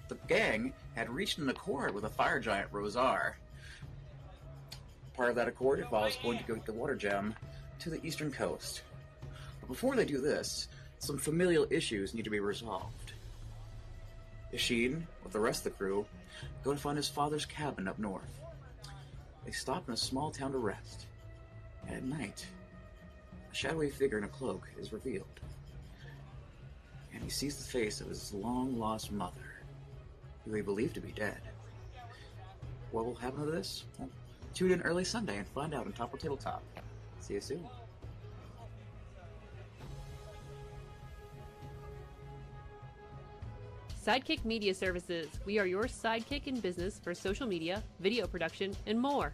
The gang had reached an accord with a fire giant, Rosar. Part of that accord involves going to go get the water gem to the eastern coast. But before they do this, some familial issues need to be resolved. Isheen, with the rest of the crew, go to find his father's cabin up north. They stop in a small town to rest. And at night, a shadowy figure in a cloak is revealed. And he sees the face of his long-lost mother, who he believed to be dead. What will happen to this? Well, tune in early Sunday and find out on Top of Tabletop. See you soon. Sidekick Media Services. We are your sidekick in business for social media, video production, and more.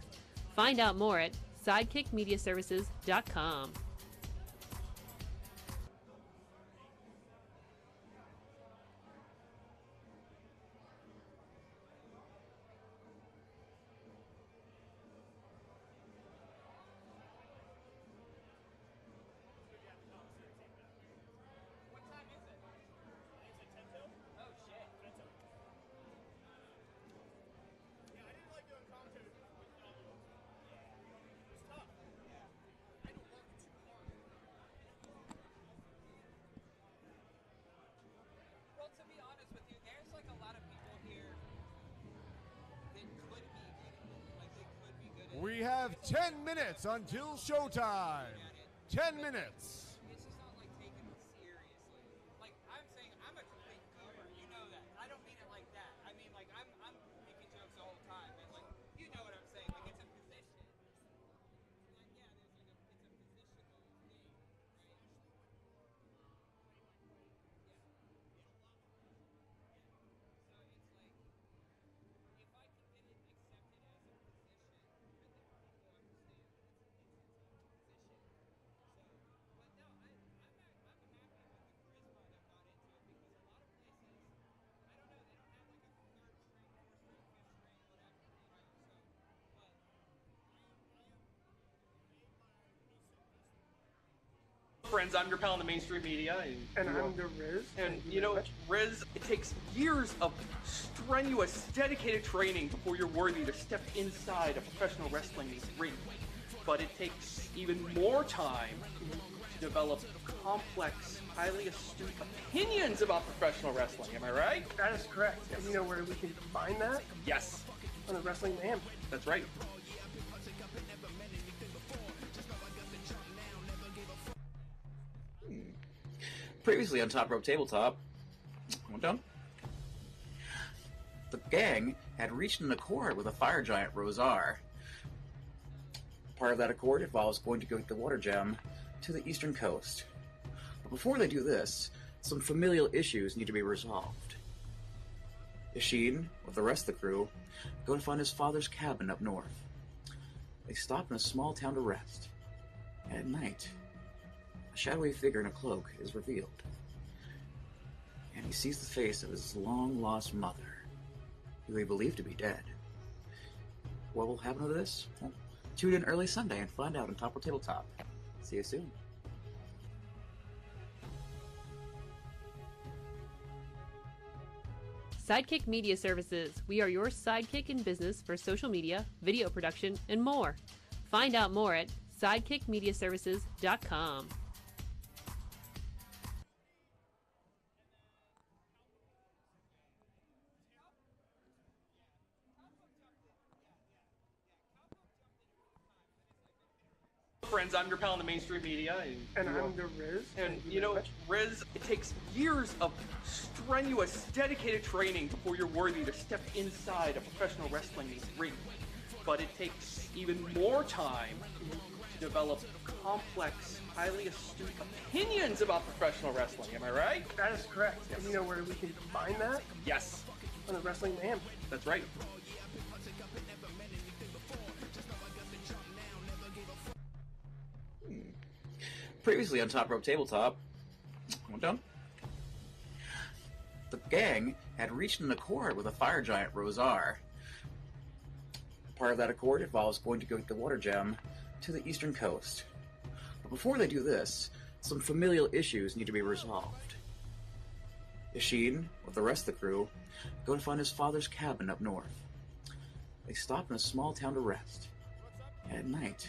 Find out more at sidekickmediaservices.com. We have 10 minutes until showtime. 10 minutes. It's just not like taking it seriously. Like I'm saying, I'm a complete goober. You know that. I don't mean it like that. I mean like I'm making jokes the whole time, and like you know what I'm saying. Like it's a position. Like yeah, there's like it's a positional thing, right? Yeah. So it's like if I can get it accepted as a position. Friends, I'm Derrible in the mainstream media, and I'm the Riz. And you know, Riz, it takes years of strenuous, dedicated training before you're worthy to step inside a professional wrestling ring. But it takes even more time to develop complex, highly astute opinions about professional wrestling. Am I right? That is correct. And you know where we can find that? Yes. On the Wrestling Man. That's right. Previously on Top Rope Tabletop, one done. The gang had reached an accord with a fire giant, Rosar. Part of that accord involves going to go get the water gem to the eastern coast. But before they do this, some familial issues need to be resolved. Isheen, with the rest of the crew, go to find his father's cabin up north. They stop in a small town to rest. And at night, a shadowy figure in a cloak is revealed. And he sees the face of his long-lost mother, who he believed to be dead. What will happen to this? Well, tune in early Sunday and find out on Top of Tabletop. See you soon. Sidekick Media Services. We are your sidekick in business for social media, video production, and more. Find out more at sidekickmediaservices.com. Friends, I'm Derrible in the mainstream media, and I'm the Riz. And you know, Riz, it takes years of strenuous, dedicated training before you're worthy to step inside a professional wrestling ring. But it takes even more time to develop complex, highly astute opinions about professional wrestling. Am I right? That is correct. And you know where we can find that? Yes. On the Wrestling Man. That's right. Previously on Top Rope Tabletop, one done. The gang had reached an accord with a fire giant, Rosar. Part of that accord involves going to go get the water gem to the eastern coast. But before they do this, some familial issues need to be resolved. Sheen, with the rest of the crew, go to find his father's cabin up north. They stop in a small town to rest. And at night,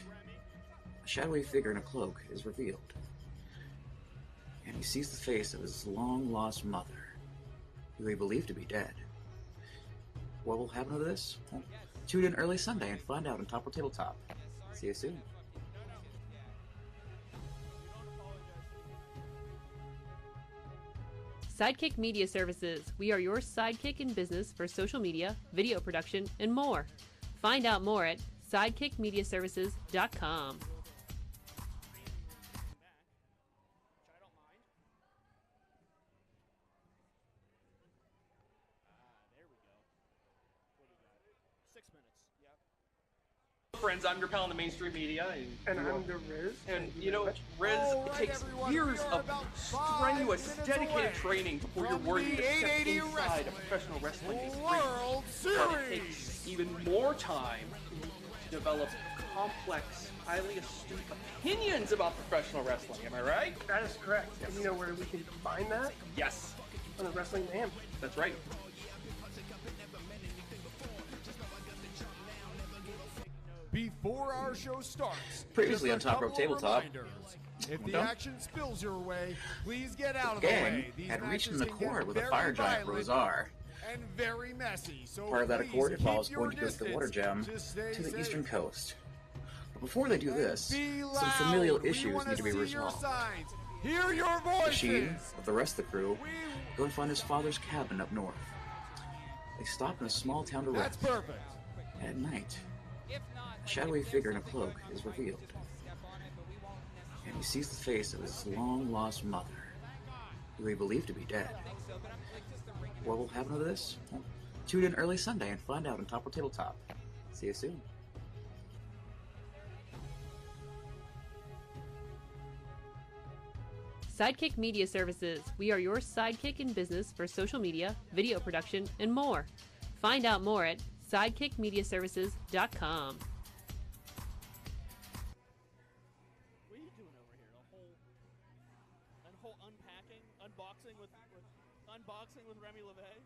a shadowy figure in a cloak is revealed. And he sees the face of his long-lost mother, who he believed to be dead. What will happen to this? Well, tune in early Sunday and find out on Top Row Tabletop. See you soon. Sidekick Media Services. We are your sidekick in business for social media, video production, and more. Find out more at sidekickmediaservices.com. Friends, I'm Derrible in the mainstream media, And I'm the Riz. and you know, Riz, it takes everyone, years we are of about 5 strenuous, minutes dedicated away training before you're from worthy the to step 880 inside a Wrestling professional wrestling ring. World But it Series. takes even more time to develop complex, highly astute opinions about professional wrestling. Am I right? That is correct. And you know where we can find that? Yes, On the Wrestling Mayhem. that's right. Before our show starts, Previously just on a Top Row couple of Tabletop. reminders. If the Okay. action spills your way, please get out of the Gang way. These had reached an matches can get accord with a very fire giant violent Rosar. and very messy. So Part of that please accord involves keep going your to go to the water distance. gem Just stay to the safe. eastern coast. But before they do this, Be some loud. familial We issues wanna need to be see your resolved. signs. Hear your voices. Sheen, with the rest of the crew, We- go and find his father's cabin up north. They stop in a small town to That's rest. perfect. And at night, If not, a shadowy figure in a cloak is revealed. And he sees the face of his long-lost mother, who he believed to be dead. What will happen to this? Well, tune in early Sunday and find out on Top Row Tabletop. See you soon. Sidekick Media Services. We are your sidekick in business for social media, video production, and more. Find out more at sidekickmediaservices.com. What are you doing over here? A whole unpacking, unboxing with Remy LaVey?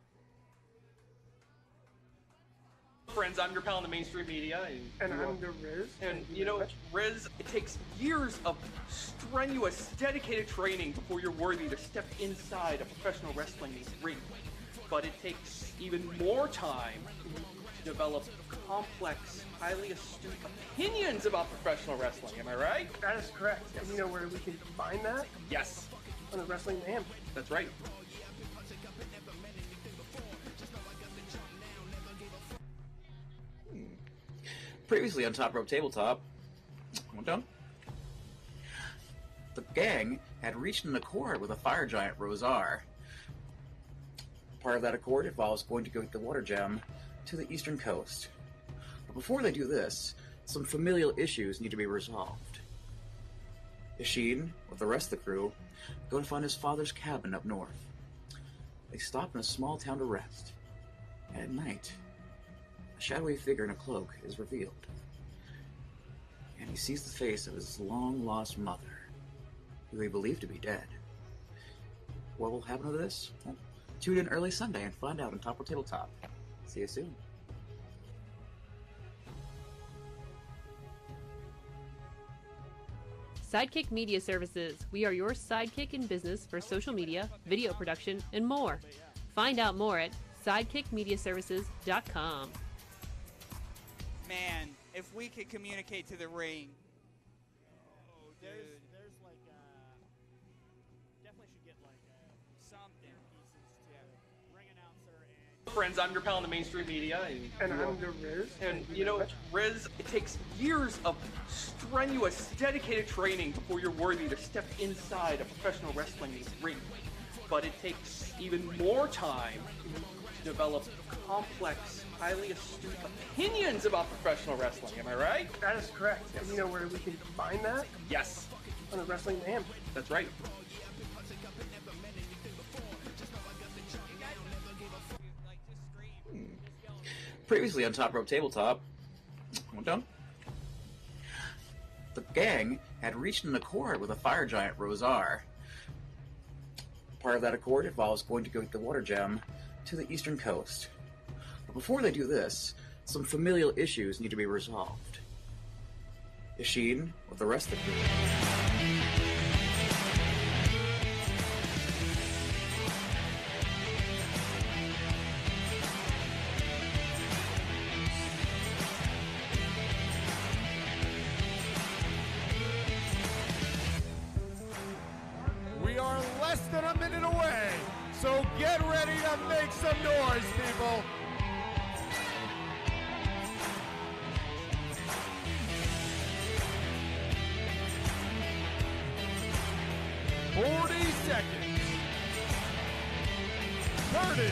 Friends, I'm Derrible in the mainstream media, And I'm the Riz. and you know, Riz, it takes years of strenuous, dedicated training before you're worthy to step inside a professional wrestling ring. But it takes even more time to develop complex, highly astute opinions about professional wrestling. Am I right? That is correct. And you know where we can find that? Yes, On the Wrestling Mayhem. that's right. Previously on Top Rope Tabletop. One done. The gang had reached an accord with a fire giant Rosar. Part of that accord involves going to go get the water gem to the eastern coast. But before they do this, some familial issues need to be resolved. Sheen, with the rest of the crew, go and find his father's cabin up north. They stop in a small town to rest. And at night, a shadowy figure in a cloak is revealed. And he sees the face of his long-lost mother, who he believed to be dead. What will happen to this? Well, tune in early Sunday and find out on Top Row Tabletop. See you soon. Sidekick Media Services. We are your sidekick in business for social media, video production, and more. Find out more at sidekickmediaservices.com. Man, if we could communicate to the ring. There's like, definitely should get like Something. pieces to ring announcer and Friends, I'm Derrible in the mainstream media, And I'm the Riz. and you know, Riz, it takes years of strenuous, dedicated training before you're worthy to step inside a professional wrestling ring. But it takes even more time to develop complex, highly astute opinions about professional wrestling. Am I right? That is correct. And you know where we can find that? Yes, On the Wrestling Mayhem. that's right. Previously on Top Rope Tabletop. One done. The gang had reached an accord with a fire giant Rosar. Part of that accord involves going to go get the water gem to the eastern coast. But before they do this, some familial issues need to be resolved. Isheen, with the rest of the group, We are less than a minute away, so get ready to make some noise, people. Seconds. 30.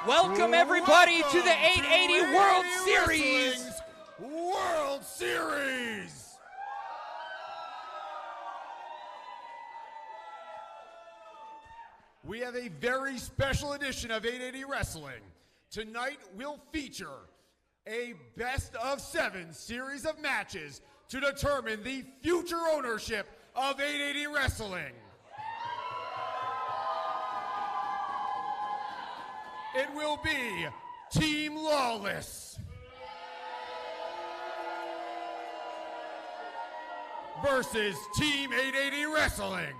Welcome everybody to the 880 World Series. World Series. We have a very special edition of 880 Wrestling. Tonight we'll feature a best of 7 series of matches to determine the future ownership of 880 Wrestling. It will be Team Lawless versus Team 880 Wrestling.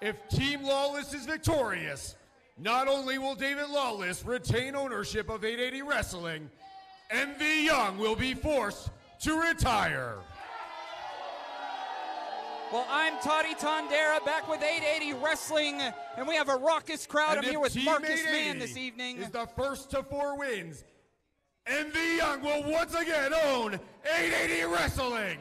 If Team Lawless is victorious, not only will David Lawless retain ownership of 880 Wrestling, MV Young will be forced to retire. Well, I'm Toddy Tondera, back with 880 Wrestling, and we have a raucous crowd. I'm here with Marcus Mann this evening. Is the first to 4 wins. MV Young will once again own 880 Wrestling.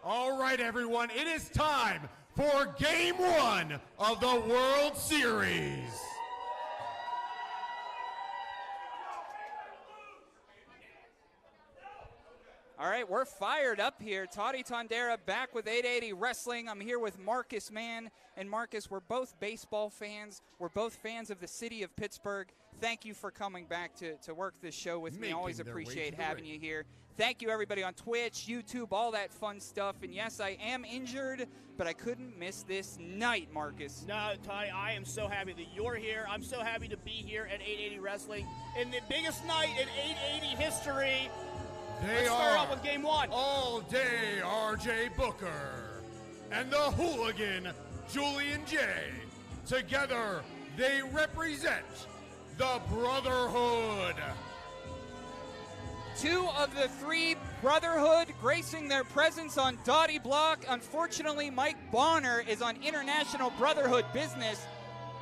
All right, everyone, it is time for Game 1 of the World Series. All right, we're fired up here. Toddy Tondera back with 880 Wrestling. I'm here with Marcus Mann. And Marcus, we're both baseball fans. We're both fans of the city of Pittsburgh. Thank you for coming back to work this show with me. Always appreciate having you here. Thank you, everybody on Twitch, YouTube, all that fun stuff. And yes, I am injured, but I couldn't miss this night, Marcus. No, Toddy, I am so happy that you're here. I'm so happy to be here at 880 Wrestling in the biggest night in 880 history. Let's start off with Game 1. All Day RJ Booker and the hooligan Julian J. Together, they represent the Brotherhood. 2 of the 3 Brotherhood gracing their presence on Dottie Block. Unfortunately, Mike Bonner is on International Brotherhood business.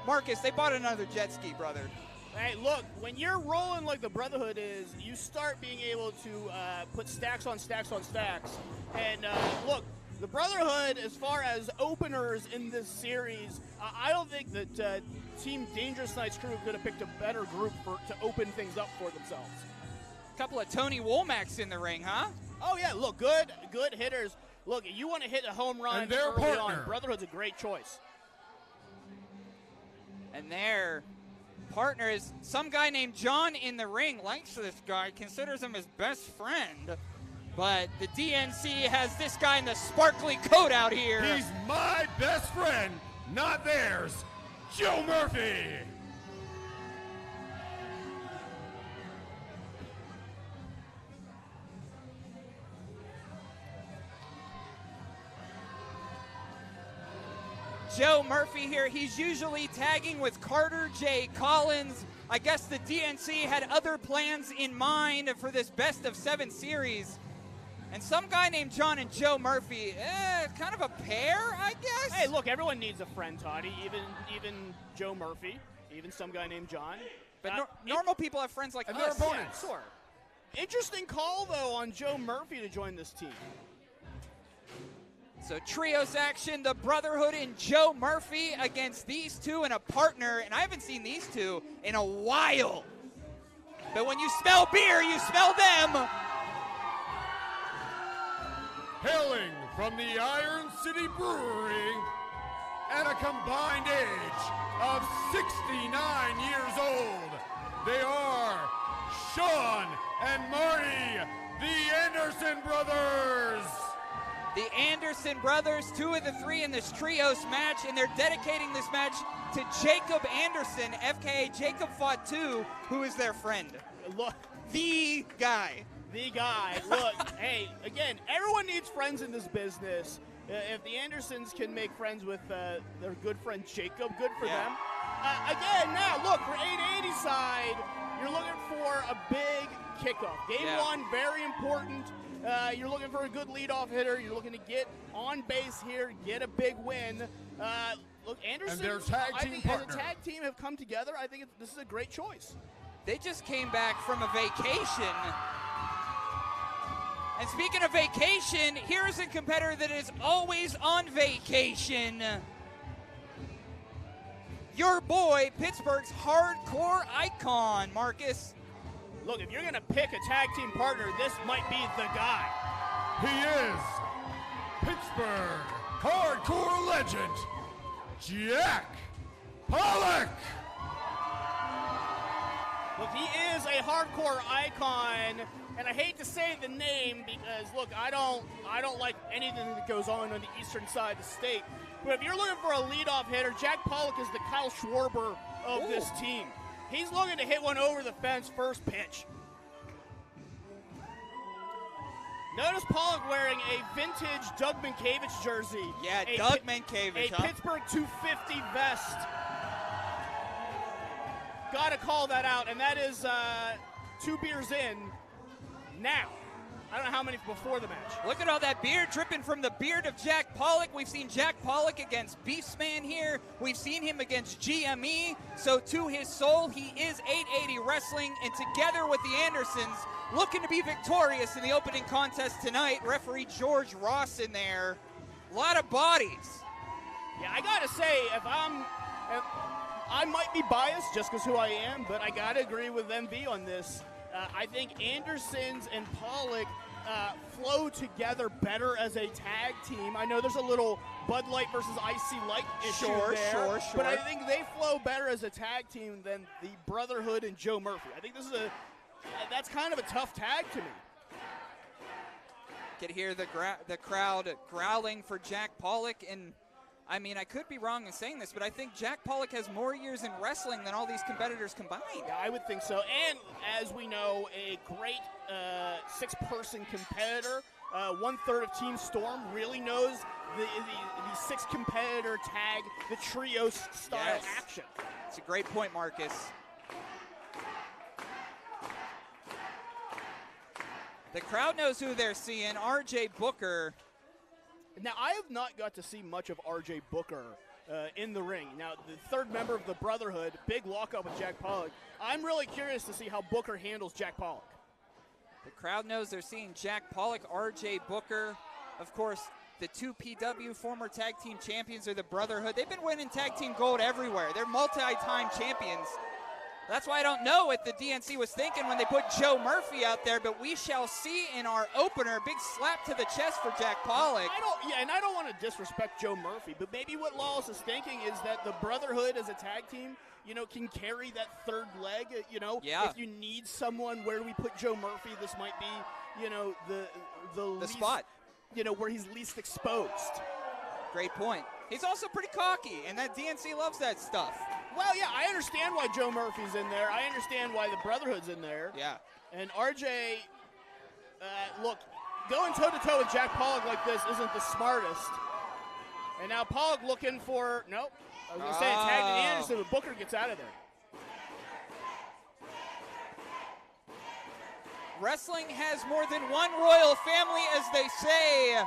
Marcus, they bought another jet ski, brother. Hey, look, when you're rolling like the Brotherhood is, you start being able to put stacks on stacks on stacks. And look, the Brotherhood, as far as openers in this series, I don't think that Team Dangerous Night's crew could have picked a better group to open things up for themselves. Couple of Tony Womacs in the ring, huh? Oh, yeah, look, good hitters. Look, you want to hit a home run and their early partner. on. Brotherhood's a great choice. And their partner is some guy named John in the ring. Likes this guy, considers him his best friend. But the DNC has this guy in the sparkly coat out here. He's my best friend, not theirs. Joe Murphy. Joe Murphy here. He's usually tagging with Carter J. Collins. I guess the DNC had other plans in mind for this best of 7 series. And some guy named John and Joe Murphy, kind of a pair, I guess? Hey, look, everyone needs a friend, Toddy. Even Joe Murphy, even some guy named John. But normal people have friends like and us. their opponents. Yeah, sure. Interesting call, though, on Joe Murphy to join this team. So trios action, the Brotherhood and Joe Murphy against these two and a partner. And I haven't seen these two in a while. But when you smell beer, you smell them. Hailing from the Iron City Brewery at a combined age of 69 years old, they are Sean and Marty, the Anderson brothers. The Anderson brothers, 2 of the 3 in this trios match, and they're dedicating this match to Jacob Anderson, FKA Jacob Fought 2, who is their friend. Look, The guy. the guy. Look, hey, again, everyone needs friends in this business. If the Andersons can make friends with their good friend Jacob, good for them. Again, now, look, for 880 side, you're looking for a big kickoff. Game 1, very important. You're looking for a good leadoff hitter. You're looking to get on base here, get a big win. Look, Anderson, And their tag I team think partner. as a tag team have come together. I think this is a great choice. They just came back from a vacation. And speaking of vacation, here's a competitor that is always on vacation. Your boy, Pittsburgh's hardcore icon, Marcus. Look, if you're going to pick a tag team partner, this might be the guy. He is Pittsburgh hardcore legend, Jack Pollock. Look, he is a hardcore icon, and I hate to say the name because, look, I don't like anything that goes on the eastern side of the state. But if you're looking for a leadoff hitter, Jack Pollock is the Kyle Schwarber of this team. He's looking to hit one over the fence first pitch. Notice Pollock wearing a vintage Doug Mankiewicz jersey. Yeah, Doug Mankiewicz, A Pittsburgh 250 vest. Got to call that out, and that is 2 beers in now. I don't know how many before the match. Look at all that beard dripping from the beard of Jack Pollock. We've seen Jack Pollock against Beastman here. We've seen him against GME. So to his soul, he is 880 Wrestling, and together with the Andersons, looking to be victorious in the opening contest tonight. Referee George Ross in there. A lot of bodies. Yeah, I got to say, if I might be biased just because who I am, but I got to agree with MV on this. I think Andersons and Pollock flow together better as a tag team. I know there's a little Bud Light versus Icy Light issue there. Sure. But I think they flow better as a tag team than the Brotherhood and Joe Murphy. I think this is that's kind of a tough tag to me. Could hear the crowd growling for Jack Pollock, and I mean, I could be wrong in saying this, but I think Jack Pollock has more years in wrestling than all these competitors combined. Yeah, I would think so. And as we know, a great 6-person competitor, 1/3 of Team Storm, really knows the 6-competitor tag, the trio style action. It's a great point, Marcus. The crowd knows who they're seeing. RJ Booker. Now, I have not got to see much of RJ Booker in the ring. Now, the 3rd member of the Brotherhood, big lockup with Jack Pollock. I'm really curious to see how Booker handles Jack Pollock. The crowd knows they're seeing Jack Pollock, RJ Booker. Of course, the 2 PW former tag team champions are the Brotherhood. They've been winning tag team gold everywhere. They're multi-time champions. That's why I don't know what the DNC was thinking when they put Joe Murphy out there, but we shall see in our opener. Big slap to the chest for Jack Pollock. I don't want to disrespect Joe Murphy, but maybe what Lawless is thinking is that the Brotherhood as a tag team, can carry that 3rd leg. If you need someone, where do we put Joe Murphy? This might be, the least, spot. Where he's least exposed. Great point. He's also pretty cocky, and that DNC loves that stuff. Well, yeah, I understand why Joe Murphy's in there. I understand why the Brotherhood's in there. Yeah. And RJ, look, going toe-to-toe with Jack Pollock like this isn't the smartest. And now Pollock looking for, nope. I was going to say a tag to Anderson, but Booker gets out of there. Wrestling has more than one royal family, as they say.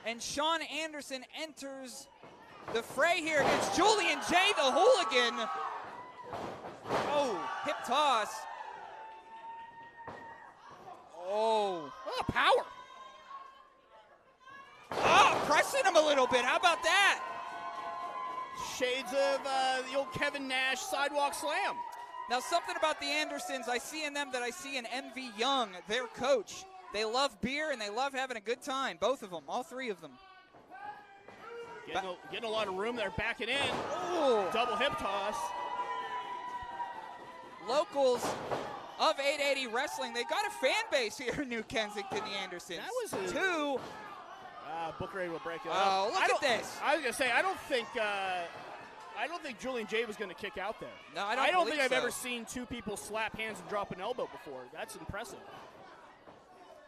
And Sean Anderson enters the fray here against Julian J, the hooligan. Oh. hip toss. Oh, power. Oh, pressing him a little bit. How about that? Shades of the old Kevin Nash sidewalk slam. Now, something about the Andersons, I see in them that I see in MV Young, their coach. They love beer and they love having a good time. Both of them, all three of them. Getting a lot of room there, backing in. Ooh. Double hip toss. Locals of 880 Wrestling, they got a fan base here in New Kensington, the Andersons. That was a... Two. Booker able to break it up. Oh, look at this. I was going to say, I don't think Julian J was going to kick out there. No, I don't think I've ever seen two people slap hands and drop an elbow before. That's impressive.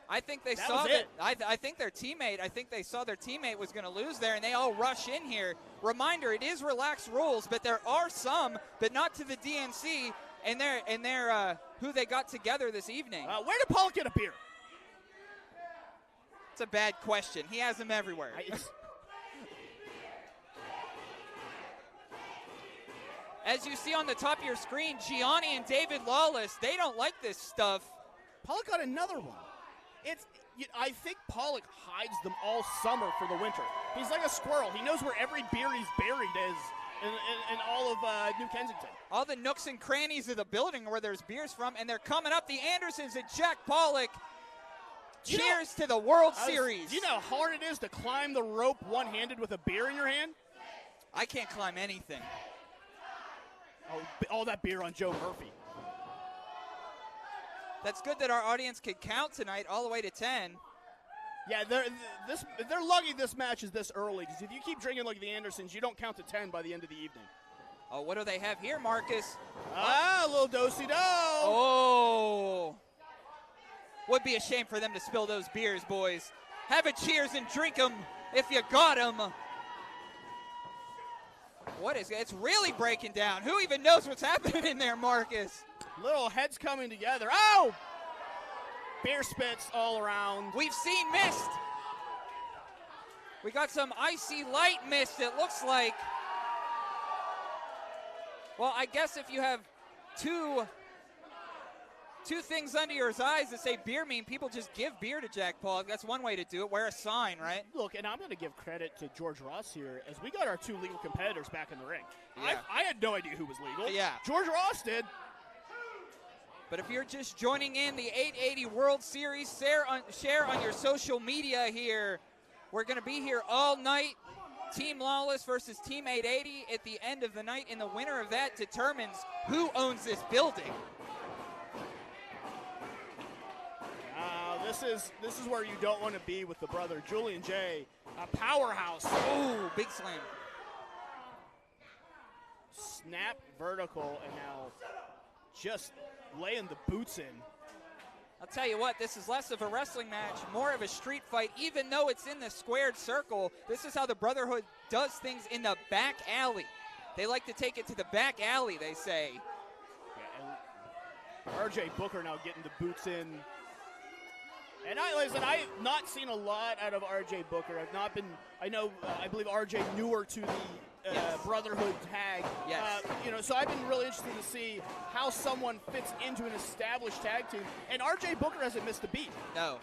I think they saw that. I think their teammate. I think they saw their teammate was going to lose there, and they all rush in here. Reminder: it is relaxed rules, but there are some, but not to the DNC. And they're who they got together this evening. Where did Pollock get a beer? It's a bad question. He has them everywhere. As you see on the top of your screen, Gianni and David Lawless, they don't like this stuff. Pollock got another one. I think Pollock hides them all summer for the winter. He's like a squirrel. He knows where every beer he's buried is in all of New Kensington. All the nooks and crannies of the building where there's beers from, and they're coming up. The Andersons and Jack Pollock. Cheers to the World Series. Do you know how hard it is to climb the rope one-handed with a beer in your hand? I can't climb anything. Oh, all that beer on Joe Murphy. That's good that our audience could count tonight all the way to 10. Yeah, they're lucky this match is this early, because if you keep drinking like the Andersons, you don't count to 10 by the end of the evening. Oh, what do they have here, Marcus? A little do-si-do. Oh. Would be a shame for them to spill those beers, boys. Have a cheers and drink them if you got them. It's really breaking down. Who even knows what's happening in there, Marcus? Little heads coming together. Oh! Beer spits all around. We've seen mist. We got some icy light mist, it looks like. Well, I guess if you have two things under your eyes that say beer mean, people just give beer to Jack Pollock. That's one way to do it. Wear a sign, right? Look, and I'm going to give credit to George Ross here, as we got our two legal competitors back in the ring. Yeah. I had no idea who was legal. Yeah. George Ross did. But if you're just joining in the 880 World Series, share on your social media here. We're going to be here all night. Team Lawless versus Team 880 at the end of the night, and the winner of that determines who owns this building. This is where you don't want to be with the brother. Julian J, a powerhouse. Ooh, big slam. Snap vertical, and now just laying the boots in. I'll tell you what, this is less of a wrestling match, more of a street fight, even though it's in the squared circle. This is how the Brotherhood does things in the back alley. They like to take it to the back alley, they say. Yeah, and RJ Booker now getting the boots in. And I've not seen a lot out of RJ Booker. I believe RJ newer to the Brotherhood tag. Yes. So I've been really interested to see how someone fits into an established tag team. And RJ Booker hasn't missed a beat. No.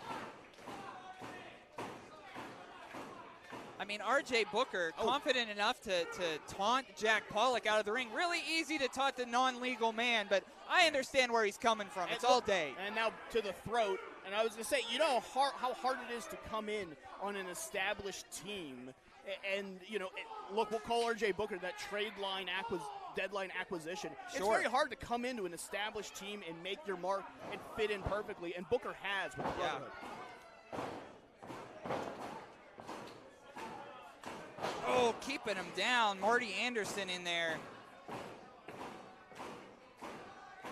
I mean, RJ Booker, confident enough to taunt Jack Pollock out of the ring. Really easy to taunt the non-legal man, but I understand where he's coming from. It's all day. And now to the throat. And I was going to say, how hard it is to come in on an established team. And, look, we'll call RJ Booker that deadline acquisition. Sure. It's very hard to come into an established team and make your mark and fit in perfectly. And Booker has with the Brotherhood. Oh, keeping him down. Marty Anderson in there.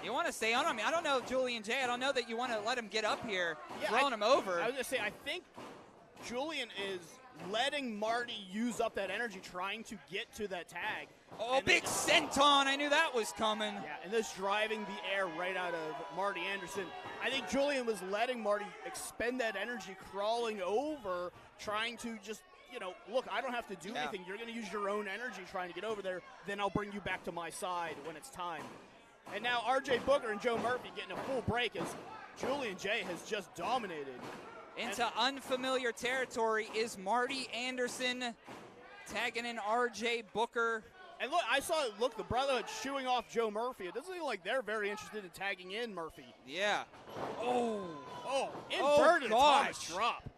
You want to stay on him? I don't know, Julian J. I don't know that you want to let him get up here, throwing him over. I was going to say, I think Julian is letting Marty use up that energy trying to get to that tag. Oh, big senton. I knew that was coming. Yeah, and this driving the air right out of Marty Anderson. I think Julian was letting Marty expend that energy crawling over, trying to just, look, I don't have to do anything. You're going to use your own energy trying to get over there. Then I'll bring you back to my side when it's time. And now R.J. Booker and Joe Murphy getting a full break as Julian J has just dominated. Into unfamiliar territory is Marty Anderson tagging in R.J. Booker. And look, the Brotherhood shooing off Joe Murphy. It doesn't seem like they're very interested in tagging in Murphy. Yeah. Oh, inverted atomic gosh. drop.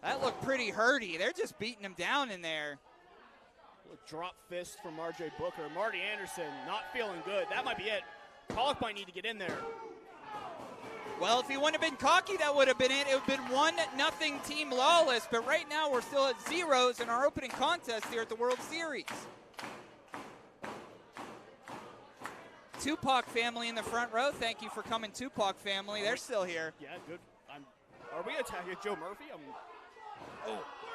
That looked pretty hurty. They're just beating him down in there. Drop fist from R.J. Booker. Marty Anderson not feeling good. That might be it. Pollock might need to get in there. Well, if he wouldn't have been cocky, that would have been it. It would have been 1-0 Team Lawless. But right now, we're still at zeros in our opening contest here at the World Series. Tupac family in the front row. Thank you for coming, Tupac family. They're still here. Yeah, good. Are we attacking Joe Murphy?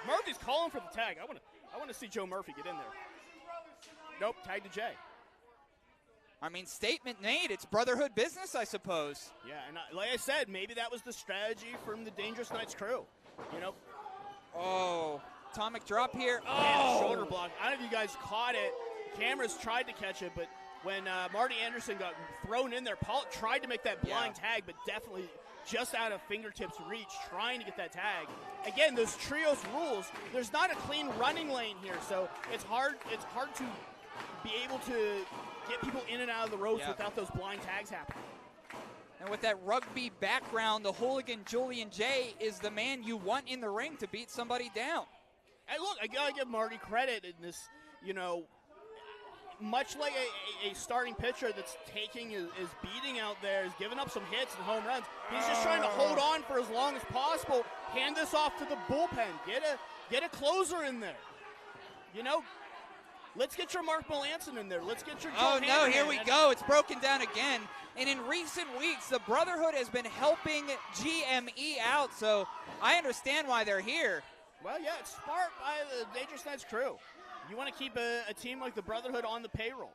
Murphy's calling for the tag. I want to see Joe Murphy get in there. Nope, tag to Jay. I mean, statement made. It's Brotherhood business, I suppose. Yeah, and like I said, maybe that was the strategy from the Dangerous Knights crew. You know. Oh, atomic drop here. And shoulder block. I don't know if you guys caught it. Cameras tried to catch it, but when Marty Anderson got thrown in there, Pollock tried to make that blind tag, but definitely just out of fingertips reach, trying to get that tag. Again, those trios rules, there's not a clean running lane here, so it's hard to be able to get people in and out of the ropes without those blind tags happening. And with that rugby background, the hooligan Julian J is the man you want in the ring to beat somebody down. And look, I gotta give Marty credit in this, much like a starting pitcher that's taking is beating out there, is giving up some hits and home runs. He's just trying to hold on for as long as possible. Hand this off to the bullpen. Get a closer in there. Let's get your Mark Melanson in there. Let's get your Joe Hannahan. Here we go. It's broken down again. And in recent weeks, the Brotherhood has been helping GME out, so I understand why they're here. Well, yeah, it's smart by the Dangerous Knights crew. You want to keep a team like the Brotherhood on the payroll.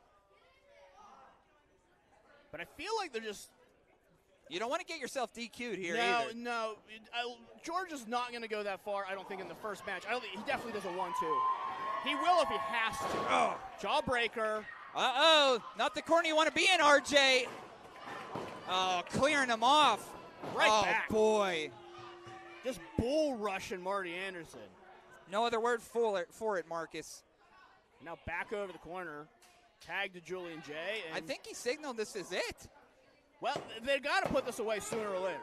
But I feel like they're just... You don't want to get yourself DQ'd here either. No. George is not going to go that far, I don't think, in the first match. He definitely doesn't want to. He will if he has to. Oh. Jawbreaker. Uh-oh. Not the corner you want to be in, RJ. Oh, clearing him off. Back. Oh, boy. Just bull rushing Marty Anderson. No other word for it, Marcus. Now back over the corner. Tag to Julian J. I think he signaled this is it. Well, they've got to put this away sooner or later.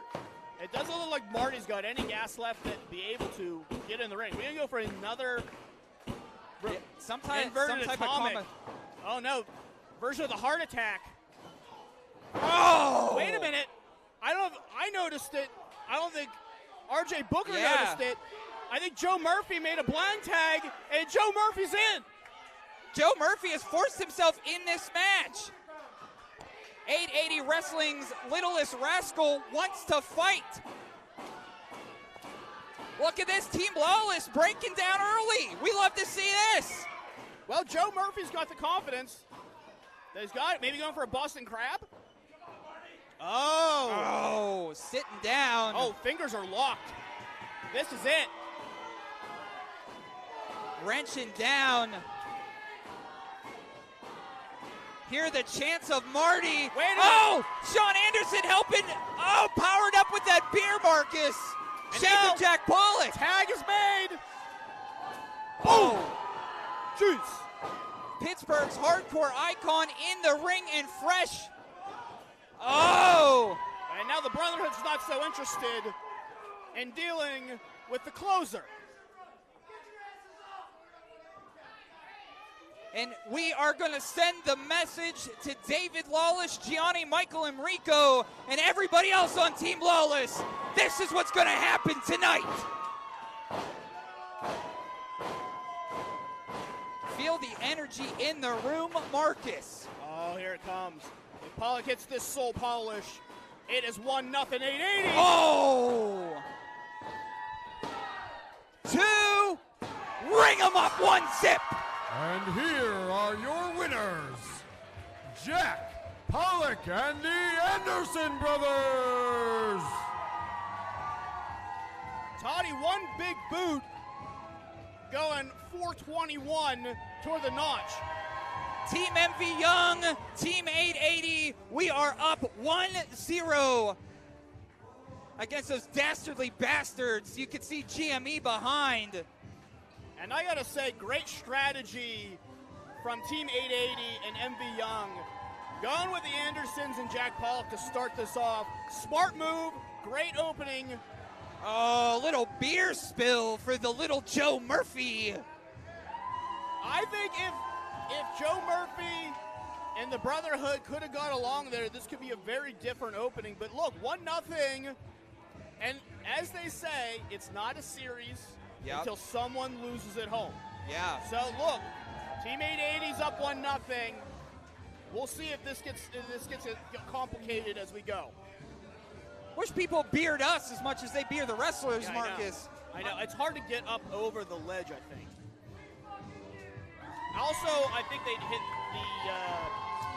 It doesn't look like Marty's got any gas left to be able to get in the ring. We're going to go for another some type atomic. of Oh, no. Version of the heart attack. Oh! Wait a minute. I noticed it. I don't think R.J. Booker noticed it. I think Joe Murphy made a blind tag, and Joe Murphy's in. Joe Murphy has forced himself in this match. 880 Wrestling's littlest rascal wants to fight. Look at this, Team Lawless breaking down early. We love to see this. Well, Joe Murphy's got the confidence that he's got it. Maybe going for a Boston Crab. Oh, sitting down. Oh, fingers are locked. This is it. Wrenching down. Hear the chants of Marty. Sean Anderson helping. Oh, powered up with that beer, Marcus. Shake of Jack Pollock. Tag is made. Oh, jeez. Pittsburgh's hardcore icon in the ring and fresh. Oh. And now the Brotherhood's not so interested in dealing with the closer. And we are going to send the message to David Lawless, Gianni, Michael Emricko, and everybody else on Team Lawless. This is what's going to happen tonight. Feel the energy in the room, Marcus. Oh, here it comes. If Pollock hits this soul polish, it is 1-0 880. Oh! 2. Ring them up 1 zip. And here are your winners, Jack Pollock and the Anderson brothers. Toddy, one big boot, going 421 toward the notch. Team MV Young, Team 880, we are up 1-0 against those dastardly bastards. You can see GME behind. And I gotta say, great strategy from Team 880 and MV Young. Going with the Andersons and Jack Pollock to start this off. Smart move, great opening. Oh, little beer spill for the little Joe Murphy. I think if Joe Murphy and the Brotherhood could have got along there, this could be a very different opening. But look, 1-0, and as they say, it's not a series until someone loses at home. Yeah. So look, Team 880's up 1-0. We'll see if this gets complicated as we go. Wish people beard us as much as they beard the wrestlers, Yeah, Marcus. I know. It's hard to get up over the ledge, I think. Also, I think they'd hit the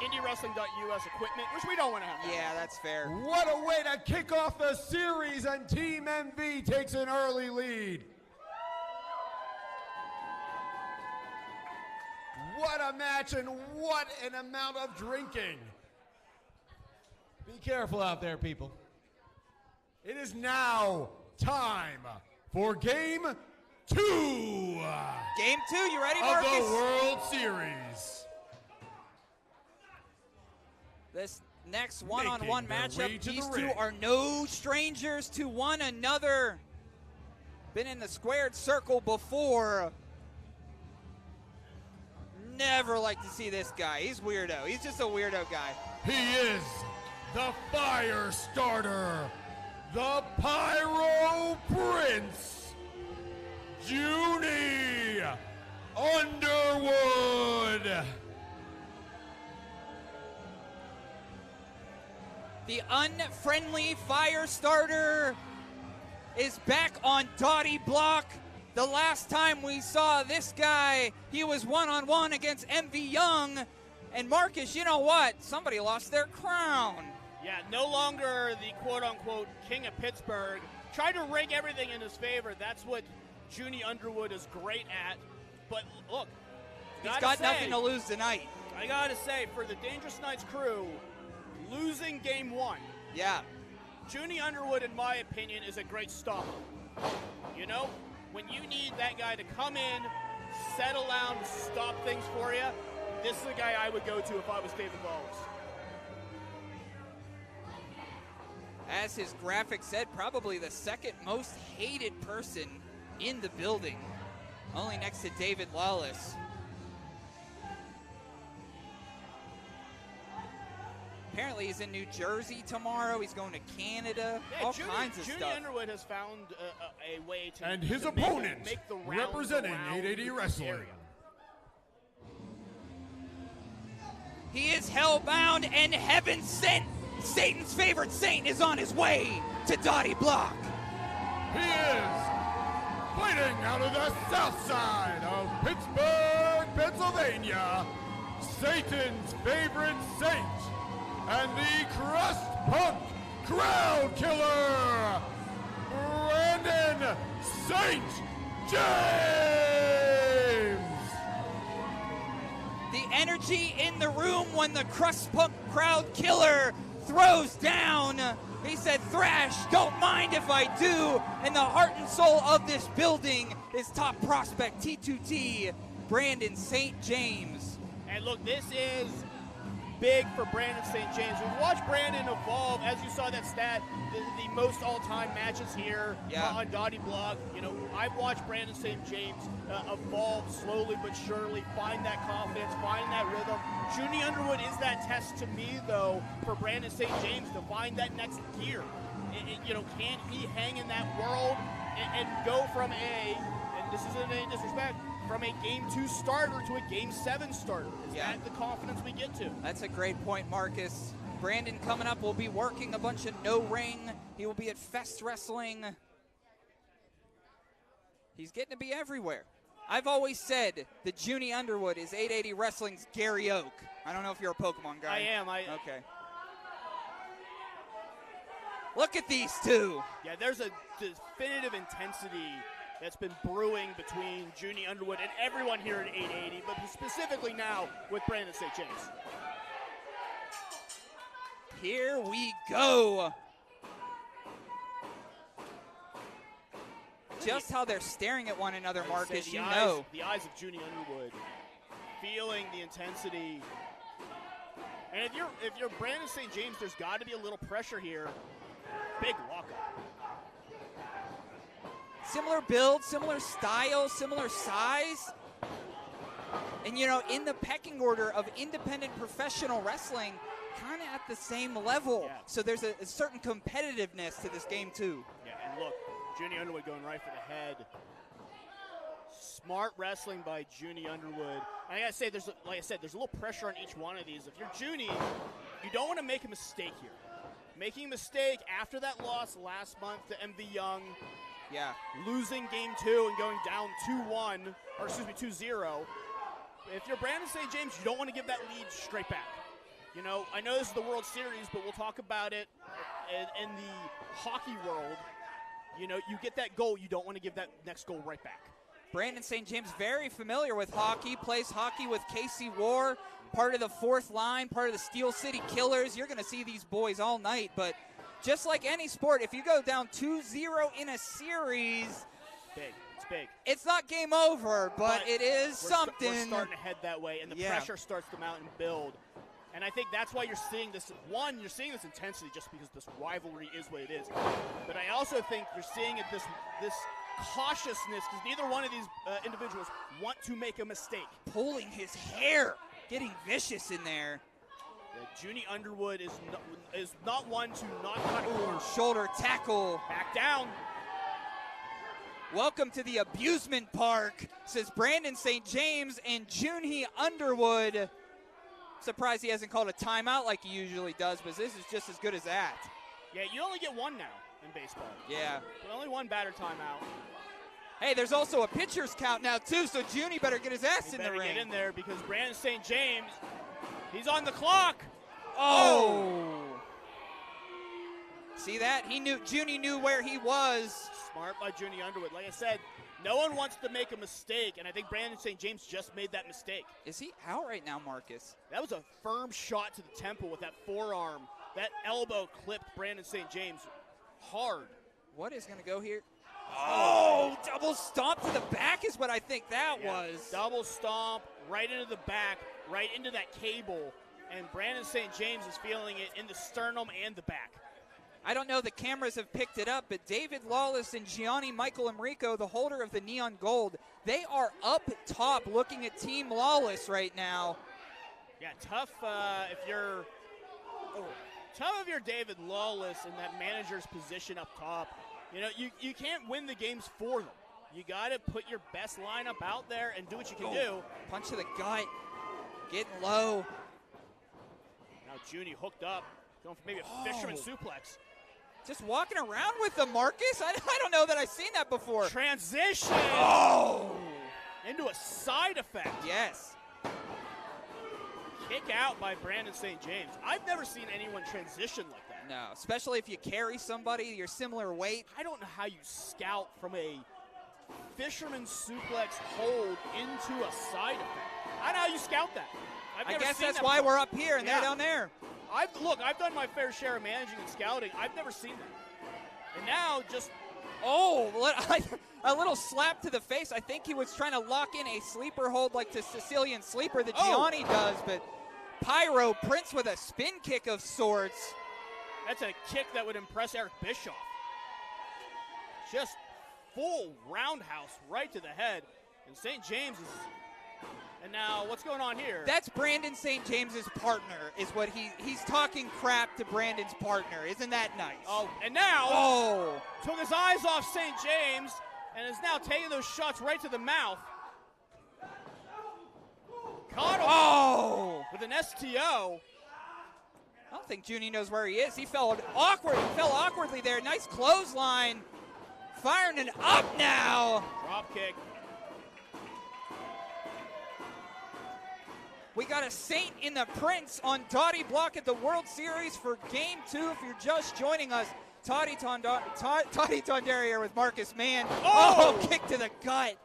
IndyWrestling.us equipment, which we don't want to have. Yeah, that's fair. What a way to kick off the series, and Team MV takes an early lead. What a match, and what an amount of drinking. Be careful out there, people. It is now time for Game 2. Game 2, you ready, of Marcus? the World Series. This next one-on-one Making their way matchup, to the these two ring. are no strangers to one another. Been in the squared circle before. Never like to see this guy. He's weirdo. He's just a weirdo guy. He is the fire starter, the Pyro Prince, Juni Underwood. The unfriendly fire starter is back on Dottie Block. The last time we saw this guy, he was one-on-one against MV Young. And Marcus, you know what? Somebody lost their crown. Yeah, no longer the quote-unquote king of Pittsburgh. Tried to rig everything in his favor. That's what Juni Underwood is great at. But look, he's got nothing to lose tonight. I gotta say, for the Dangerous Knights crew, losing game 1. Yeah. Juni Underwood, in my opinion, is a great stopper. You know, when you need that guy to come in, settle down, stop things for you, this is the guy I would go to if I was David Lawless. As his graphic said, probably the second most hated person in the building, only next to David Lawless. Apparently he's in New Jersey tomorrow. He's going to Canada. Yeah, all kinds of Juni stuff. Underwood has found a way to And his to opponent, make the rounds representing around 880 this Wrestling. area. He is hellbound and heaven sent. Satan's favorite saint is on his way to Dottie Block. He is fighting out of the south side of Pittsburgh, Pennsylvania, Satan's favorite saint, and the crust punk crowd killer, Brandon St. James. The energy in the room when the crust punk crowd killer throws down. He said, "Thrash, don't mind if I do." And the heart and soul of this building is top prospect T2T, Brandon St. James. And look, this is big for Brandon St. James. We've watched Brandon evolve, as you saw that stat, the most all-time matches here on Dottie Block. You know, I've watched Brandon St. James evolve slowly but surely, find that confidence, find that rhythm. Juni Underwood is that test to me, though, for Brandon St. James to find that next gear. You know, can he hang in that world and go from and this isn't any disrespect, from a Game 2 starter to a Game 7 starter? Is that the confidence we get to? That's a great point, Marcus. Brandon coming up will be working a bunch of no-ring. He will be at Fest Wrestling. He's getting to be everywhere. I've always said that Juni Underwood is 880 Wrestling's Gary Oak. I don't know if you're a Pokemon guy. I am. Okay. Look at these two. Yeah, there's a definitive intensity that's been brewing between Juni, Underwood, and everyone here at 880, but specifically now with Brandon St. James. Here we go. Just how they're staring at one another, Marcus, you know. The eyes of Juni Underwood, feeling the intensity. And if you're Brandon St. James, there's got to be a little pressure here. Big lockup. Similar build, similar style, similar size. And, you know, in the pecking order of independent professional wrestling, kind of at the same level. Yeah. So there's a certain competitiveness to this game, too. Yeah, and look, Juni Underwood going right for the head. Smart wrestling by Juni Underwood. And I gotta say, there's a little pressure on each one of these. If you're Juni, you don't want to make a mistake here. Making a mistake after that loss last month to MV Young. Yeah. Losing game 2 and going down 2-1, or excuse me, 2-0. If you're Brandon St. James, you don't want to give that lead straight back. You know, I know this is the World Series, but we'll talk about it in the hockey world. You know, you get that goal, you don't want to give that next goal right back. Brandon St. James very familiar with hockey, plays hockey with KC Warr, part of the fourth line, part of the Steel City Killers. You're going to see these boys all night, but just like any sport, if you go down 2-0 in a series, it's big. It's not game over, but it is something. We're starting to head that way, and the pressure starts to mount and build. And I think that's why you're seeing this. One, you're seeing this intensity just because this rivalry is what it is. But I also think you're seeing it this cautiousness because neither one of these individuals want to make a mistake. Pulling his hair, getting vicious in there. Yeah, Juni Underwood is not one to not cut a corner. Shoulder tackle. Back down. Welcome to the abusement park, says Brandon St. James and Juni Underwood. Surprised he hasn't called a timeout like he usually does, but this is just as good as that. Yeah, you only get one now in baseball. Yeah. But only one batter timeout. Hey, there's also a pitcher's count now, too, so Juni better get his ass in the ring. Better get in there because Brandon St. James, he's on the clock. Oh! See that? Juni knew where he was. Smart by Juni Underwood. Like I said, no one wants to make a mistake, and I think Brandon St. James just made that mistake. Is he out right now, Marcus? That was a firm shot to the temple with that forearm. That elbow clipped Brandon St. James hard. What is going to go here? Oh, double stomp to the back is what I think that was. Double stomp right into the back, right into that cable, and Brandon St. James is feeling it in the sternum and the back. I don't know if the cameras have picked it up, but David Lawless and Gianni Michael Emricko, the holder of the neon gold, they are up top looking at Team Lawless right now. Yeah, tough if you're David Lawless in that manager's position up top. You know, you can't win the games for them. You got to put your best lineup out there and do what you can do. Punch to the gut, getting low. Now Juni hooked up, going for maybe a fisherman suplex. Just walking around with them, Marcus. I don't know that I've seen that before. Transition. Oh! Into a side effect. Yes. Kick out by Brandon St. James. I've never seen anyone transition like that. No, especially if you carry somebody your similar weight. I don't know how you scout from a fisherman suplex hold into a side effect. I don't know how you scout that. I guess that's why we're up here and they're down there. I've done my fair share of managing and scouting. I've never seen that. And now just... Oh, a little slap to the face. I think he was trying to lock in a sleeper hold like the Sicilian sleeper that Gianni does, but Pyro Prince with a spin kick of sorts. That's a kick that would impress Eric Bischoff. Just full roundhouse right to the head. And St. James is... And now, what's going on here? That's Brandon St. James's partner, is what he's talking crap to Brandon's partner. Isn't that nice? Oh, and now, took his eyes off St. James, and is now taking those shots right to the mouth. Caught him with an STO. I don't think Juni knows where he is. He fell awkwardly there. Nice clothesline. Firing it up now. Drop kick. We got a Saint in the Prince on Dottie Block at the World Series for Game 2. If you're just joining us, Toddy Tondera here with Marcus Mann. Oh, kick to the gut.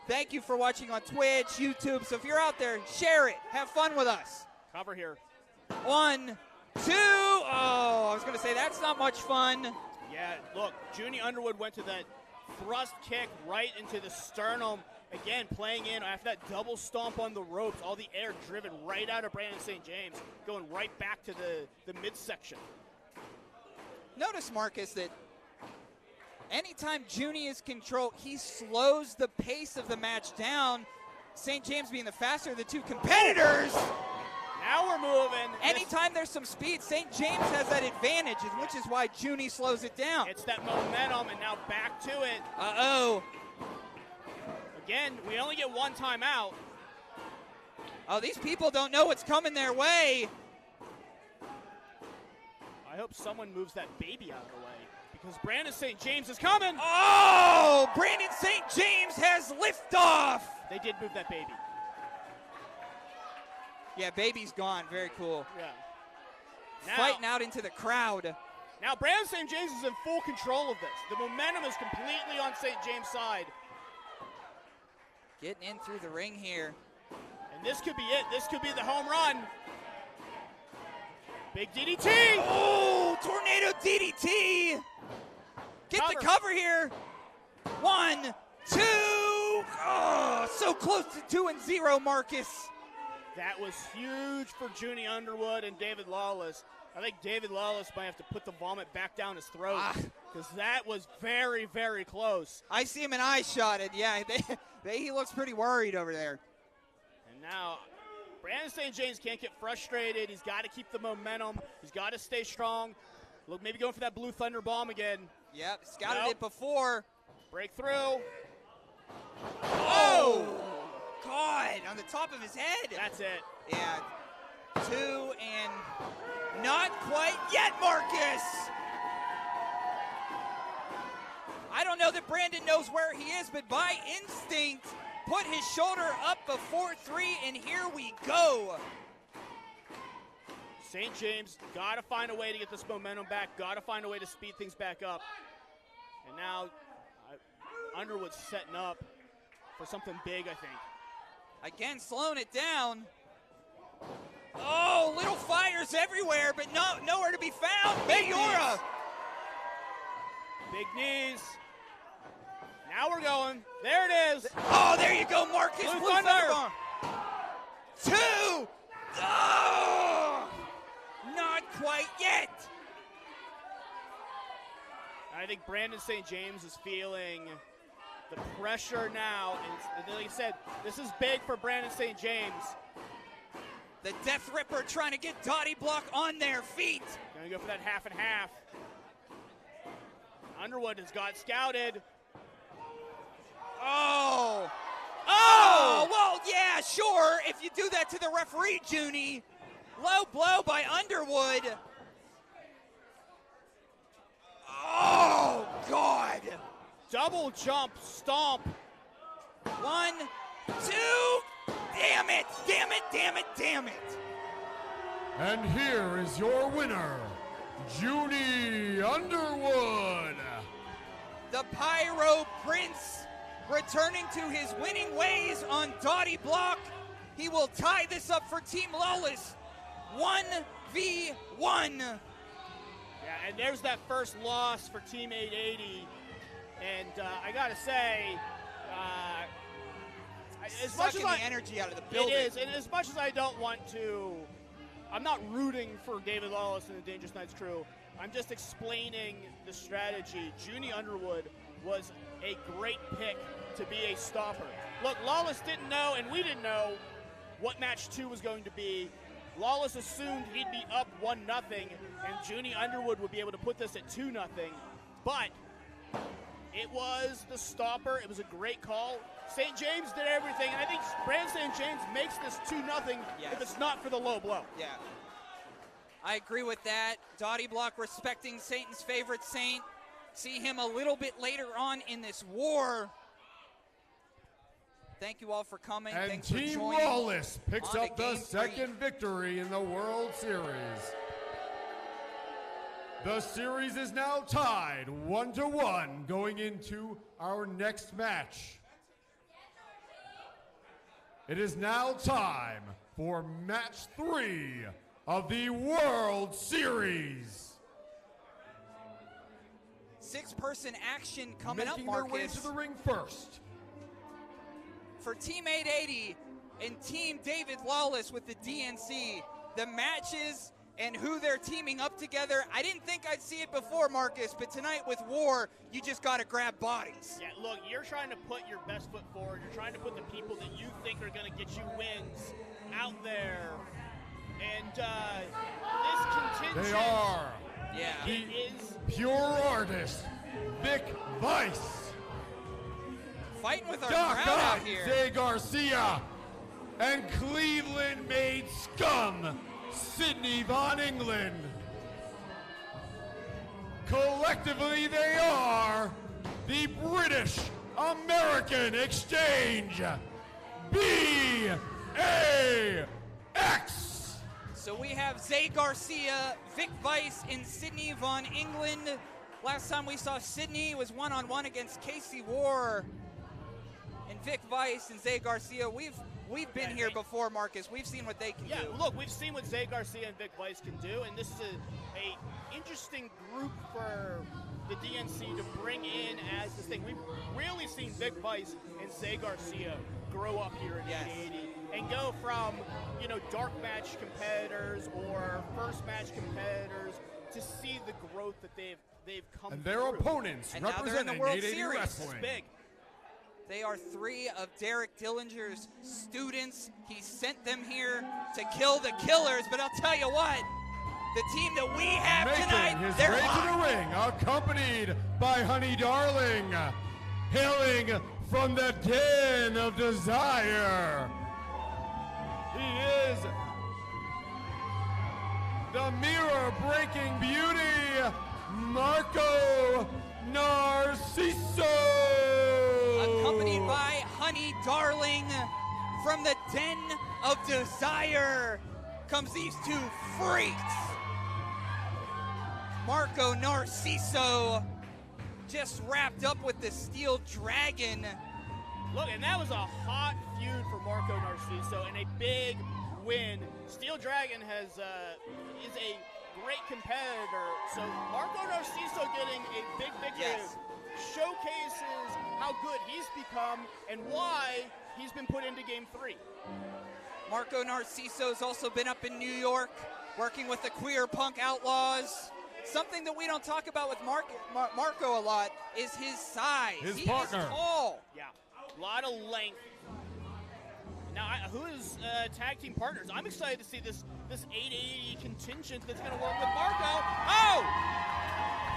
Thank you for watching on Twitch, YouTube. So if you're out there, share it. Have fun with us. Cover here. 1, 2. Oh, I was going to say that's not much fun. Yeah, look, Juni Underwood went to that thrust kick right into the sternum. Again, playing in after that double stomp on the ropes, all the air driven right out of Brandon St. James, going right back to the midsection. Notice, Marcus, that anytime Juni is controlled, he slows the pace of the match down. St. James being the faster of the two competitors. Now we're moving. Anytime there's some speed, St. James has that advantage, which is why Juni slows it down. It's that momentum, and now back to it. Uh-oh. Again, we only get one timeout. Oh, these people don't know what's coming their way. I hope someone moves that baby out of the way, because Brandon St. James is coming. Oh, Brandon St. James has liftoff. They did move that baby. Yeah, baby's gone. Very cool. Yeah. Fighting out into the crowd. Now Brandon St. James is in full control of this. The momentum is completely on St. James' side. Getting in through the ring here. And this could be it. This could be the home run. Big DDT. Oh, tornado DDT. Get the cover here. 1, 2. Oh, so close to 2-0, Marcus. That was huge for Juni Underwood and David Lawless. I think David Lawless might have to put the vomit back down his throat, because that was very, very close. I see him in eye shotted. Yeah, he looks pretty worried over there. And now Brandon St. James can't get frustrated. He's got to keep the momentum. He's got to stay strong. Look, maybe going for that Blue Thunder Bomb again. Yep, scouted it before. Breakthrough. Oh! God, on the top of his head. That's it. Yeah, 2 and not quite yet, Marcus. I don't know that Brandon knows where he is, but by instinct, put his shoulder up before 3, and here we go. St. James got to find a way to get this momentum back, got to find a way to speed things back up. And now Underwood's setting up for something big, I think. Again, slowing it down. Oh, little fires everywhere, but nowhere to be found. Mayora. Big knees. Now we're going. There it is. Oh, there you go, Marcus. Blue Thunder. 2. Oh, not quite yet. I think Brandon St. James is feeling the pressure now. And like I said, this is big for Brandon St. James. The Death Ripper trying to get Dottie Block on their feet. Gonna go for that half and half. Underwood has got scouted. Oh! Oh! Well, yeah, sure. If you do that to the referee, Juni. Low blow by Underwood. Oh, God. Double jump stomp. 1, 2. Damn it! Damn it! Damn it! Damn it! And here is your winner, Juni Underwood. The Pyro Prince returning to his winning ways on Dottie Block. He will tie this up for Team Lawless. 1v1. Yeah, and there's that first loss for Team 880. And I gotta say, as much as the energy out of the building. It is, and as much as I don't want to, I'm not rooting for David Lawless and the Dangerous Knights crew. I'm just explaining the strategy. Juni Underwood was a great pick to be a stopper. Look, Lawless didn't know, and we didn't know what match 2 was going to be. Lawless assumed he'd be up 1-0, and Juni Underwood would be able to put this at 2-0. But it was the stopper. It was a great call. St. James did everything, and I think Brandon St. James makes this 2-0 if it's not for the low blow. Yeah. I agree with that. Dottie Block respecting Satan's favorite saint. See him a little bit later on in this war. Thank you all for coming. And Thanks for Team joining. Lawless picks up the Game 3. second victory in the World Series. The series is now tied 1-1 going into our next match. It is now time for match 3 of the World Series. 6-person action coming Making up, their way Marcus. to the ring first. For Team 880 and Team David Lawless with the DNC, the matches and who they're teaming up together. I didn't think I'd see it before, Marcus, but tonight with Warr, you just got to grab bodies. Yeah, look, you're trying to put your best foot forward. You're trying to put the people that you think are going to get you wins out there. And this contingent... They are the pure artist, B.A.X. Fighting with our Doc crowd out here. Zay Garcia and Cleveland-made scum, Sidney von Engelund. Collectively, they are the British American Exchange, B.A.X. So we have Zay Garcia, Vic Weiss, and Sidney von Engelund. Last time we saw Sidney was one-on-one against Casey Warr. And Vic Weiss and Zay Garcia, we've been here before, Marcus. We've seen what they can do. Yeah, look, we've seen what Zay Garcia and Vic Weiss can do, and this is a interesting group for the DNC to bring in as this thing. We've really seen Vic Weiss and Zay Garcia grow up here in 80 and go from, you know, dark match competitors or first match competitors to see the growth that they've come And their through. opponents And now they're in the representing World 880 Series. Wrestling. It's big. They are 3 of Derek Dillinger's students. He sent them here to kill the killers, but I'll tell you what, the team that we have Making tonight, his they're way hot. to the ring, accompanied by Honey Darling, hailing from the Den of Desire. He is the mirror-breaking beauty, Marco Narcisso. Accompanied by Honey Darling from the Den of Desire comes these 2 freaks. Marco Narciso just wrapped up with the Steel Dragon. Look, and that was a hot feud for Marco Narciso and a big win. Steel Dragon is a great competitor, so Marco Narciso getting a big victory showcases how good he's become and why he's been put into Game 3. Marco Narciso's also been up in New York working with the Queer Punk Outlaws. Something that we don't talk about with Marco a lot is his size. His He partner. is tall. Yeah, a lot of length. Now, who is tag team partners? I'm excited to see this 880 contingent that's going to work with Marco. Oh!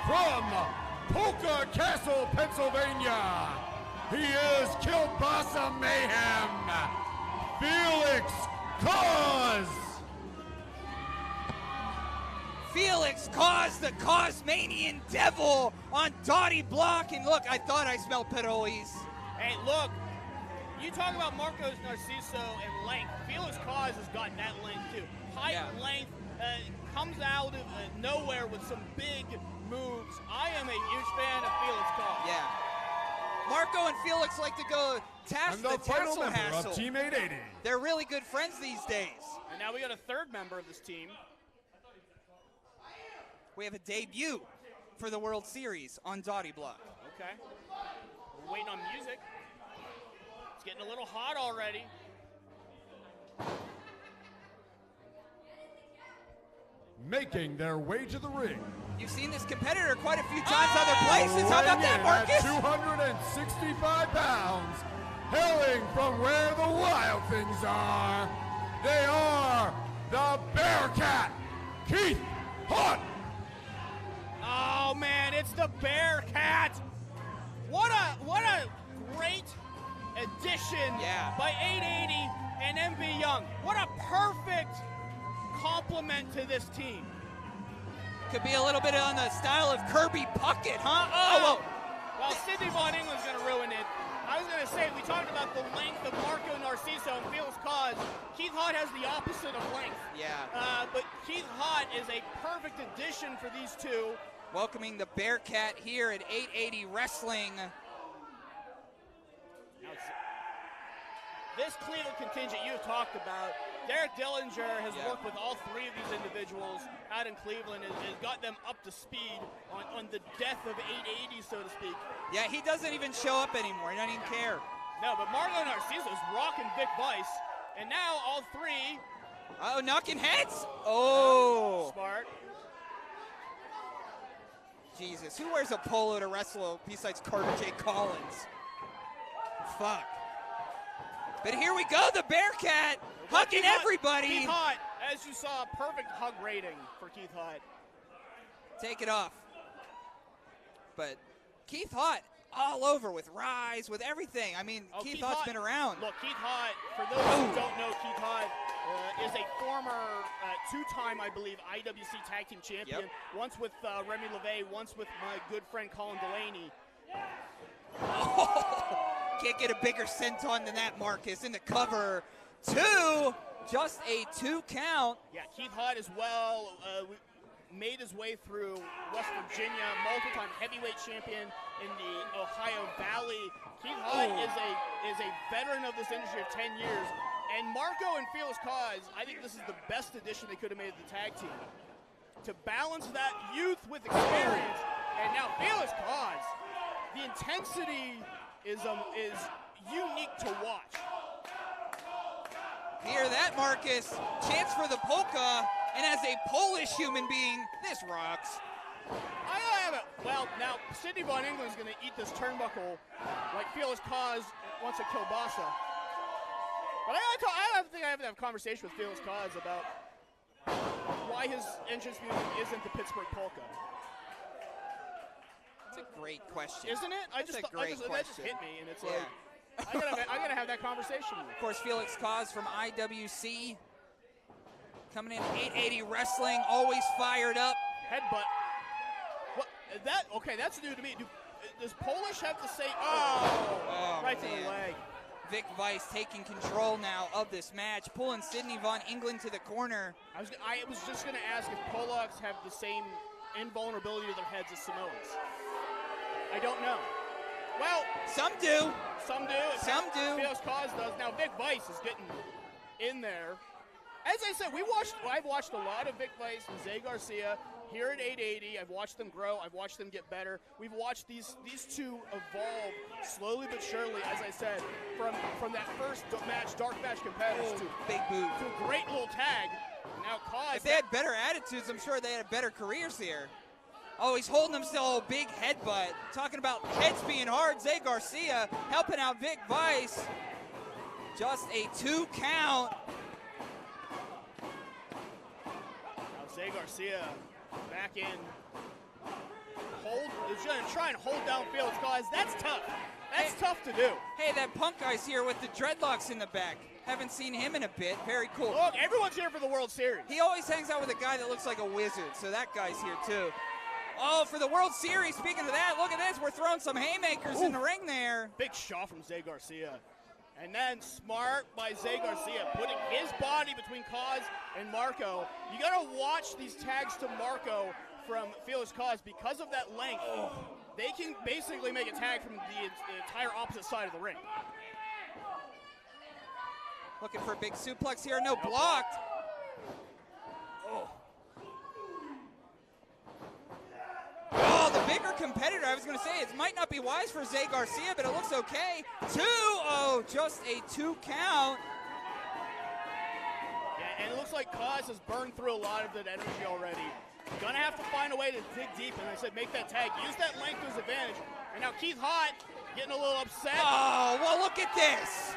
From Polka Castle, Pennsylvania, he is Kielbasa Mayhem, Felix Cause. Felix caused the Cosmanian Devil on Dottie Block. And look, I thought I smelled Perolis. Hey, look, you talk about Marco's Narciso and length. Felix Cause has got that length too. Height, length, comes out of nowhere with some big moves. I am a huge fan of Felix Cause. Yeah. Marco and Felix like to go And the final member of Team 880. They're really good friends these days. And now we got a third member of this team. We have a debut for the World Series on Dottie Block. Okay. We're waiting on music. It's getting a little hot already. Making their way to the ring. You've seen this competitor quite a few times other places. How about that, Marcus? 265 pounds, hailing from where the wild things are. They are the Bearcat, Keith Haught. Oh man, it's the Bearcat. What a great addition by 880 and MV Young. What a perfect complement to this team. Could be a little bit on the style of Kirby Puckett, huh? Well, Sidney Von Engelund's going to ruin it. I was going to say, we talked about the length of Marco Narcisso and Felix Cause. Keith Haught has the opposite of length. Yeah. But Keith Haught is a perfect addition for these two. Welcoming the Bearcat here at 880 Wrestling. This Cleveland contingent you talked about, Derek Dillinger has worked with all three of these individuals out in Cleveland and has got them up to speed on the death of 880, so to speak. Yeah, he doesn't even show up anymore. He doesn't even care. No, but Marlo Narciso is rocking Vic Vice, and now all three. Oh, knocking heads. Oh. Smart. Jesus, who wears a polo to wrestle besides Carter J. Collins? Fuck. But here we go, the Bearcat hugging everybody. Keith Haught, as you saw, perfect hug rating for Keith Haught. Take it off. But Keith Haught all over with Rise, with everything. I mean, Keith Haught's been around. Look, Keith Haught, for those who don't know, Keith Haught is a former two-time, I believe, IWC Tag Team Champion. Yep. Once with Remy LaVey, once with my good friend Colin Delaney. Can't get a bigger senton than that, Marcus. In the cover, 2, just a 2 count. Yeah, Keith Haught as well made his way through West Virginia, multiple-time heavyweight champion in the Ohio Valley. Keith Haught is a veteran of this industry of 10 years. And Marco and Felix Cause, I think this is the best addition they could have made to the tag team. To balance that youth with experience. And now Felix Cause, the intensity is unique to watch. Hear that, Marcus? Chance for the polka, and as a Polish human being, this rocks. I have it. Well, now Sidney Von Engelund's going to eat this turnbuckle like Felix Cause wants a kielbasa. But I think I have to have a conversation with Felix Cause about why his entrance music isn't the Pittsburgh polka. That's a great question. Isn't it? That just hit me, and it's like, I gotta have that conversation. Of course, Felix Cause from IWC. Coming in 880 Wrestling, always fired up. Headbutt. What? That's new to me. Does Polish have to say, right to the leg? Vic Vice taking control now of this match, pulling Sidney Von Engelund to the corner. I was just going to ask if Pollocks have the same invulnerability to their heads as Samoans. I don't know. Well, some do. Some do. Some do. Felix Cause does. Now Vic Vice is getting in there. As I said, I've watched a lot of Vic Vice and Zay Garcia here at 880. I've watched them grow. I've watched them get better. We've watched these two evolve slowly but surely, as I said, from that first match, dark match competitors to big boot to a great little tag. Now Cause. If they had better attitudes, I'm sure they had better careers here. Oh, he's holding himself, big headbutt. Talking about heads being hard. Zay Garcia helping out Vic Vice. Just a 2 count. Now Zay Garcia back in. He's going to try and hold down Felix Cause. That's tough. That's tough to do. Hey, that punk guy's here with the dreadlocks in the back. Haven't seen him in a bit. Very cool. Look, everyone's here for the World Series. He always hangs out with a guy that looks like a wizard, so that guy's here too. Oh, for the World Series, speaking of that, look at this. We're throwing some haymakers in the ring there. Big shot from Zay Garcia. And then smart by Zay Garcia, putting his body between Cause and Marco. You got to watch these tags to Marco from Felix Cause because of that length. They can basically make a tag from the entire opposite side of the ring. Looking for a big suplex here. No, blocked. Oh, the bigger competitor. I was going to say, it might not be wise for Zay Garcia, but it looks okay. 2. Oh, just a 2 count. Yeah, and it looks like Cause has burned through a lot of that energy already. Gonna have to find a way to dig deep, and I said make that tag. Use that length to his advantage. And now Keith Haught getting a little upset. Oh, well, look at this.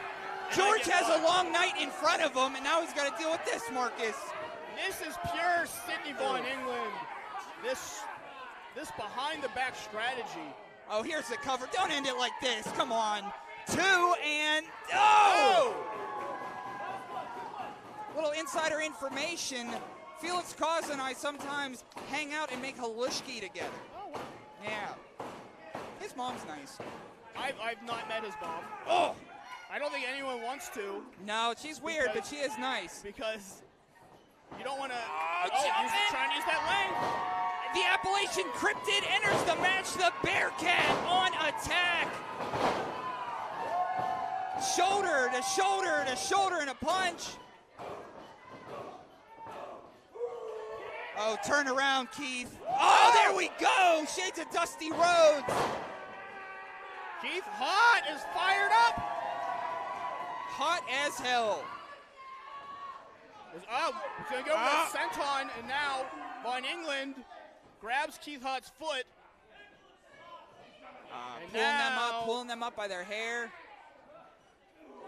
George has a long night in front of him, and now he's got to deal with this, Marcus. This is pure Sidney Von Engelund. This behind-the-back strategy. Oh, here's the cover. Don't end it like this. Come on. 2 and... Oh! Little insider information. Felix Cause and I sometimes hang out and make halushki together. Oh, wow. Yeah. His mom's nice. I've not met his mom. Oh! I don't think anyone wants to. No, she's weird, but she is nice. Because you don't want to. Trying to use that lane. The Appalachian Cryptid enters the match. The Bearcat on attack. Shoulder to shoulder to shoulder and a punch. Oh, turn around, Keith. Oh, there we go. Shades of Dusty Rhodes. Keith Haught is fired up. Hot as hell. He's going to go for the senton, and now Von Engelund grabs Keith Haught's foot. Pulling them up by their hair.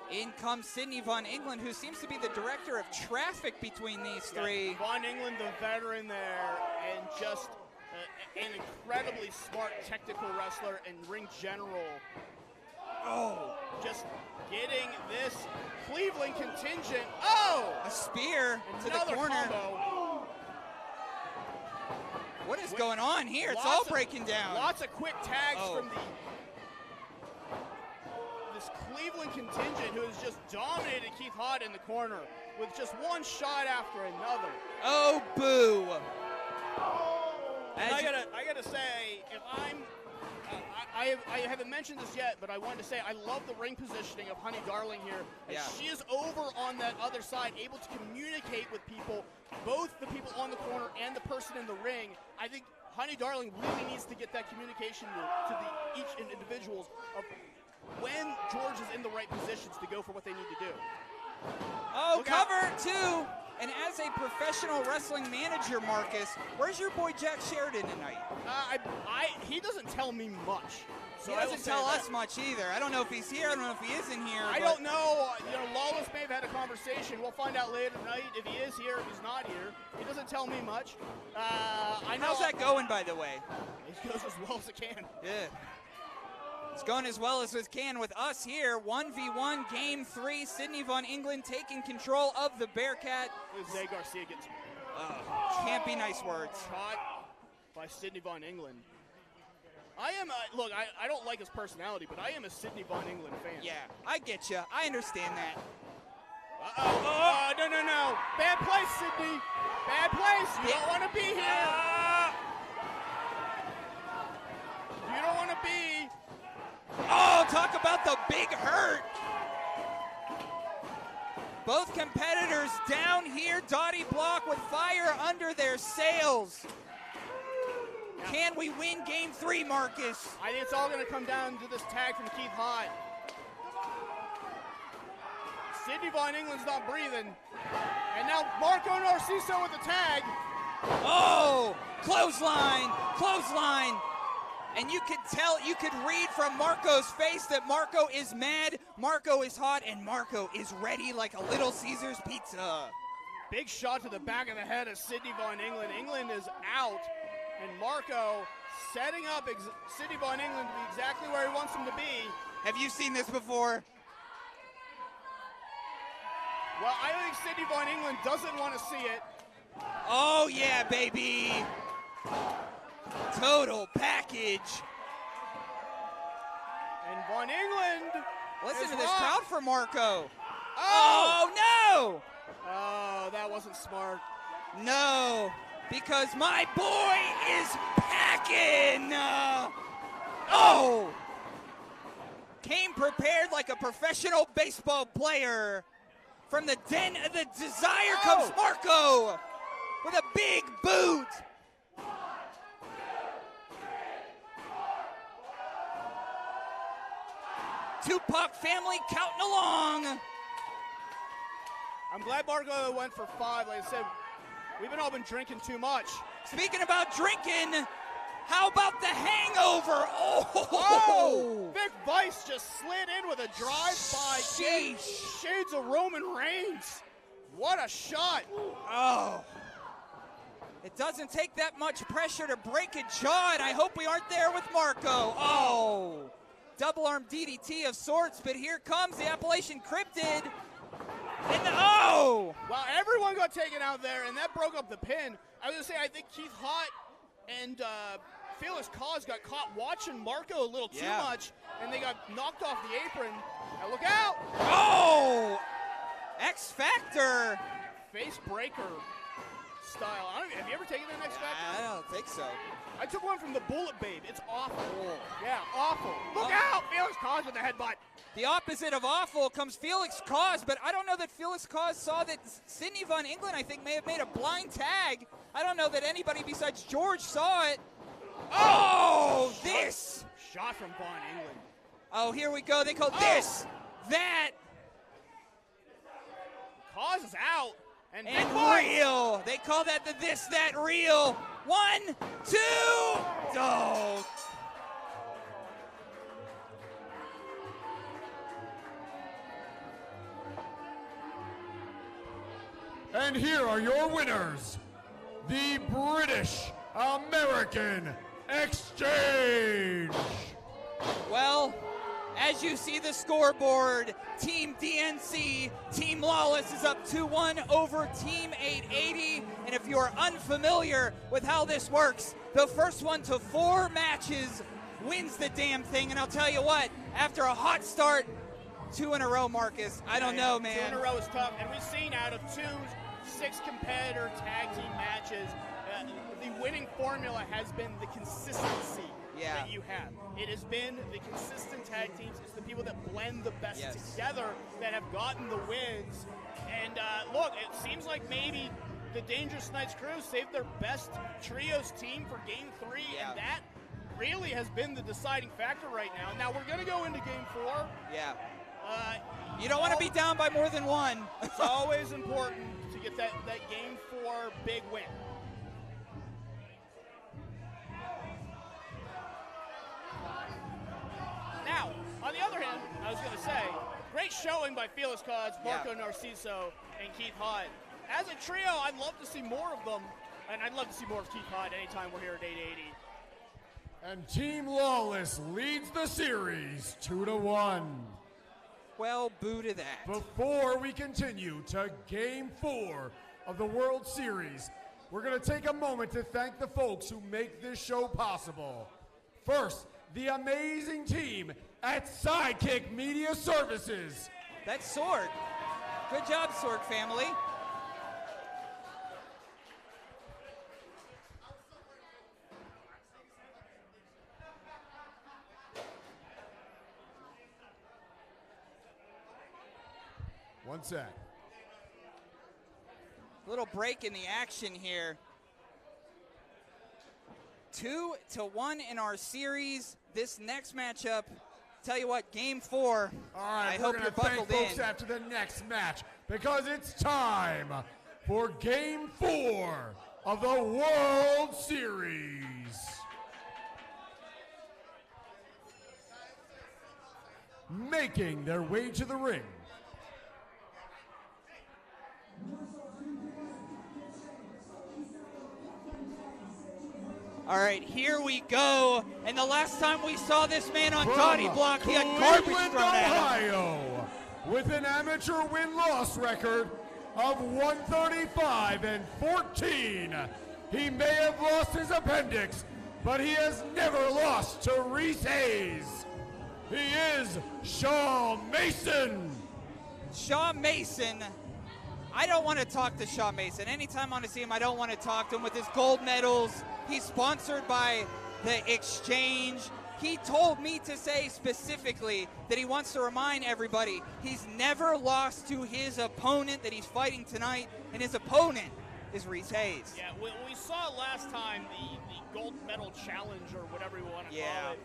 In comes Sidney Von Engelund, who seems to be the director of traffic between these three. Von Engelund, the veteran there, and just an incredibly smart technical wrestler and ring general. Oh, just getting this Cleveland contingent. Oh! A spear to the corner. Combo. What is going on here? It's all breaking down. Lots of quick tags from this Cleveland contingent who has just dominated Keith Haught in the corner with just one shot after another. Oh, boo. I gotta say, if I'm, I haven't mentioned this yet, but I wanted to say I love the ring positioning of Honey Darling here. And she is over on that other side, able to communicate with people, both the people on the corner and the person in the ring. I think Honey Darling really needs to get that communication to each individuals of when George is in the right positions to go for what they need to do. Oh, Look cover out. two. And as a professional wrestling manager, Marcus, where's your boy Jack Sheridan tonight? He doesn't tell me much. So he doesn't tell us much either. I don't know if he's here. I don't know if he isn't here. I don't know. Lawless may have had a conversation. We'll find out later tonight if he is here, if he's not here. He doesn't tell me much. I know. How's that going, by the way? It goes as well as it can. Yeah. It's going as well as it can with us here. 1v1, game 3. Sidney Von Engelund taking control of the Bearcat. Jose Garcia gets can't be nice words. Caught by Sidney Von Engelund. I am, look, I don't like his personality, but I am a Sidney Von Engelund fan. Yeah, I get you. I understand that. No. Bad place, Sidney. Bad place. You don't want to be here. You don't want to be. Oh, talk about the big hurt. Both competitors down here. Dottie Block with fire under their sails. Can we win game 3, Marcus? I think it's all going to come down to this tag from Keith Haught. Sidney Von Engelund's not breathing. And now Marco Narciso with the tag. Oh, clothesline. And you could tell, you could read from Marco's face that Marco is mad, Marco is hot, and Marco is ready like a Little Caesars pizza. Big shot to the back of the head of Sidney Von Engelund. Engelund is out, and Marco setting up Sidney Von Engelund to be exactly where he wants him to be. Have you seen this before? Well, I think Sidney Von Engelund doesn't want to see it. Oh, yeah, baby. Total package. And Von Engelund. Listen to this crowd for Marco. Oh, no! Oh, that wasn't smart. No, because my boy is packing. Came prepared like a professional baseball player. From the den of the desire comes Marco with a big boot. Tupac family counting along. I'm glad Marco went for 5. Like I said, we've all been drinking too much. Speaking about drinking, how about the hangover? Vic Vice just slid in with a drive-by. Shades of Roman Reigns. What a shot. Oh. It doesn't take that much pressure to break a jaw, and I hope we aren't there with Marco. Oh. Double arm DDT of sorts, but here comes the Appalachian Cryptid. And Well, everyone got taken out there, and that broke up the pin. I was going to say, I think Keith Haught and Felix Cause got caught watching Marco a little too much, and they got knocked off the apron. Now look out! Oh! X Factor. Face breaker style. Have you ever taken an X Factor? I don't think so. I took one from the Bullet Babe. It's awful. Yeah, awful. Look out! Felix Cause with the headbutt. The opposite of awful comes Felix Cause, but I don't know that Felix Cause saw that Sidney Von Engelund, I think, may have made a blind tag. I don't know that anybody besides George saw it. Oh, this! Shot from Von Engelund. Oh, here we go. They call this, that, Cause is out. And real. They call that the this, that, real. 1, 2. Oh. And here are your winners, the British American Exchange. Well, as you see the scoreboard, Team DNC, Team Lawless is up 2-1 over Team 880. And if you're unfamiliar with how this works, the first one to 4 matches wins the damn thing. And I'll tell you what, after a hot start, 2 in a row, Marcus, I don't know, man. 2 in a row is tough. And we've seen out of 2 6-competitor tag team matches, the winning formula has been the consistency that you have. It has been the consistent tag teams. It's the people that blend the best together that have gotten the wins. And look, it seems like maybe the Dangerous Knights crew saved their best trios team for Game 3, and that really has been the deciding factor right now. Now we're going to go into Game 4. Yeah. You don't want to be down by more than 1. It's always important to get that Game 4 big win. Now, on the other hand, I was going to say, great showing by Felix Cause, Marco Narciso, and Keith Haught. As a trio, I'd love to see more of them, and I'd love to see more of Keith Haught anytime we're here at 880. And Team Lawless leads the series 2-1. Well, boo to that. Before we continue to Game 4 of the World Series, we're going to take a moment to thank the folks who make this show possible. First, the amazing team at Sidekick Media Services. That's Sorg. Good job, Sorg family. One sec. Little break in the action here. 2-1 in our series. This next matchup, tell you what, Game 4. All right, I hope you're buckled in. Folks after the next match because it's time for Game 4 of the World Series. Making their way to the ring. All right, here we go. And the last time we saw this man on Dottie Block, he had garbage thrown at him. Ohio, with an amateur win-loss record of 135-14. He may have lost his appendix, but he has never lost to Reese Hayes. He is Shaw Mason. Shaw Mason. I don't want to talk to Shaw Mason. Anytime I want to see him, I don't want to talk to him with his gold medals. He's sponsored by the Exchange. He told me to say specifically that he wants to remind everybody he's never lost to his opponent that he's fighting tonight, and his opponent is Reese Hayes. Yeah, we saw last time the gold medal challenge or whatever you want to call it.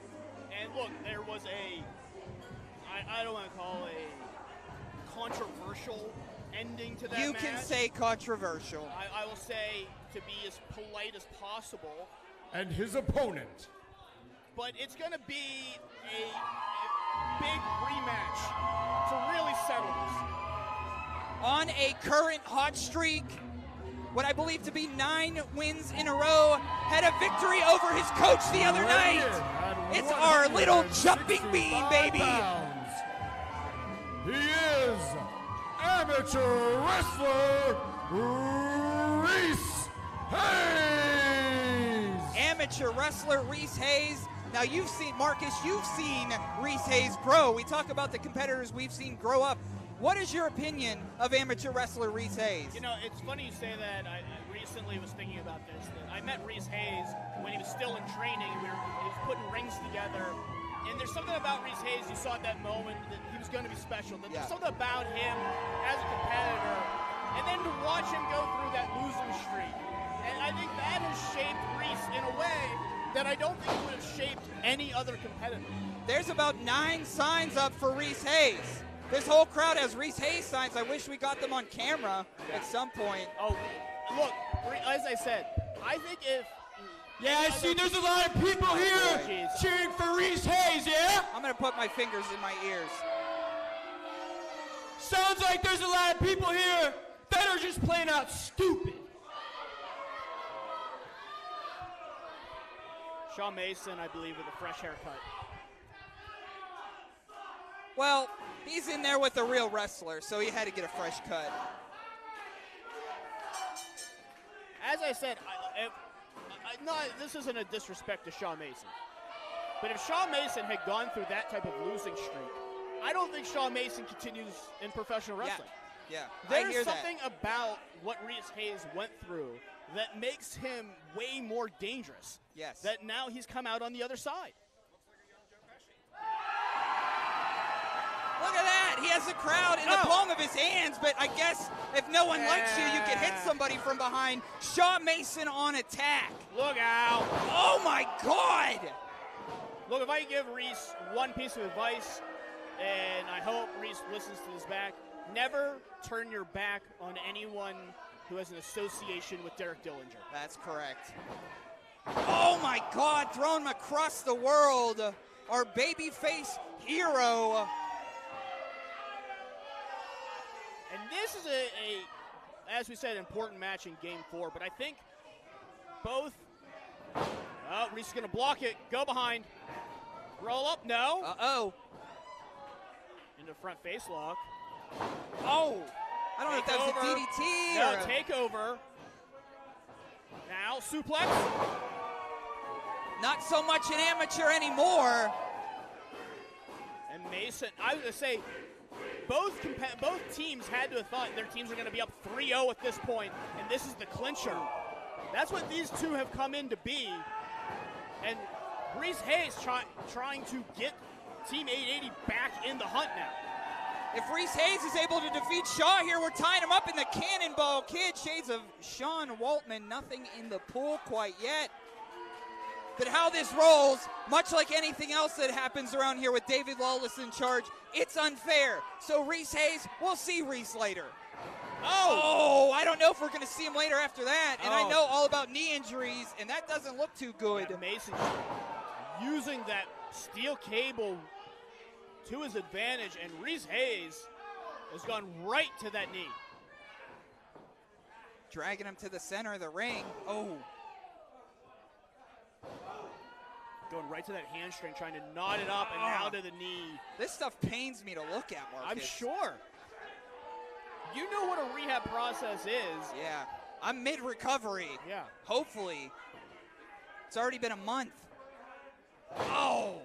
And look, there was I don't want to call it a controversial ending to that match. You can say controversial. I will say to be as polite as possible. And his opponent. But it's going to be a big rematch to really settle this. On a current hot streak, what I believe to be 9 wins in a row, had a victory over his coach the other night. It's our little jumping bean, baby. Pounds. He is amateur wrestler Reese Hayes. Amateur wrestler Reese Hayes. Now you've seen, Marcus, you've seen Reese Hayes grow. We talk about the competitors we've seen grow up. What is your opinion of amateur wrestler Reese Hayes? You know, it's funny you say that. I recently was thinking about this. That I met Reese Hayes when he was still in training. He was putting rings together. And there's something about Reese Hayes, you saw at that moment that he was going to be special. That There's something about him as a competitor. And then to watch him go through that losing streak. And I think that has shaped Reese in a way that I don't think would have shaped any other competitor. There's about 9 signs up for Reese Hayes. This whole crowd has Reese Hayes signs. I wish we got them on camera at some point. Oh, look, as I said, I think if... Yeah, I see there's a lot of people here cheering for Reese Hayes, yeah? I'm going to put my fingers in my ears. Sounds like there's a lot of people here that are just plain out stupid. Shawn Mason, I believe, with a fresh haircut. Well, he's in there with a real wrestler, so he had to get a fresh cut. As I said, this isn't a disrespect to Shawn Mason. But if Shawn Mason had gone through that type of losing streak, I don't think Shawn Mason continues in professional wrestling. Yeah, There's something about what Reese Hayes went through that makes him way more dangerous. Yes. That now he's come out on the other side. Look at that. He has the crowd in the palm of his hands, but I guess if no one likes you, you can hit somebody from behind. Shawn Mason on attack. Look out. Oh, my God. Look, if I could give Reese one piece of advice, and I hope Reese listens to this back, never turn your back on anyone who has an association with Derek Dillinger. That's correct. Oh, my God. Thrown him across the world. Our babyface hero. And this is as we said, important match in Game 4. But I think both... Oh, Reese is going to block it. Go behind. Roll up. No. Uh-oh. Into front face lock. Oh. I don't know if that was a DDT No, or... takeover. Now, suplex. Not so much an amateur anymore. And Mason, I was going to say, both teams had to have thought their teams are going to be up 3-0 at this point, and this is the clincher. That's what these two have come in to be. And Reese Hayes trying to get Team 880 back in the hunt now. If Reese Hayes is able to defeat Shaw here, we're tying him up in the Cannonball Kid. Shades of Sean Waltman, nothing in the pool quite yet. But how this rolls, much like anything else that happens around here with David Lawless in charge, it's unfair. So Reese Hayes, we'll see Reese later. Oh, I don't know if we're going to see him later after that. And I know all about knee injuries, and that doesn't look too good. Yeah, Mason using that steel cable to his advantage, and Reese Hayes has gone right to that knee. Dragging him to the center of the ring. Oh. Going right to that hamstring, trying to knot it up, and now to the knee. This stuff pains me to look at, Marcus. I'm sure. You know what a rehab process is. Yeah. I'm mid-recovery. Yeah. Hopefully. It's already been a month. Oh.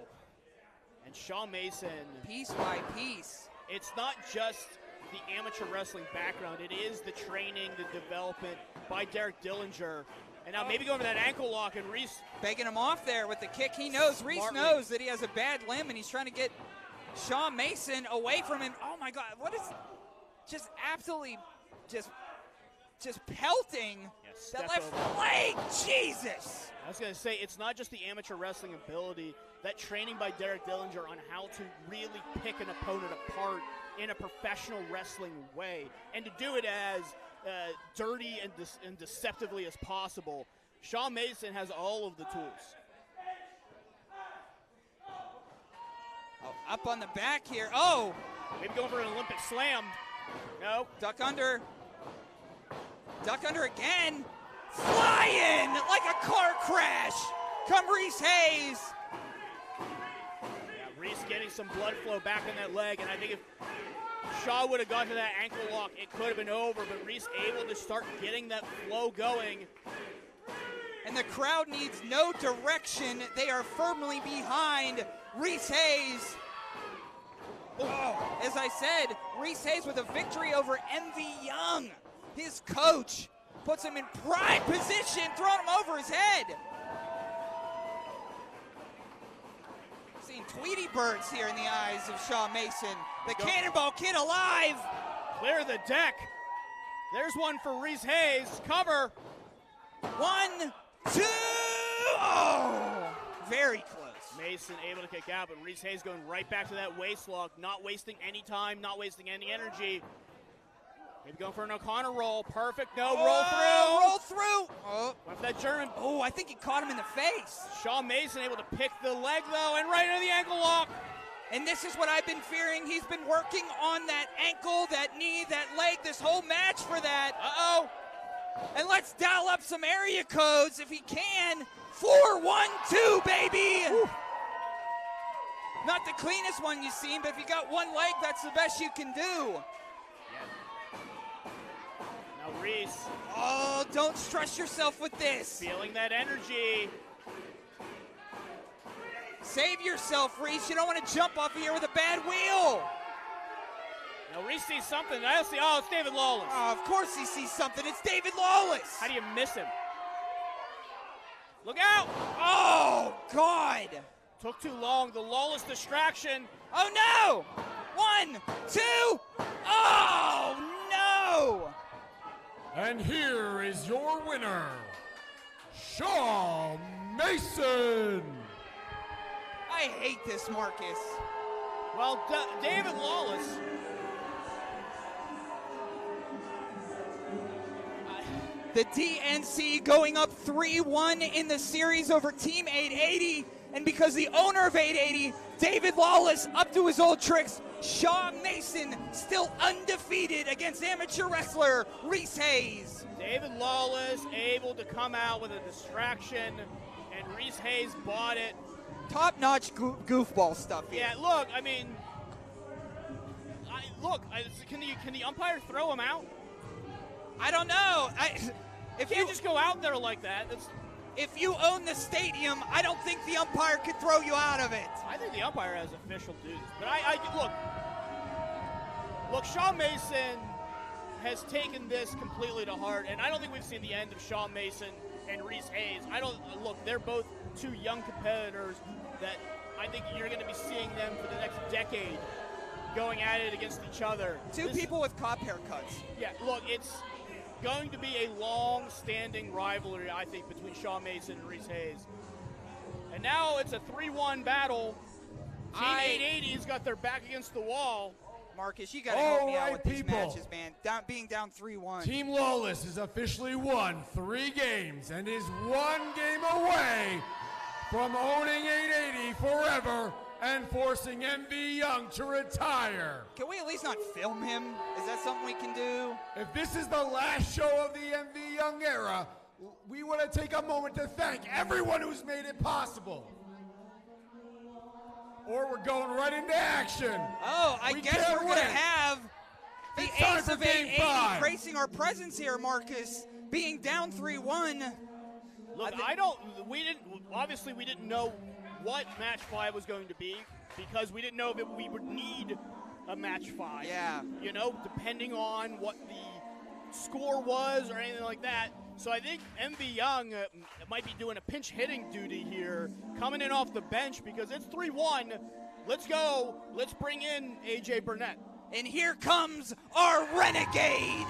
And Shawn Mason. Piece by piece. It's not just the amateur wrestling background. It is the training, the development by Derek Dillinger. And now maybe going for that ankle lock, and Reese begging him off there with the kick. He knows, Reese knows that he has a bad limb, and he's trying to get Shawn Mason away from him. Oh, my God. What is just absolutely just pelting that left leg. Jesus. I was going to say, it's not just the amateur wrestling ability, that training by Derek Dillinger on how to really pick an opponent apart in a professional wrestling way, and to do it as dirty and deceptively as possible. Shawn Mason has all of the tools. Oh, up on the back here. Oh! Maybe going for an Olympic slam. No. Duck under. Duck under again. Flying like a car crash. Come Reese Hayes. Yeah, Reese getting some blood flow back in that leg, and I think if Shaw would have gone to that ankle lock, it could have been over, but Reese able to start getting that flow going. and the crowd needs no direction. They are firmly behind Reese Hayes. Oh, as I said, Reese Hayes with a victory over MV Young. His coach puts him in prime position, throwing him over his head. Seeing Tweety birds here in the eyes of Shaw Mason. The Cannonball Kid alive. Clear the deck. There's one for Reese Hayes. Cover. 1, 2. Oh, very close. Mason able to kick out, but Reese Hayes going right back to that waist lock, not wasting any time, not wasting any energy. Maybe going for an O'Connor roll. Perfect. No, roll through. Roll through. Oh. Went for that German. Oh, I think he caught him in the face. Shaw Mason able to pick the leg, though, and right into the ankle lock. And this is what I've been fearing. He's been working on that ankle, that knee, that leg, this whole match for that. Uh-oh. And let's dial up some area codes if he can. 4-1-2, baby. Whew. Not the cleanest one you've seen, but if you got one leg, that's the best you can do. Now Reese. Oh, don't stress yourself with this. Feeling that energy. Save yourself, Reese. You don't want to jump off of here with a bad wheel. Now Reese sees something. I see. Oh, it's David Lawless. Oh, of course he sees something. It's David Lawless. How do you miss him? Look out. Oh, God. Took too long. The Lawless distraction. Oh, no. 1, 2. Oh, no. And here is your winner, Shaw Mason. I hate this, Marcus. Well, David Lawless. The DNC going up 3-1 in the series over Team 880. And because the owner of 880, David Lawless, up to his old tricks, Shaw Mason still undefeated against amateur wrestler Reese Hayes. David Lawless able to come out with a distraction, and Reese Hayes bought it. Top-notch goofball stuff here. Yeah, look, I mean, can the umpire throw him out? I don't know. If you just go out there like that, if you own the stadium, I don't think the umpire could throw you out of it. I think the umpire has official duties. But look, Shaw Mason has taken this completely to heart, and I don't think we've seen the end of Shaw Mason and Reese Hayes. They're both two young competitors that I think you're going to be seeing them for the next decade going at it against each other. Two people with cop haircuts. Yeah, look, it's going to be a long-standing rivalry, I think, between Shaw Mason and Reese Hayes. And now it's a 3-1 battle. Team 880's got their back against the wall. Marcus, you got to help me out with these matches, man. Being down 3-1. Team Lawless has officially won 3 games and is 1 game away from owning 880 forever and forcing MV Young to retire. Can we at least not film him? Is that something we can do? If this is the last show of the MV Young era, we want to take a moment to thank everyone who's made it possible. Or we're going right into action. Oh, I guess we're going to have the Ace of 880 gracing our presence here, Marcus, being down 3-1. Look, we didn't know what match 5 was going to be because we didn't know that we would need a match 5. Yeah. You know, depending on what the score was or anything like that. So I think MV Young might be doing a pinch hitting duty here, coming in off the bench because it's 3-1. Let's go. Let's bring in AJ Burnett. And here comes our Renegade.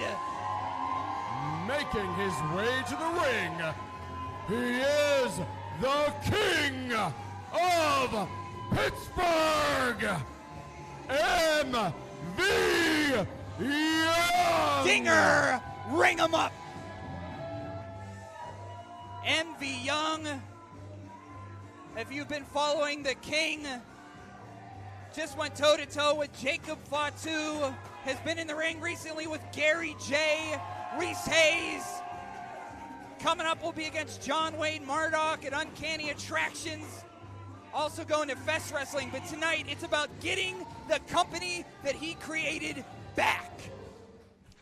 Making his way to the ring, he is the King of Pittsburgh, MV Young. Dinger, ring him up. MV Young, if you've been following the King, just went toe-to-toe with Jacob Fatu, has been in the ring recently with Gary J. Reese Hayes. Coming up will be against John Wayne Murdoch at Uncanny Attractions. Also going to Fest Wrestling, but tonight it's about getting the company that he created back.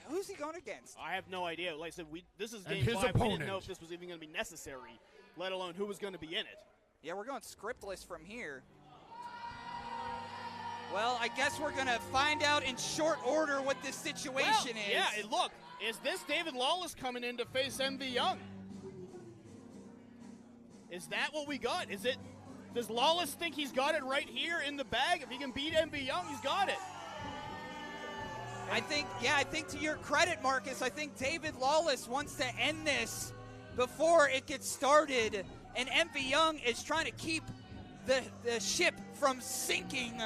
Who's he going against? I have no idea. Like I said, this is and game his 5. Opponent. We didn't know if this was even going to be necessary. let alone who was going to be in it. Yeah, we're going scriptless from here. Well, I guess we're going to find out in short order what this situation is. Yeah, and look, is this David Lawless coming in to face MV Young? Is that what we got? Is it? Does Lawless think he's got it right here in the bag? If he can beat MV Young, he's got it. I think to your credit, Marcus, I think David Lawless wants to end this before it gets started, and MV Young is trying to keep the ship from sinking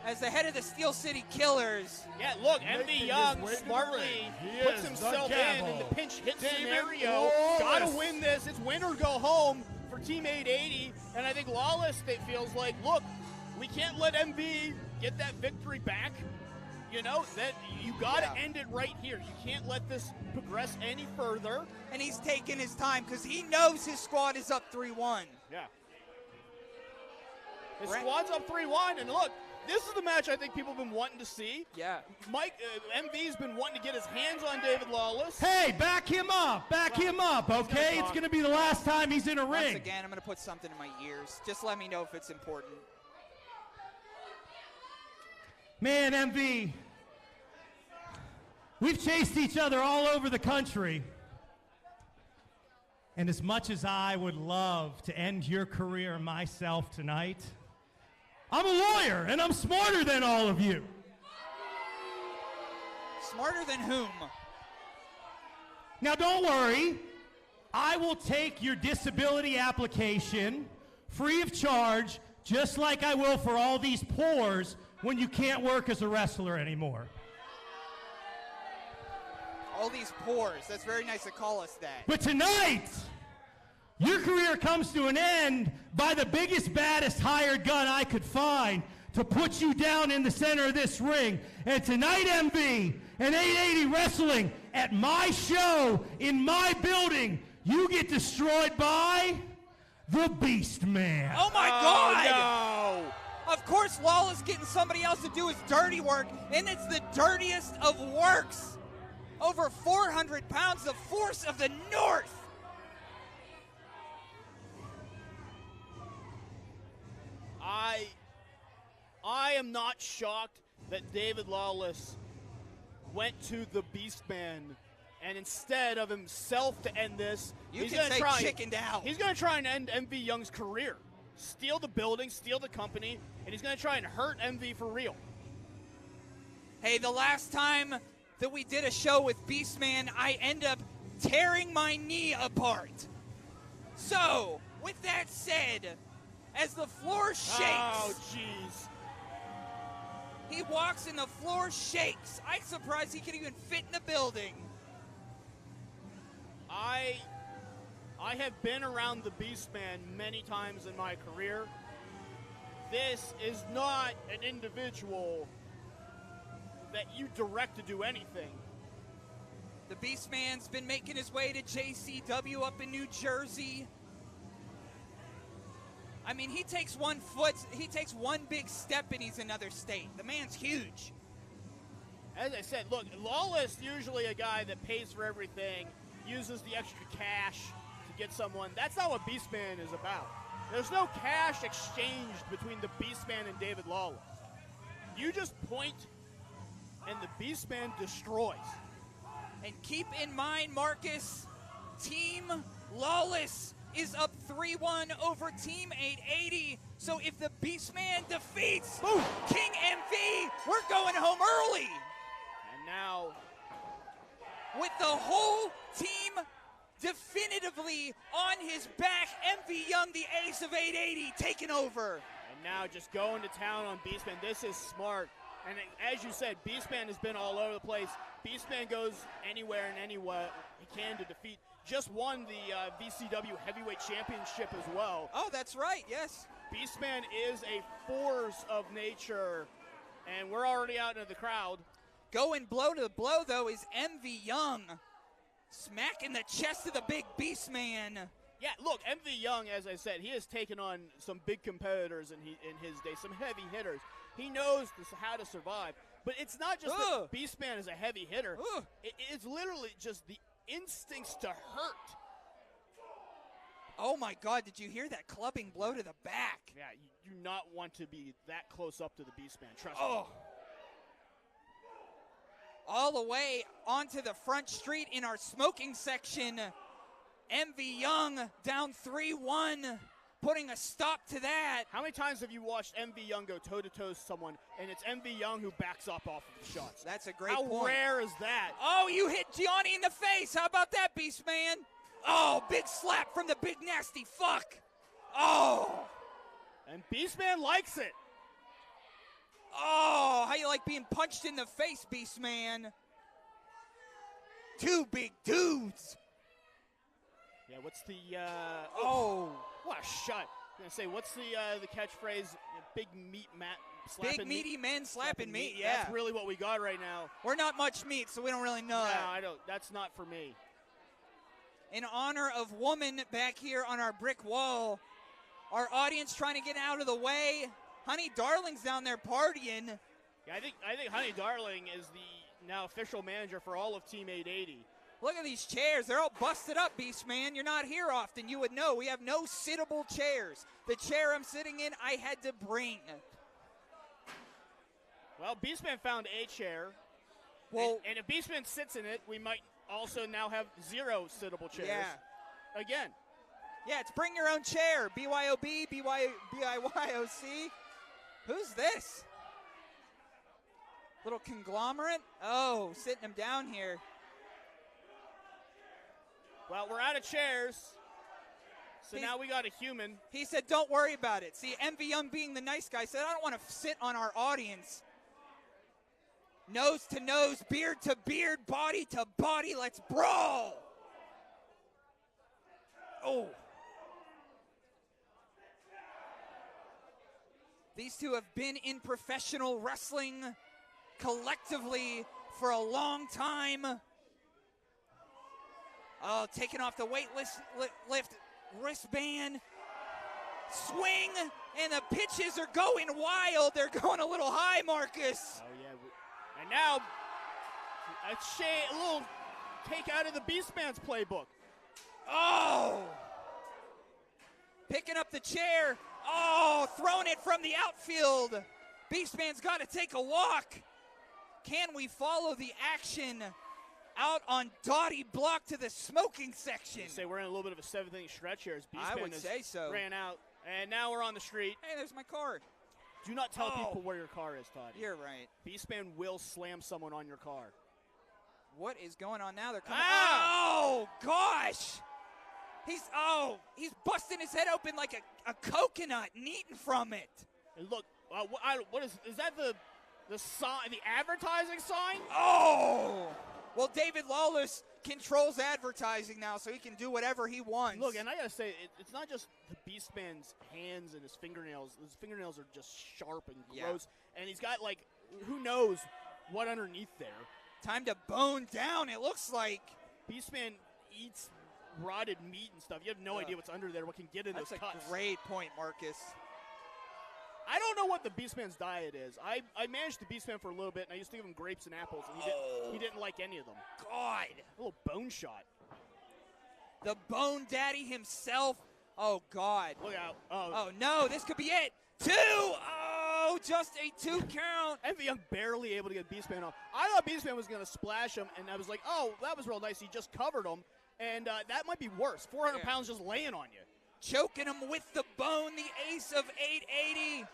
as the head of the Steel City Killers. Yeah, look, MV Young smartly puts himself in the pinch hit scenario. Gotta win this. It's win or go home for Team 880. And I think Lawless feels like, look, we can't let MV get that victory back. You know, that you gotta end it right here. You can't let this progress any further. And he's taking his time because he knows his squad is up 3-1. Yeah. His squad's up 3-1, and look, this is the match I think people have been wanting to see. Yeah. MV's been wanting to get his hands on David Lawless. Hey, back him up, okay? It's going to be the last time he's in a ring. Once again, I'm going to put something in my ears. Just let me know if it's important. Man, MV, we've chased each other all over the country. And as much as I would love to end your career myself tonight, I'm a lawyer, and I'm smarter than all of you. Smarter than whom? Now, don't worry. I will take your disability application free of charge, just like I will for all these pores when you can't work as a wrestler anymore. All these pores. That's very nice to call us that. But tonight, your career comes to an end by the biggest, baddest hired gun I could find to put you down in the center of this ring. And tonight, MV, and 880 Wrestling, at my show, in my building, you get destroyed by the Beastman. Oh my God! No. Of course, Lawless getting somebody else to do his dirty work, and it's the dirtiest of works. Over 400 pounds of force of the North. I am not shocked that David Lawless went to the Beastman, and instead of himself to end this, he's going to try chickened out. He's going to try and end MV Young's career, steal the building, steal the company, and he's going to try and hurt MV for real. Hey, the last time that we did a show with Beastman, I end up tearing my knee apart. So, with that said, as the floor shakes. Oh, jeez. He walks and the floor shakes. I'm surprised he can even fit in the building. I have been around the Beastman many times in my career. This is not an individual that you direct to do anything. The Beastman's been making his way to JCW up in New Jersey. I mean, he takes one big step and he's another state. The man's huge. As I said, look, Lawless usually a guy that pays for everything, uses the extra cash to get someone. That's not what Beastman is about. There's no cash exchanged between the Beastman and David Lawless. You just point and the Beastman destroys. And keep in mind, Marcus, Team Lawless is up 3-1 over Team 880. So if the Beastman defeats King MV, we're going home early. And now, with the whole team definitively on his back, MV Young, the ace of 880, taking over. And now just going to town on Beastman. This is smart. And as you said, Beastman has been all over the place. Beastman goes anywhere and anywhere he can to defeat. Just won the VCW Heavyweight Championship as well. Oh, that's right, yes. Beastman is a force of nature, and we're already out into the crowd. Going blow to blow, though, is MV Young. Smacking the chest of the big Beastman. Yeah, look, MV Young, as I said, he has taken on some big competitors in his day, some heavy hitters. He knows how to survive. But it's not just that Beastman is a heavy hitter. It's literally just the instincts to hurt. Oh, my God. Did you hear that clubbing blow to the back? Yeah, you do not want to be that close up to the Beastman. Trust Oh. me. All the way onto the front street in our smoking section. MV Young down 3-1, putting a stop to that. How many times have you watched MV Young go toe-to-toe with someone, and it's MV Young who backs up off of the shots? That's a great How point. rare is that? Oh, you hit Gianni in the face. How about that, Beastman? Oh, big slap from the big nasty fuck. Oh. And Beastman likes it. Oh, how you like being punched in the face, Beastman? Two big dudes. Yeah, what's the, Oh. What a shot. I'm going to say, what's the catchphrase? Big meat mat slapping Big meaty meat. men slapping meat, yeah. That's really what we got right now. We're not much meat, so we don't really know No, that. I don't. That's not for me. In honor of woman back here on our brick wall, our audience trying to get out of the way. Honey Darling's down there partying. Yeah, I think Honey Darling is the now official manager for all of Team 880. Look at these chairs. They're all busted up, Beastman. You're not here often. You would know. We have no sittable chairs. The chair I'm sitting in, I had to bring. Well, Beastman found a chair. Well, and if Beastman sits in it, we might also now have 0 sittable chairs. Yeah. Again. Yeah, it's bring your own chair. BYOB, BIYOC. Who's this? Little conglomerate? Oh, sitting him down here. Well, we're out of chairs. So now we got a human. He said, don't worry about it. See, MV Young being the nice guy said, I don't want to sit on our audience. Nose to nose, beard to beard, body to body, let's brawl. Oh. These two have been in professional wrestling collectively for a long time. Oh, taking off the weight lift wristband. Swing, and the pitches are going wild. They're going a little high, Marcus. Oh, yeah. And now, a little take out of the Beastman's playbook. Oh! Picking up the chair. Oh, throwing it from the outfield. Beastman's got to take a walk. Can we follow the action out on Dottie Block to the smoking section? Say we're in a little bit of a 7th-inning stretch here as Beastman I would say so. Ran out, and now we're on the street. Hey, there's my card. Do not tell people where your car is, Todd. You're right. Beastman will slam someone on your car. What is going on now? They're coming. Ah! Oh, gosh. He's busting his head open like a coconut and eating from it. And look, what is that the sign, the advertising sign? Oh! Well, David Lawless controls advertising now, so he can do whatever he wants. Look, and I gotta say, it's not just the Beastman's hands and his fingernails. His fingernails are just sharp and gross. Yeah. And he's got, like, who knows what underneath there. Time to bone down, it looks like. Beastman eats rotted meat and stuff. You have no idea what's under there, what can get in those cuts. That's a great point, Marcus. I don't know what the Beastman's diet is. I managed the Beastman for a little bit, and I used to give him grapes and apples, and he didn't like any of them. God. A little bone shot. The Bone Daddy himself. Oh, God. Look out. Oh, no, this could be it. 2. Oh, just a 2 count. MV Young barely able to get Beastman off. I thought Beastman was going to splash him, and I was like, oh, that was real nice. He just covered him, and that might be worse. 400 pounds just laying on you. Choking him with the bone, the ace of 880.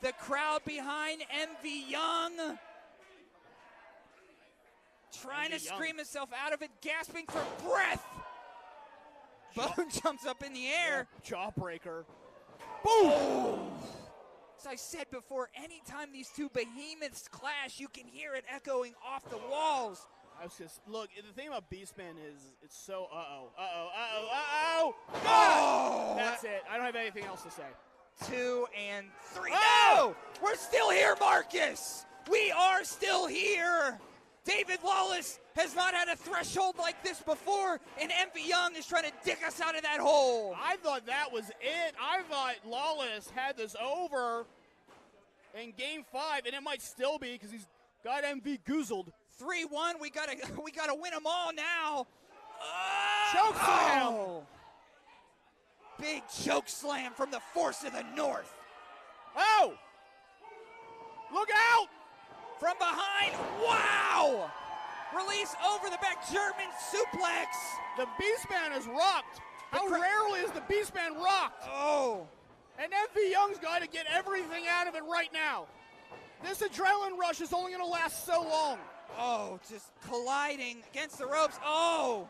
The crowd behind MV Young. Trying to scream himself out of it, gasping for breath. Bone jumps up in the air. Yeah, jawbreaker. Boom! Oh. As I said before, anytime these two behemoths clash, you can hear it echoing off the walls. I was just, look, the thing about Beastman is it's so, oh! That's it. I don't have anything else to say. 2 and 3. No! We're still here, Marcus! We are still here! David Lawless has not had a threshold like this before, and MV Young is trying to dig us out of that hole. I thought that was it. I thought Lawless had this over in Game 5, and it might still be because he's got MV goozled. 3-1. We gotta win them all now. Chokeslam. Big choke slam from the Force of the North. Oh! Look out! From behind, wow! Release over the back, German suplex. The Beastman is rocked. How rarely is the Beastman rocked? Oh. And MV Young's got to get everything out of it right now. This adrenaline rush is only going to last so long. Oh, just colliding against the ropes. Oh!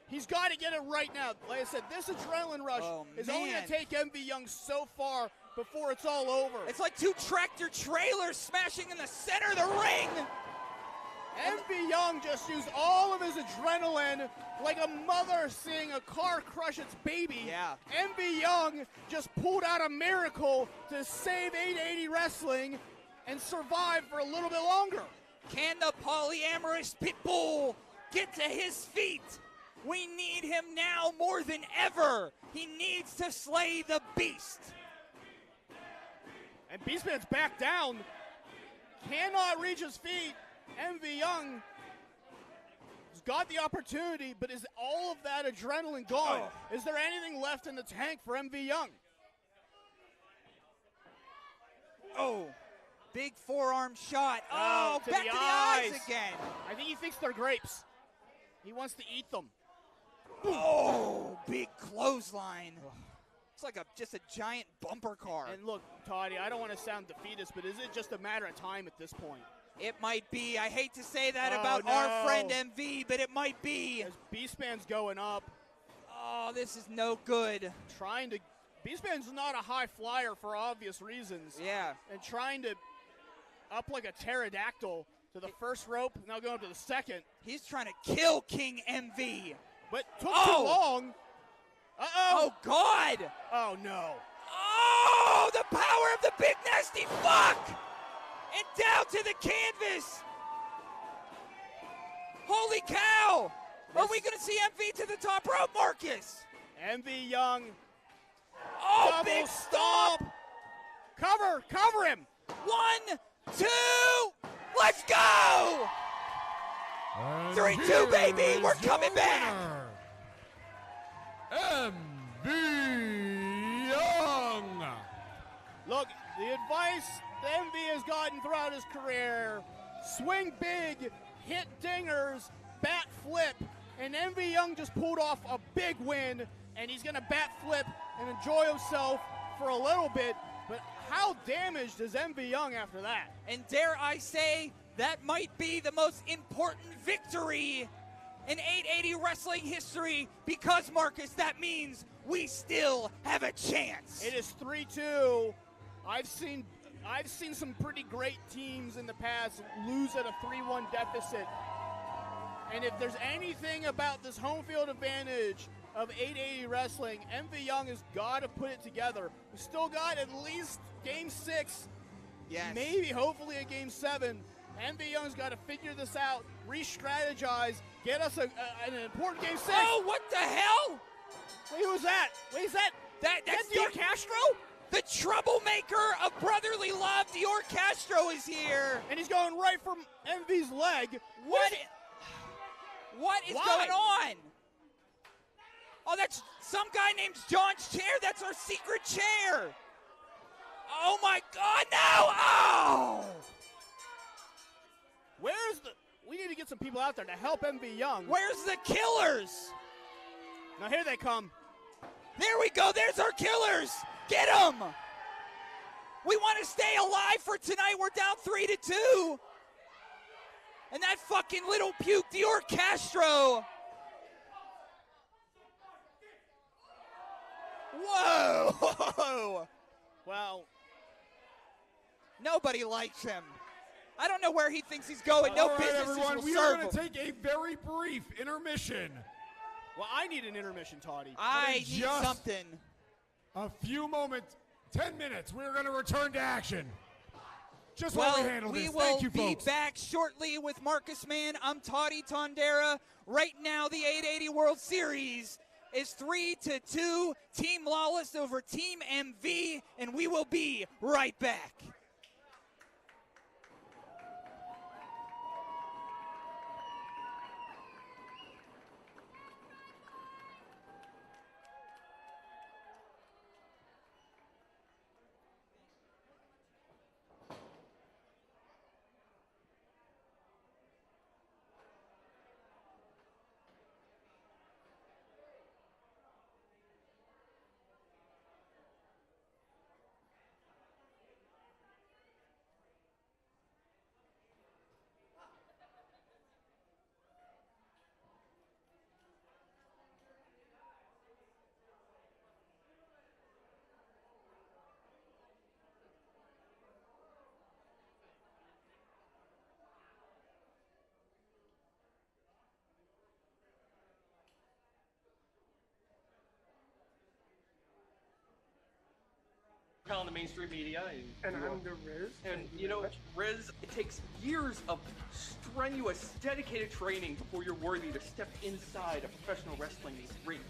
He's got to get it right now. Like I said, this adrenaline rush is only going to take MV Young so far before it's all over. It's like two tractor trailers smashing in the center of the ring. MV Young just used all of his adrenaline like a mother seeing a car crush its baby. Yeah. MV Young just pulled out a miracle to save 880 Wrestling and survive for a little bit longer. Can the polyamorous pitbull get to his feet? We need him now more than ever. He needs to slay the beast. And Beastman's back down. Cannot reach his feet. MV Young has got the opportunity, but is all of that adrenaline gone? Oh. Is there anything left in the tank for MV Young? Oh, big forearm shot. Oh, back to the eyes again. I think he thinks they're grapes. He wants to eat them. Oh, big clothesline. It's like just a giant bumper car. And look, Toddy, I don't want to sound defeatist, but is it just a matter of time at this point? It might be. I hate to say that about our friend MV, but it might be. As Beastman's going up. Oh, this is no good. Beastman's not a high flyer for obvious reasons. Yeah. And trying to up like a pterodactyl to the first rope, now going up to the second. He's trying to kill King MV. But took too long. Oh, God. Oh, no. Oh, the power of the big nasty fuck. And down to the canvas. Holy cow. Are we going to see MV to the top rope, Marcus? MV Young. Oh, double big stop. Cover him. 1, 2, let's go. 3-2, baby. We're coming back. MV Young. Look, the advice that MV has gotten throughout his career, swing big, hit dingers, bat flip, and MV Young just pulled off a big win, and he's going to bat flip and enjoy himself for a little bit, but how damaged is MV Young after that? And dare I say, that might be the most important victory in 880 wrestling history, because, Marcus, that means we still have a chance. It is 3-2. I've seen some pretty great teams in the past lose at a 3-1 deficit. And if there's anything about this home field advantage of 880 Wrestling, MV Young has got to put it together. We still got at least Game 6, maybe hopefully a Game 7. MV Young's got to figure this out, re-strategize, get us an important Game 6. Oh, what the hell? Wait, who was that? Wait, is that that's Dior Castro? The troublemaker of brotherly love, Dior Castro, is here. And he's going right for MV's leg. What is going on? Oh, that's some guy named John's chair. That's our secret chair. Oh, my God, no. Oh. We need to get some people out there to help MV Young. Where's the killers? Now here they come. There we go. There's our killers. Get them. We want to stay alive for tonight. We're down 3-2. And that fucking little puke, Dior Castro. Whoa. Well, nobody likes him. I don't know where he thinks he's going. No business will we serve are going him. to take a very brief intermission. Well, I need an intermission, Toddy. I need something. A few moments, 10 minutes. We're going to return to action. Just while we handle this. Thank you, folks. We will be back shortly with Marcus Mann. I'm Toddy Tondera. Right now, the 880 World Series is 3-2. Team Lawless over Team MV, and we will be right back. On the mainstream media. And I'm the Riz. And you know, Riz, it takes years of strenuous, dedicated training before you're worthy to step inside a professional wrestling ring.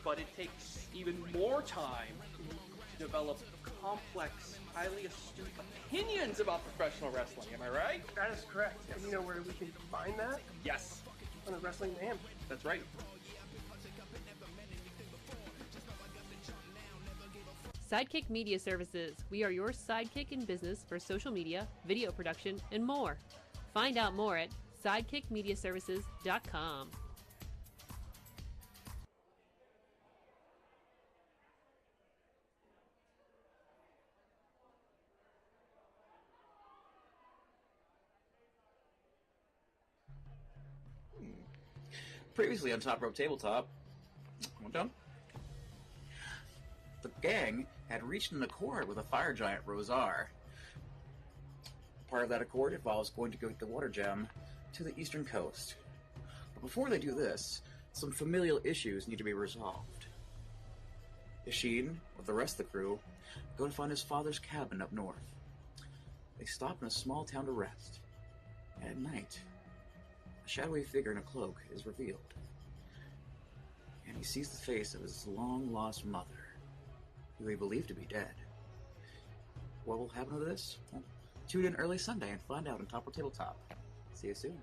But it takes even more time to develop complex, highly astute opinions about professional wrestling. Am I right? That is correct. And you know where we can combine that? Yes. On the Wrestling Mayhem. That's right. Sidekick Media Services. We are your sidekick in business for social media, video production, and more. Find out more at sidekickmediaservices.com. Previously on Top Rope Tabletop, one done. The gang had reached an accord with a fire giant, Rosar. Part of that accord involves going to go get the water gem to the eastern coast. But before they do this, some familial issues need to be resolved. Isheen, with the rest of the crew, go to find his father's cabin up north. They stop in a small town to rest. And at night, a shadowy figure in a cloak is revealed. And he sees the face of his long-lost mother, who he believed to be dead. What will happen to this? Well, tune in early Sunday and find out on Top Rope Tabletop. See you soon.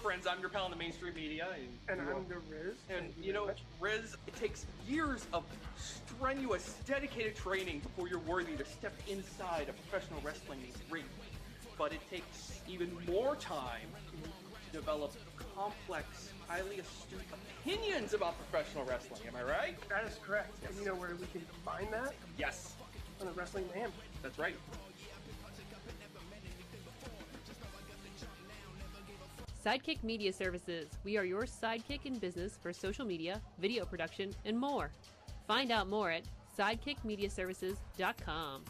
Friends, I'm your pal in the mainstream media. And I'm the Riz. And you know, Riz, it takes years of strenuous, dedicated training before you're worthy to step inside a professional wrestling ring. But it takes even more time to develop complex, highly astute opinions about professional wrestling. Am I right? That is correct. And you know where we can combine that? Yes. On the Wrestling Mayhem. That's right. Sidekick Media Services. We are your sidekick in business for social media, video production, and more. Find out more at sidekickmediaservices.com.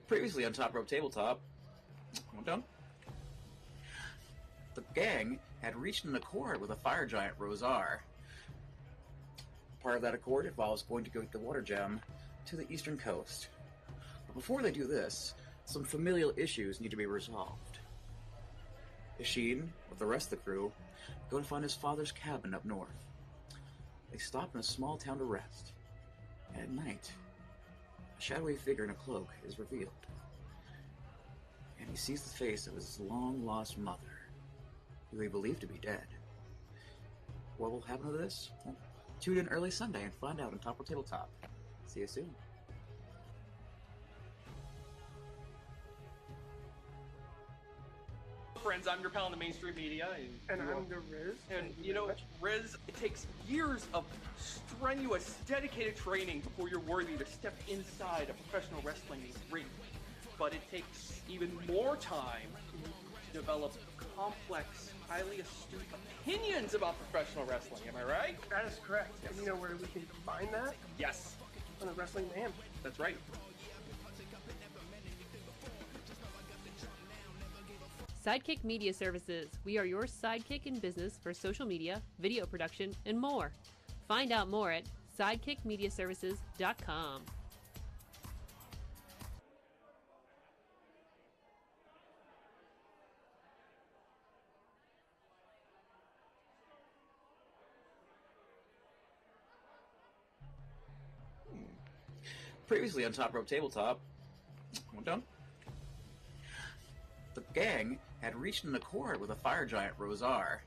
Previously on Top Rope Tabletop, one done. The gang had reached an accord with a fire giant, Rosar. Part of that accord involves going to go get the water gem to the eastern coast. But before they do this, some familial issues need to be resolved. Isheen, with the rest of the crew, go to find his father's cabin up north. They stop in a small town to rest. And at night, a shadowy figure in a cloak is revealed. And he sees the face of his long-lost mother, who he believed to be dead. What will happen to this? Well, tune in early Sunday and find out on Top Rope Tabletop. See you soon. Friends, I'm your pal in the mainstream media. And I'm the Riz. And you know, Riz, it takes years of strenuous, dedicated training before you're worthy to step inside a professional wrestling ring. But it takes even more time to develop complex, highly astute opinions about professional wrestling. Am I right? That is correct. And you know where we can combine that? Yes. On the Wrestling Mayhem. That's right. Sidekick Media Services. We are your sidekick in business for social media, video production, and more. Find out more at sidekickmediaservices.com. Previously on Top Rope Tabletop, one done. The gang had reached an accord with a fire giant, Rosar.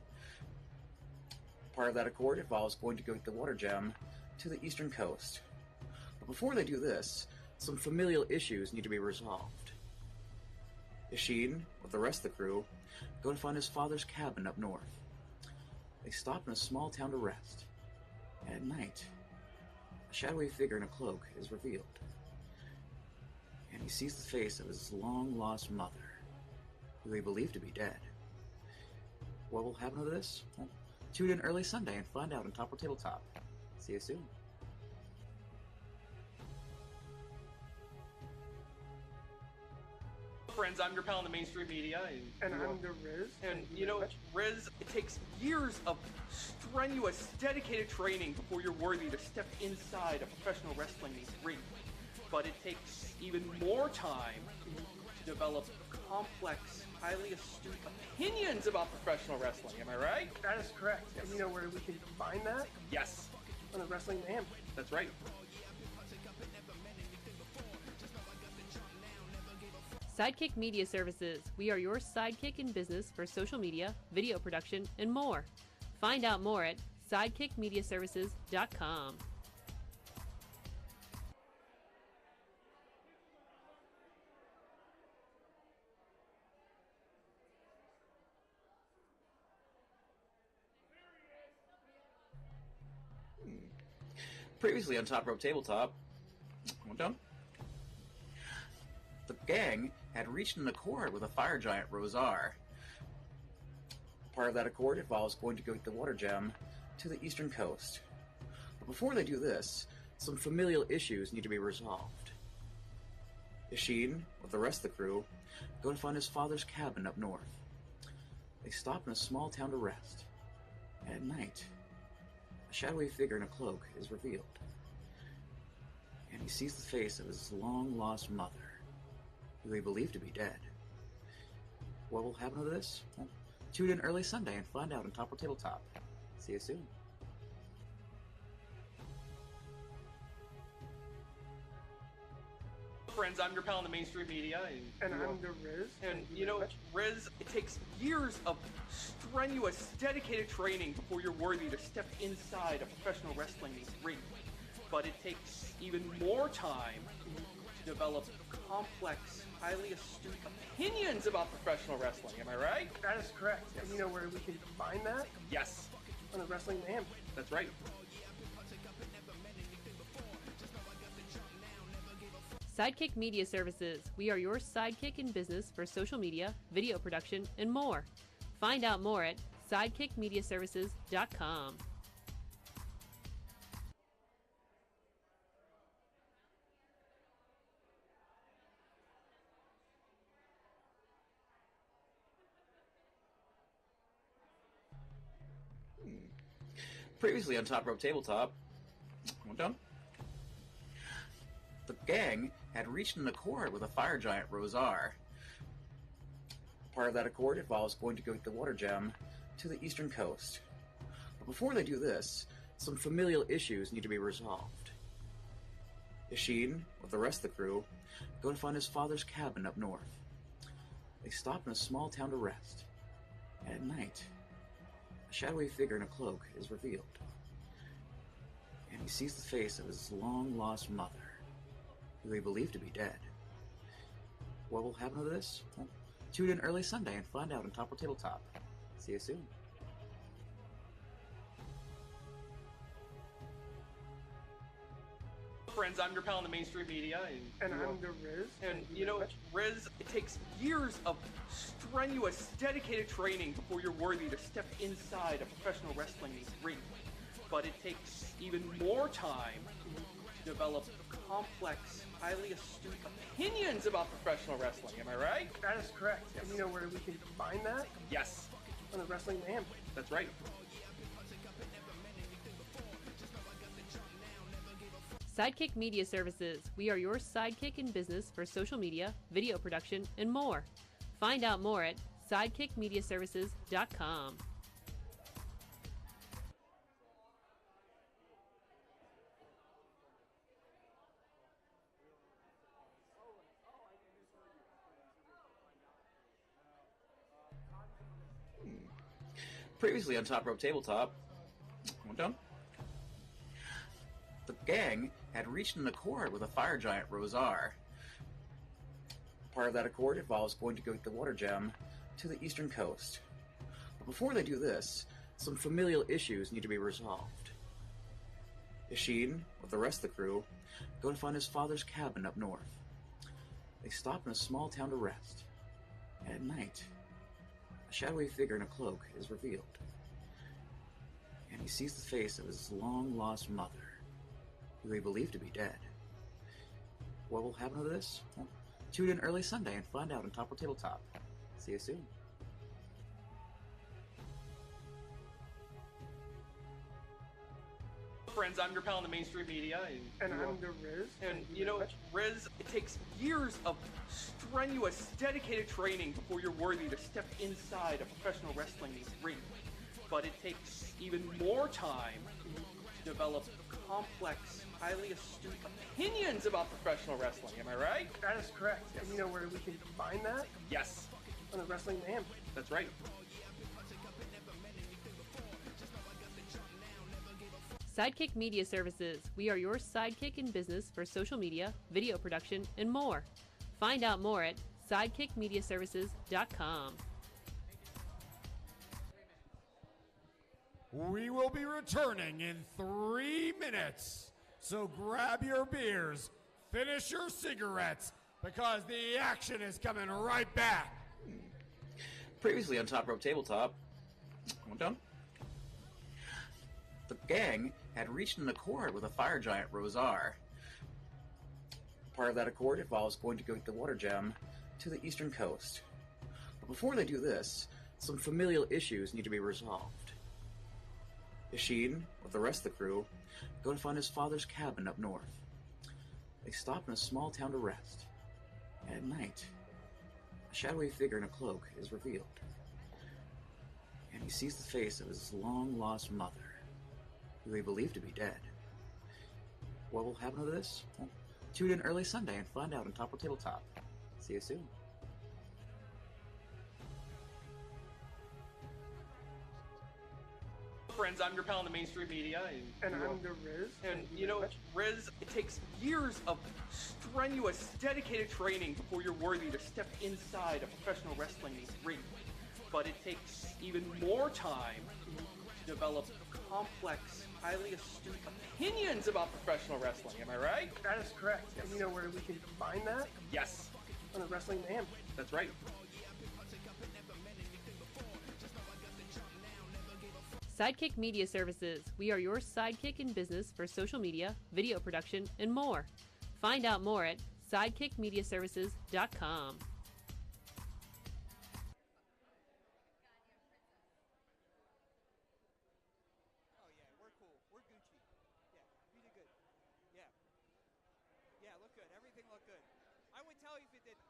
Part of that accord involves going to go get the water gem to the eastern coast. But before they do this, some familial issues need to be resolved. Isheen, with the rest of the crew, go to find his father's cabin up north. They stop in a small town to rest. And at night, a shadowy figure in a cloak is revealed. And he sees the face of his long-lost mother, who he believed to be dead. What will happen to this? Well, Tune in early Sunday and find out on Top Rope Tabletop. See you soon. Friends, I'm your pal in the mainstream media. And I'm the Riz. And you know, Riz, it takes years of strenuous, dedicated training before you're worthy to step inside a professional wrestling ring. But it takes even more time to develop complex, highly astute opinions about professional wrestling. Am I right? That is correct. And you know where we can combine that? Yes. On the Wrestling Man. That's right. Sidekick Media Services. We are your sidekick in business for social media, video production, and more. Find out more at sidekickmediaservices.com. Previously on Top Rope Tabletop, well done. The gang had reached an accord with a fire giant, Rosar. Part of that accord involves going to go get the water gem to the eastern coast. But before they do this, some familial issues need to be resolved. Ishin, with the rest of the crew, go to find his father's cabin up north. They stop in a small town to rest. And at night, a shadowy figure in a cloak is revealed. And he sees the face of his long-lost mother, who they believe to be dead. What will happen to this? Well, tune in early Sunday and find out on Top Rope Tabletop. See you soon. Friends, I'm your pal in the mainstream media. And I'm the Riz. And you know, Riz, it takes years of strenuous, dedicated training before you're worthy to step inside a professional wrestling ring. But it takes even more time to develop complex, highly astute opinions about professional wrestling. Am I right? That is correct. And you know where we can combine that? Yes. On the Wrestling Man. That's right. Sidekick Media Services. We are your sidekick in business for social media, video production, and more. Find out more at sidekickmediaservices.com. Previously on Top Rope Tabletop, well done. The gang had reached an accord with a fire giant, Rosar. Part of that accord involves going to go get the water gem to the eastern coast. But before they do this, some familial issues need to be resolved. Ishin, with the rest of the crew, go to find his father's cabin up north. They stop in a small town to rest. And at night, a shadowy figure in a cloak is revealed. And he sees the face of his long-lost mother, who they believe to be dead. What will happen to this? Well, tune in early Sunday and find out on Top Rope Tabletop. See you soon. Friends, I'm your pal in the mainstream media. And I'm the Riz. And you know, Riz, it takes years of strenuous, dedicated training before you're worthy to step inside a professional wrestling ring. But it takes even more time to develop complex, highly astute opinions about professional wrestling. Am I right? That is correct. And you know where we can combine that? Yes. On the Wrestling Man. That's right. Sidekick Media Services. We are your sidekick in business for social media, video production, and more. Find out more at sidekickmediaservices.com. Previously on Top Rope Tabletop, well done. The gang had reached an accord with a fire giant, Rosar. Part of that accord involves going to go get the water gem to the eastern coast. But before they do this, some familial issues need to be resolved. Ishin, with the rest of the crew, go to find his father's cabin up north. They stop in a small town to rest. And at night, a shadowy figure in a cloak is revealed. and he sees the face of his long-lost mother, who he believed to be dead. What will happen to this? Well, tune in early Sunday and find out on Top of Tabletop. See you soon. Friends, I'm your pal in the mainstream media. And I'm the Riz. And you know, Riz, it takes years of strenuous, dedicated training before you're worthy to step inside a professional wrestling ring. But it takes even more time to develop complex, highly astute opinions about professional wrestling. Am I right? That is correct. And you know where we can combine that? Yes. On the Wrestling Mayhem. That's right. Sidekick Media Services. We are your sidekick in business for social media, video production, and more. Find out more at sidekickmediaservices.com. We will be returning in 3 minutes. So grab your beers, finish your cigarettes, because the action is coming right back. Previously on Top Rope Tabletop, I'm done. The gang had reached an accord with a fire giant, Rosar. Part of that accord involves going to go get the water gem to the eastern coast. But before they do this, some familial issues need to be resolved. Yashin, with the rest of the crew, go to find his father's cabin up north. They stop in a small town to rest. And at night, a shadowy figure in a cloak is revealed. And he sees the face of his long-lost mother, who he believed to be dead. What will happen to this? Well, tune in early Sunday and find out on Top of Tabletop. See you soon. Friends, I'm your pal in the mainstream media. And I'm the Riz. And you know, Riz, it takes years of strenuous, dedicated training before you're worthy to step inside a professional wrestling ring. But it takes even more time to develop complex, highly astute opinions about professional wrestling. Am I right? That is correct. And you know where we can combine that? Yes. On the Wrestling Mayhem. That's right. Sidekick Media Services. We are your sidekick in business for social media, video production, and more. Find out more at sidekickmediaservices.com. Oh yeah, we're cool. We're Gucci. Yeah, we did good. Yeah. Yeah, look good. Everything looked good. I would tell you if it didn't.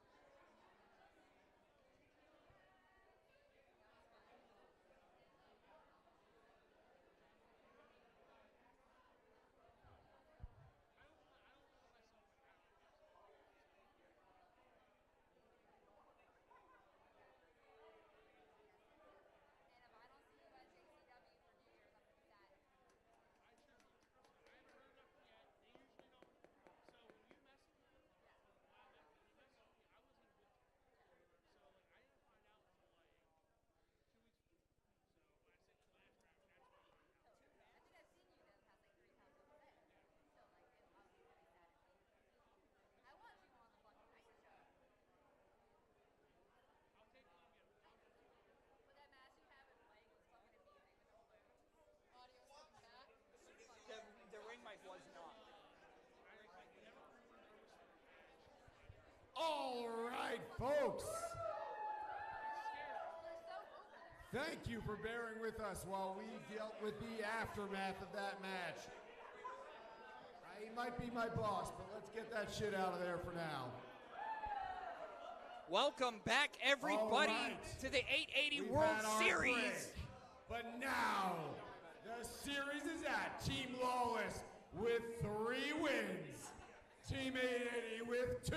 The ring mic was not. All right, folks. Thank you for bearing with us while we dealt with the aftermath of that match. He might be my boss, but let's get that shit out of there for now. Welcome back, everybody, to the 880 World Series. Break. But now, the series is at Team Lawless with 3 wins. Team 880 with 2.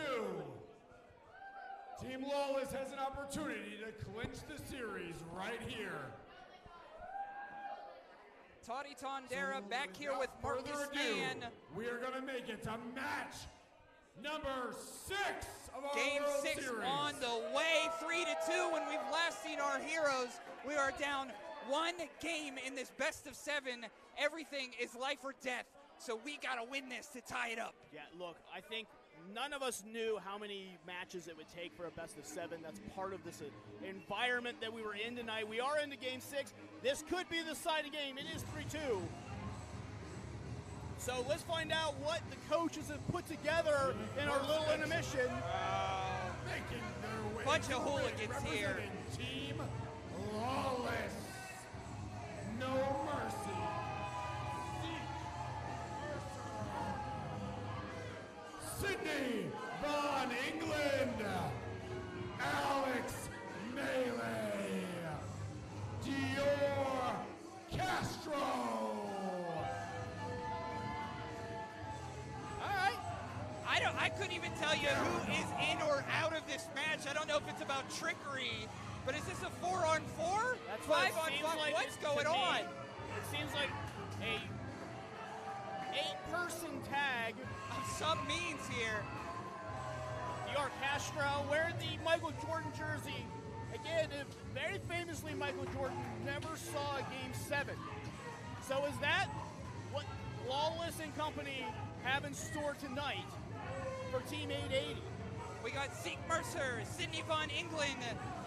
Team Lawless has an opportunity to clinch the series right here. Toddy Tondera back here with Marcus Mann. We are going to make it to match number 6 of our Game World 6 Series. on the way, 3-2. When we've last seen our heroes, we are down 1 game in this best of 7. Everything is life or death So we got to win this to tie it up. Yeah, look, I think none of us knew how many matches it would take for a best of 7. That's part of this environment that we were in tonight. We are into Game 6. This could be the deciding game. It is 3-2. So let's find out what the coaches have put together in our little intermission. Making their way Bunch to of the ring, hooligans here. representing Team Lawless. No mercy. Zeke, Mercer, Sidney von Engelund, Alex Melee, Dior, Castro. I couldn't even tell you who is in or out of this match. I don't know if it's about trickery, but is this a 4-on-4? That's what it 5-on-5? seems like. What's to going me. on? It seems like a 8-person tag Of some means here. Dior Castro wearing the Michael Jordan jersey. Again, very famously, Michael Jordan never saw a Game 7. So is that what Lawless and company have in store tonight for Team 880? We got Zeke Mercer, Sidney von Engelund,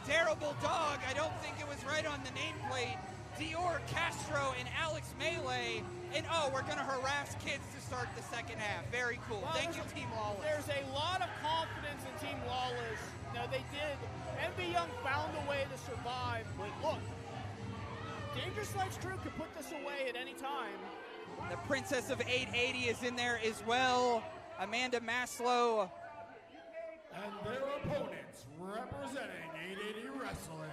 Derrible Dog. I don't think it was right on the nameplate. Dior Castro and Alex Melee. And we're going to harass kids to start the second half. Very cool. Well, Thank you, Team Lawless. There's a lot of confidence in Team Lawless. Now, they did. MV Young found a way to survive. But look, Dangerous Lights crew could put this away at any time. The Princess of 880 is in there as well. Amanda Maslow. And their opponents representing 880 Wrestling.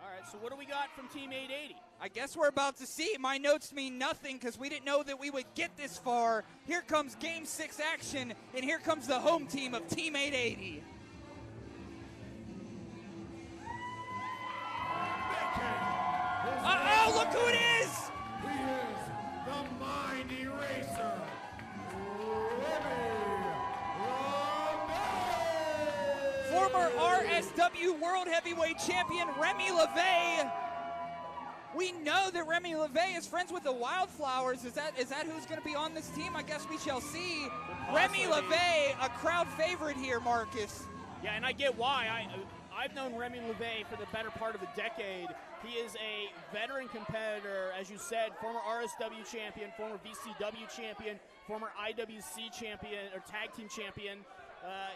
All right, so what do we got from Team 880? I guess we're about to see. My notes mean nothing because we didn't know that we would get this far. Here comes Game 6 action, and here comes the home team of Team 880. Uh-oh, look who it is! He is the Mind Eraser, Remy. Former RSW World Heavyweight Champion Remy LaVey. We know that Remy LaVey is friends with the Wildflowers. Is that who's going to be on this team? I guess we shall see. Remy LaVey, a crowd favorite here, Marcus. Yeah, and I get why. I've known Remy LaVey for the better part of a decade. He is a veteran competitor, as you said, former RSW champion, former VCW champion, former IWC champion, or tag team champion.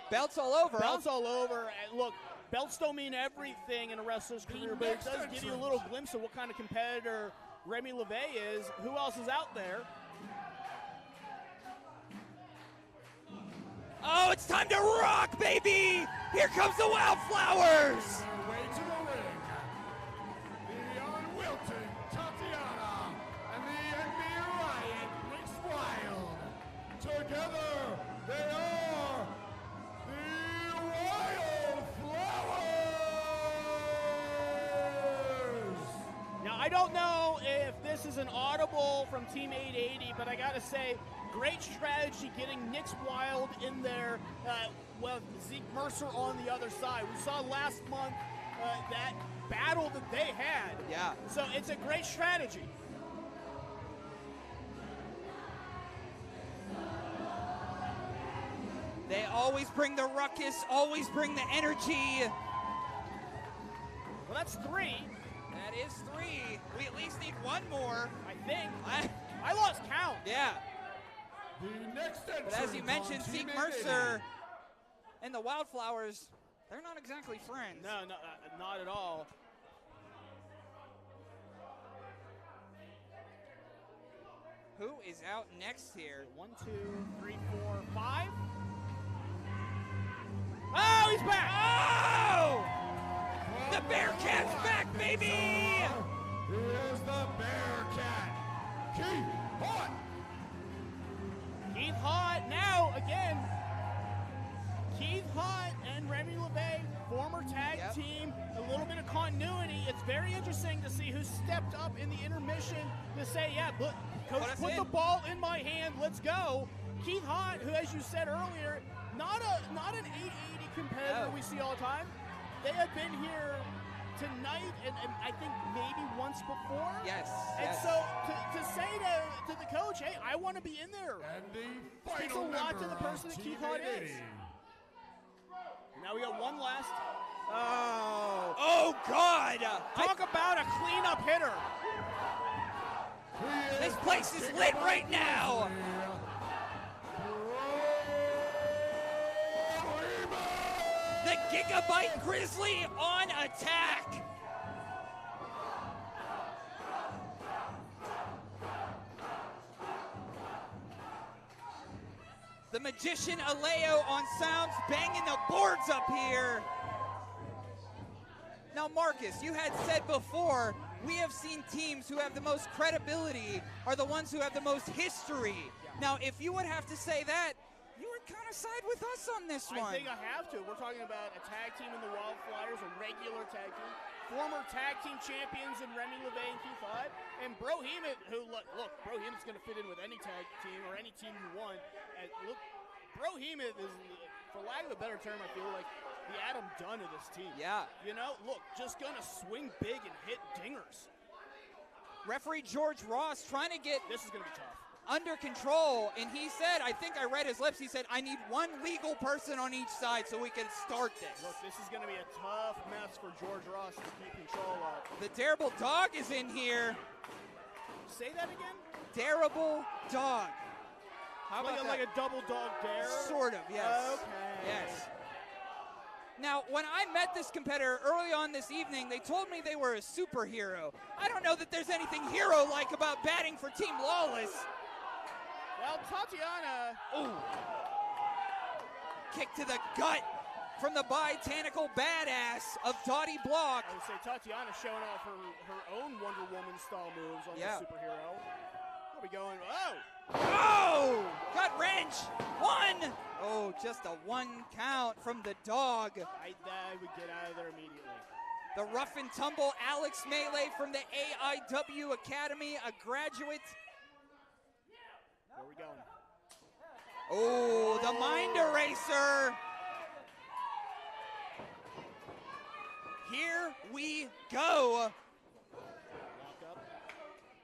Belts all over. Belts all over. And look, belts don't mean everything in a wrestler's career, but it does give you a little glimpse of what kind of competitor Remy LaVey is. Who else is out there? Oh, it's time to rock, baby! Here comes the Wildflowers! Way to the ring, the unwilting Tatiana and the NBA Riot Reese Wilde. Together, they are the Wildflowers. Now, I don't know if this is an audible from Team 880, but I gotta say, great strategy getting Nick's Wilde in there with Zeke Mercer on the other side. We saw last month that battle that they had. Yeah. So it's a great strategy. They always bring the ruckus, always bring the energy. Well, that's 3. That is 3. We at least need one more. I think. I lost count. Yeah. The next entrant, But as you mentioned, on Team Zeke Mercer and the Wildflowers, they're not exactly friends. No, not at all. Who is out next here? 1, 2, 3, 4, 5. Oh, he's back! Oh! The Bearcat's back, baby! Here's the Bearcat, Keith Haught. Keith Haught now again. Keith Haught and Remy LaVey, former tag team, a little bit of continuity. It's very interesting to see who stepped up in the intermission to say, yeah, look, coach, put the ball in my hand, let's go. Keith Haught, who, as you said earlier, not an 880 competitor we see all the time. They have been here tonight, and I think maybe once before. Yes. And yes. so to say to the coach, hey, I want to be in there. And the Takes a final lot to member the person of that Team Keith Haught is. 880. Now we got one last. Oh. Oh, God! Talk about a cleanup hitter. This place is lit right now! The Gigabyte Grizzly on attack! The Magician Aleo on sounds, banging the boards up here. Now, Marcus, you had said before, we have seen teams who have the most credibility are the ones who have the most history. Now, if you would have to say that, you would kind of side with us on this one. I think I have to. We're talking about a tag team in the Wildflyers, a regular tag team. Former tag team champions in Remy, LaVey, and Keith Haught. And Brothemoth, who, look, Brothemoth's going to fit in with any tag team or any team you want. And look, Brothemoth is, for lack of a better term, I feel like the Adam Dunn of this team. Yeah. You know, look, just going to swing big and hit dingers. Referee George Ross trying to get this is going to be tough. Under control, and he said, I think I read his lips, he said, I need one legal person on each side so we can start this. Look, this is going to be a tough mess for George Ross to keep control of. The Derrible Dog is in here. Say that again? Derrible Dog. How about that? Like a double dog dare? Sort of, yes. Okay. Yes. Now, when I met this competitor early on this evening, they told me they were a superhero. I don't know that there's anything hero-like about batting for Team Lawless. Well, Tatiana. Ooh. Kick to the gut from the botanical badass of Dottie Block. I would say Tatiana showing off her own Wonder Woman style moves on the superhero. Where are we going? Oh! Oh! Gut wrench! One! Oh, just a one count from the dog. I would get out of there immediately. The rough and tumble Alex Melee from the AIW Academy, a graduate. Where are we going? Oh, the mind eraser. Here we go.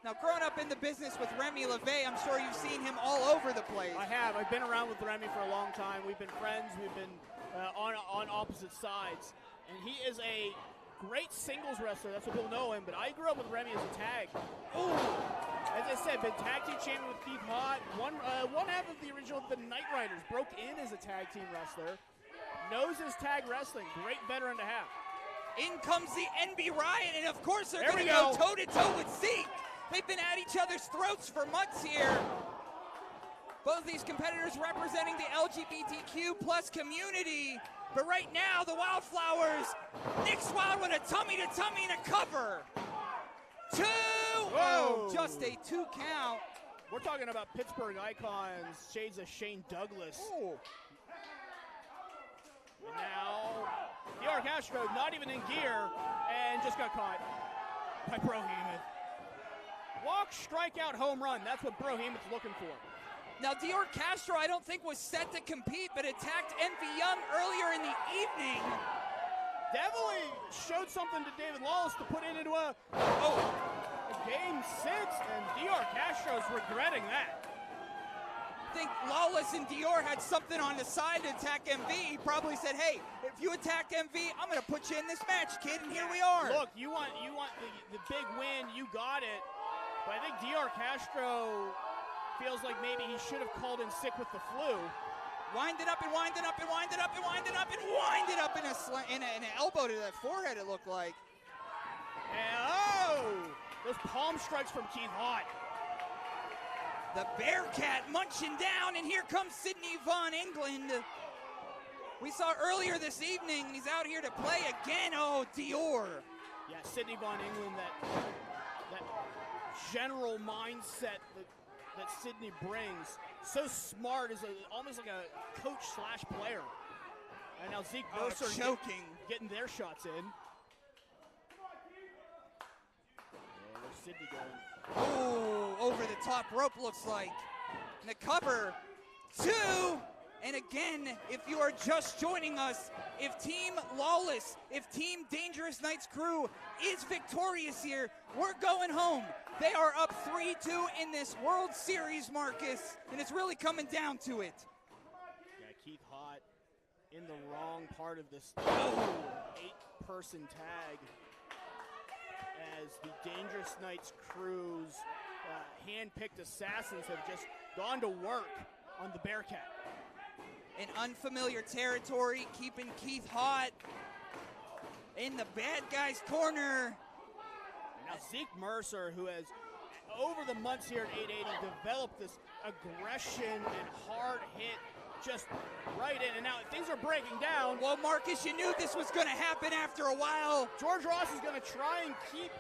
Now, growing up in the business with Remy LaVey, I'm sure you've seen him all over the place. I have. I've been around with Remy for a long time. We've been friends. We've been on opposite sides. And he is a great singles wrestler. That's what people know him. But I grew up with Remy as a tag. Ooh. As I said, been tag team champion with Keith Haught. One half of the original The Night Riders. Broke in as a tag team wrestler. Knows his tag wrestling. Great veteran to have. In comes the NB Riot. And, of course, they're going to go go toe-to-toe with Zeke. They've been at each other's throats for months here. Both these competitors representing the LGBTQ plus community. But right now, the Wildflowers, Nick's Wild with a tummy-to-tummy and a cover. Two! Whoa. Oh, just a 2 count. We're talking about Pittsburgh icons, shades of Shane Douglas. Ooh. And now, Dior Castro not even in gear and just got caught by Brothemoth. Walk, strikeout, home run. That's what Brothemoth's looking for. Now, Dior Castro, I don't think was set to compete, but attacked Envy Young earlier in the evening. Definitely showed something to David Lawless to put it into a game 6, and Dior Castro's regretting that. I think Lawless and Dior had something on the side to attack MV. He probably said, hey, if you attack MV, I'm going to put you in this match, kid, and here we are. Look, you want the big win, you got it. But I think Dior Castro feels like maybe he should have called in sick with the flu. Winded up and winded up and winded up and winded up and winded up in an elbow to the forehead, it looked like. And those palm strikes from Keith Haught. The Bearcat munching down, and here comes Sidney Von Engelund. We saw earlier this evening, and he's out here to play again. Oh, Dior. Yeah, Sidney Von Engelund, that general mindset that Sidney brings. So smart, almost like a coach/player. And now Zeke Mercer choking, getting their shots in. Where's Sidney going? Oh, over the top rope looks like. And the cover, 2. And again, if you are just joining us, if Team Lawless, if Team Dangerous Knights crew is victorious here, we're going home. They are up 3-2 in this World Series, Marcus, and it's really coming down to it. Yeah, Keith Haught in the wrong part of this 8-person tag as the Dangerous Knights crew's hand-picked assassins have just gone to work on the Bearcat. In unfamiliar territory, keeping Keith Haught in the bad guy's corner. Now Zeke Mercer, who has, over the months here at 880, developed this aggression and hard hit just right in. And now things are breaking down. Well, Marcus, you knew this was going to happen after a while. George Ross is going to try and keep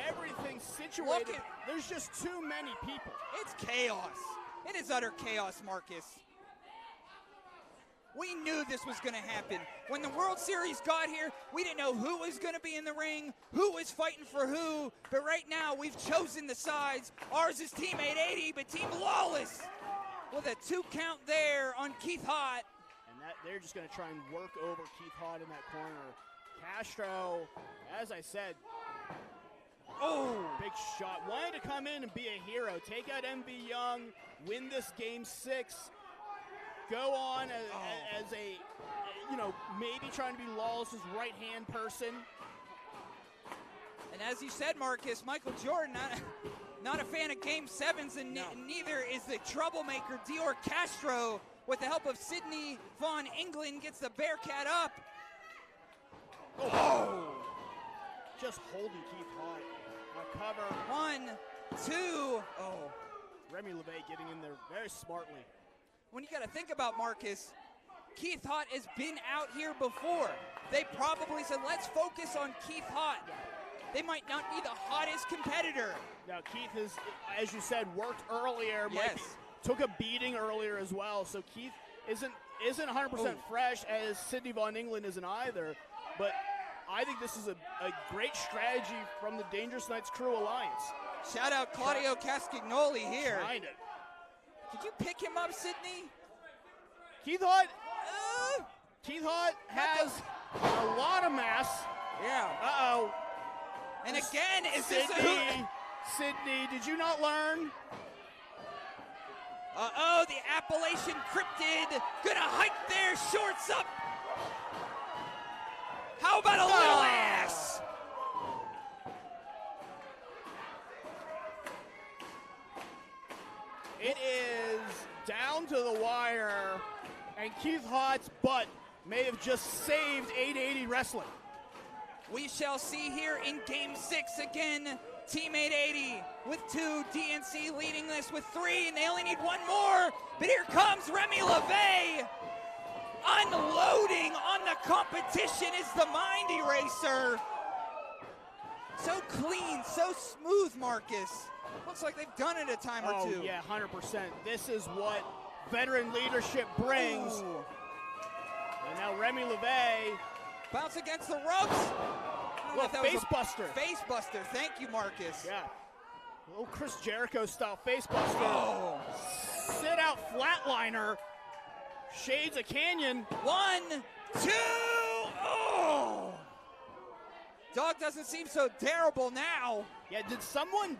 everything situated. There's just too many people. It's chaos. It is utter chaos, Marcus. We knew this was going to happen. When the World Series got here, we didn't know who was going to be in the ring, who was fighting for who, but right now we've chosen the sides. Ours is Team 880, but Team Lawless with a 2 count there on Keith Haught. And that they're just going to try and work over Keith Haught in that corner. Castro, as I said, big shot. Wanted to come in and be a hero, take out MV Young, win this game 6. Go on as a, maybe trying to be Lawless's right-hand person. And as you said, Marcus, Michael Jordan, not a fan of Game 7s, and neither is the troublemaker Dior Castro. With the help of Sidney von Engelund, gets the Bearcat up. Just holding Keith Haught. Cover. 1, 2. Remy LaVey getting in there very smartly. When you got to think about Marcus, Keith Haught has been out here before. They probably said, let's focus on Keith Haught. They might not be the hottest competitor. Now, Keith has, as you said, worked earlier. Yes. Took a beating earlier as well. So Keith isn't 100% fresh, as Sidney von Engelund isn't either. But I think this is a great strategy from the Dangerous Knights Crew Alliance. Shout out Claudio Castagnoli here. Trying it. Did you pick him up, Sidney? Keith Haught has a lot of mass. Yeah. And again, is this Sidney, did you not learn? The Appalachian Cryptid gonna hike their shorts up. How about a little ass? It is down to the wire, and Keith Haught's butt may have just saved 880 Wrestling. We shall see here in Game 6 again. Team 880 with 2, DNC leading this with 3, and they only need 1 more. But here comes Remy LaVey. Unloading on the competition is the Mind Eraser. So clean, so smooth, Marcus. Looks like they've done it a time or two. Oh, yeah, 100%. This is what veteran leadership brings. Ooh. And now Remy LaVey. Bounce against the ropes. Look, face buster. Face buster. Thank you, Marcus. Yeah. A little Chris Jericho style face buster. Sit out flatliner. Shades of Canyon. 1, 2. Oh. Dog doesn't seem so terrible now. Yeah, did someone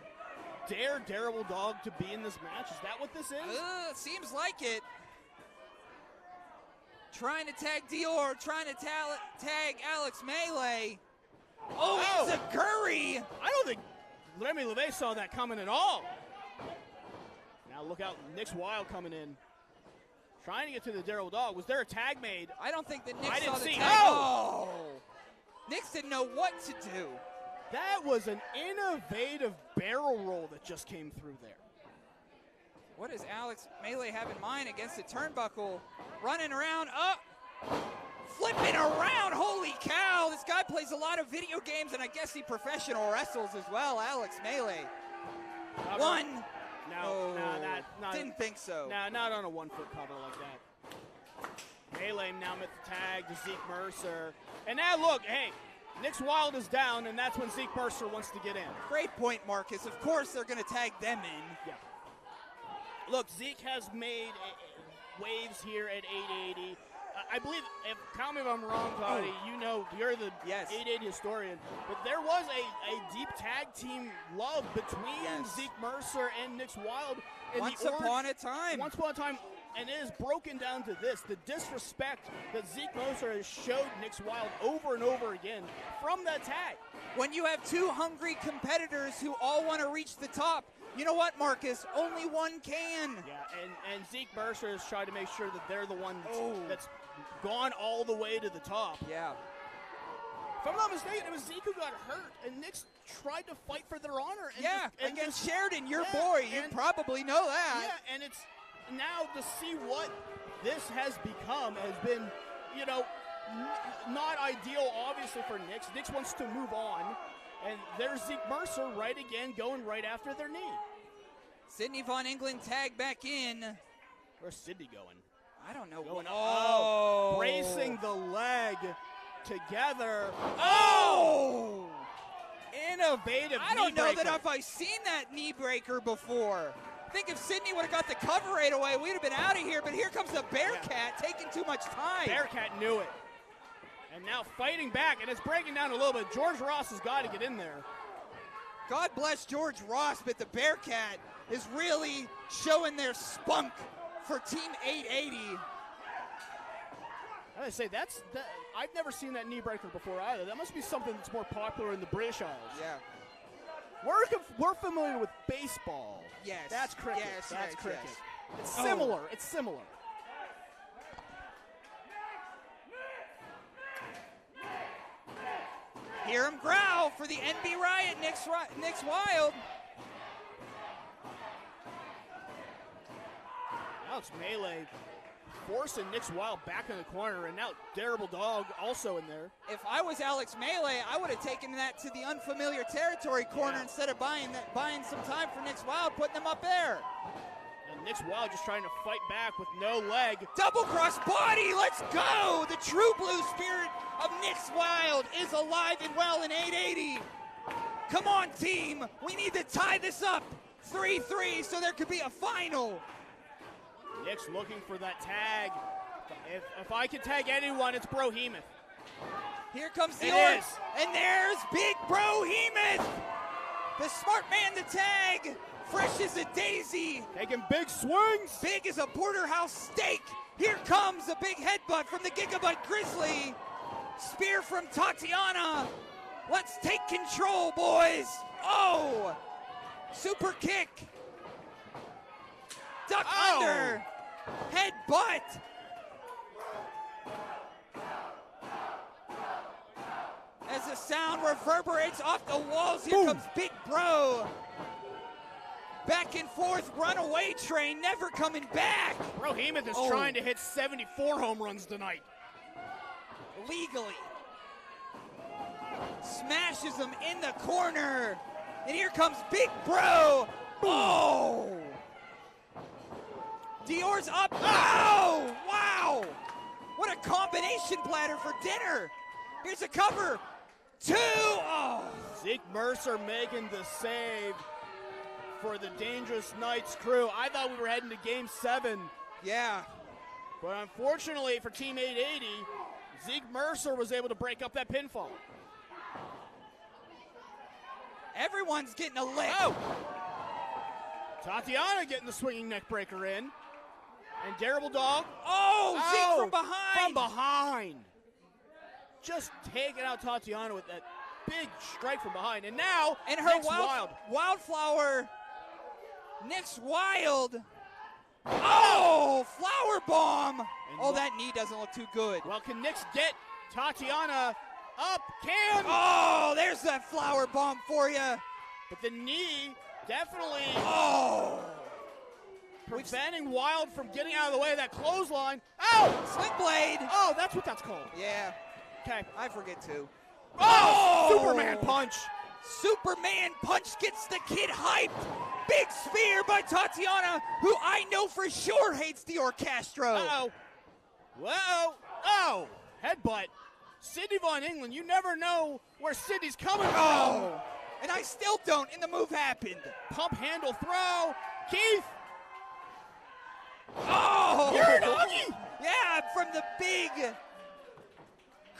dare Derrible Dog to be in this match? Is that what this is? Seems like it. Trying to tag Dior, trying to tag Alex Melee. It's a Curry. I don't think Remy LaVey saw that coming at all. Now look out, Nick's Wilde coming in. Trying to get to the Derrible Dog. Was there a tag made? I don't think that Nick I saw didn't the see. tag. Nick didn't know what to do. That was an innovative barrel roll that just came through there. What does Alex Melee have in mind against the turnbuckle? Running around, flipping around, holy cow. This guy plays a lot of video games, and I guess he professional wrestles as well, Alex Melee. One. No, didn't think so. No, not on a 1-foot cover like that. Melee now with the tag to Zeke Mercer. And now look, hey, Nick's Wilde is down, and that's when Zeke Mercer wants to get in. Great point, Marcus. Of course they're going to tag them in. Yeah. Look, Zeke has made waves here at 880. I believe, tell me if I'm wrong, Toddy, you know, you're the 880 historian, but there was a deep tag team love between Zeke Mercer and Nick's Wilde. Once upon a time. Once upon a time, and it is broken down to this, the disrespect that Zeke Mercer has showed Nick's Wilde over and over again from that tag. When you have two hungry competitors who all want to reach the top, you know what, Marcus? Only one can. Yeah, and Zeke Mercer has tried to make sure that they're the one that's gone all the way to the top. Yeah. If I'm not mistaken, it was Zeke who got hurt, and Nick's tried to fight for their honor. And against Sheridan, your boy. You probably know that. Yeah, and it's now to see what this has become has been, you know, not ideal, obviously, for Nick's. Nick's wants to move on. And there's Zeke Mercer right again, going right after their knee. Sidney Von Engelund tag back in. Where's Sidney going? I don't know. Bracing the leg together. Innovative I don't know breaker. that if I've seen that knee breaker before. I think if Sidney would have got the cover right away, we'd have been out of here. But here comes the Bearcat taking too much time. Bearcat knew it. And now fighting back, and it's breaking down a little bit. George Ross has got to get in there. God bless George Ross, but the Bearcat is really showing their spunk for Team 880. I say I've never seen that knee breaker before either. That must be something that's more popular in the British Isles. Yeah. We're familiar with baseball. Yes. That's cricket. Yes, that's cricket. yes. It's similar. It's similar. Hear him growl for the NB Riot, Nick's Wilde. Now it's melee forcing Nick's Wilde back in the corner, and now Derrible Dog also in there. If I was Alex Melee, I would have taken that to the unfamiliar territory corner instead of buying some time for Nick's Wilde, putting them up there. And Nick's Wilde just trying to fight back with no leg. Double cross body, let's go! The true blue spirit of Nick's Wilde is alive and well in 880. Come on, team. We need to tie this up 3-3 so there could be a final. Nick's looking for that tag. If I can tag anyone, it's Brothemoth. Here comes the orc, and there's Big Brothemoth. The smart man to tag. Fresh as a daisy. Taking big swings. Big as a porterhouse steak. Here comes a big headbutt from the Gigabutt Grizzly. Spear from Tatiana. Let's take control, boys. Oh! Super kick. Duck under. Headbutt. As the sound reverberates off the walls, here comes Big Bro. Back and forth, runaway train, never coming back. Brothemoth is trying to hit 74 home runs tonight. Legally. Smashes him in the corner. And here comes Big Bro. Oh! Dior's up. Oh! Wow! What a combination platter for dinner. Here's a cover. 2. Oh! Zeke Mercer making the save for the Dangerous Knights crew. I thought we were heading to Game 7. Yeah. But unfortunately for Team 880, Zeke Mercer was able to break up that pinfall. Everyone's getting a lick. Oh! Tatiana getting the swinging neck breaker in. And Derrible Dog. Oh! Zeke from behind. From behind. Just taking out Tatiana with that big strike from behind. And now, and her Nick's Wilde. Wildflower. Nick's Wilde. Oh! Flower bomb. And that knee doesn't look too good. Well, can Nick's get Tatiana up? Can. Oh, there's that flower bomb for you. But the knee definitely. Oh! Preventing Wilde from getting out of the way of that clothesline. Oh! Sling blade. Oh, that's what that's called. Yeah. Okay. I forget too. Oh! Superman punch. Superman punch gets the kid hyped. Big spear by Tatiana, who I know for sure hates Dior Castro. Uh-oh. Whoa. Oh! Headbutt. Sidney Von Engelund, you never know where Sidney's coming from. And I still don't, and the move happened. Pump handle throw. Keith. Oh! You're a doggy! Yeah, from the big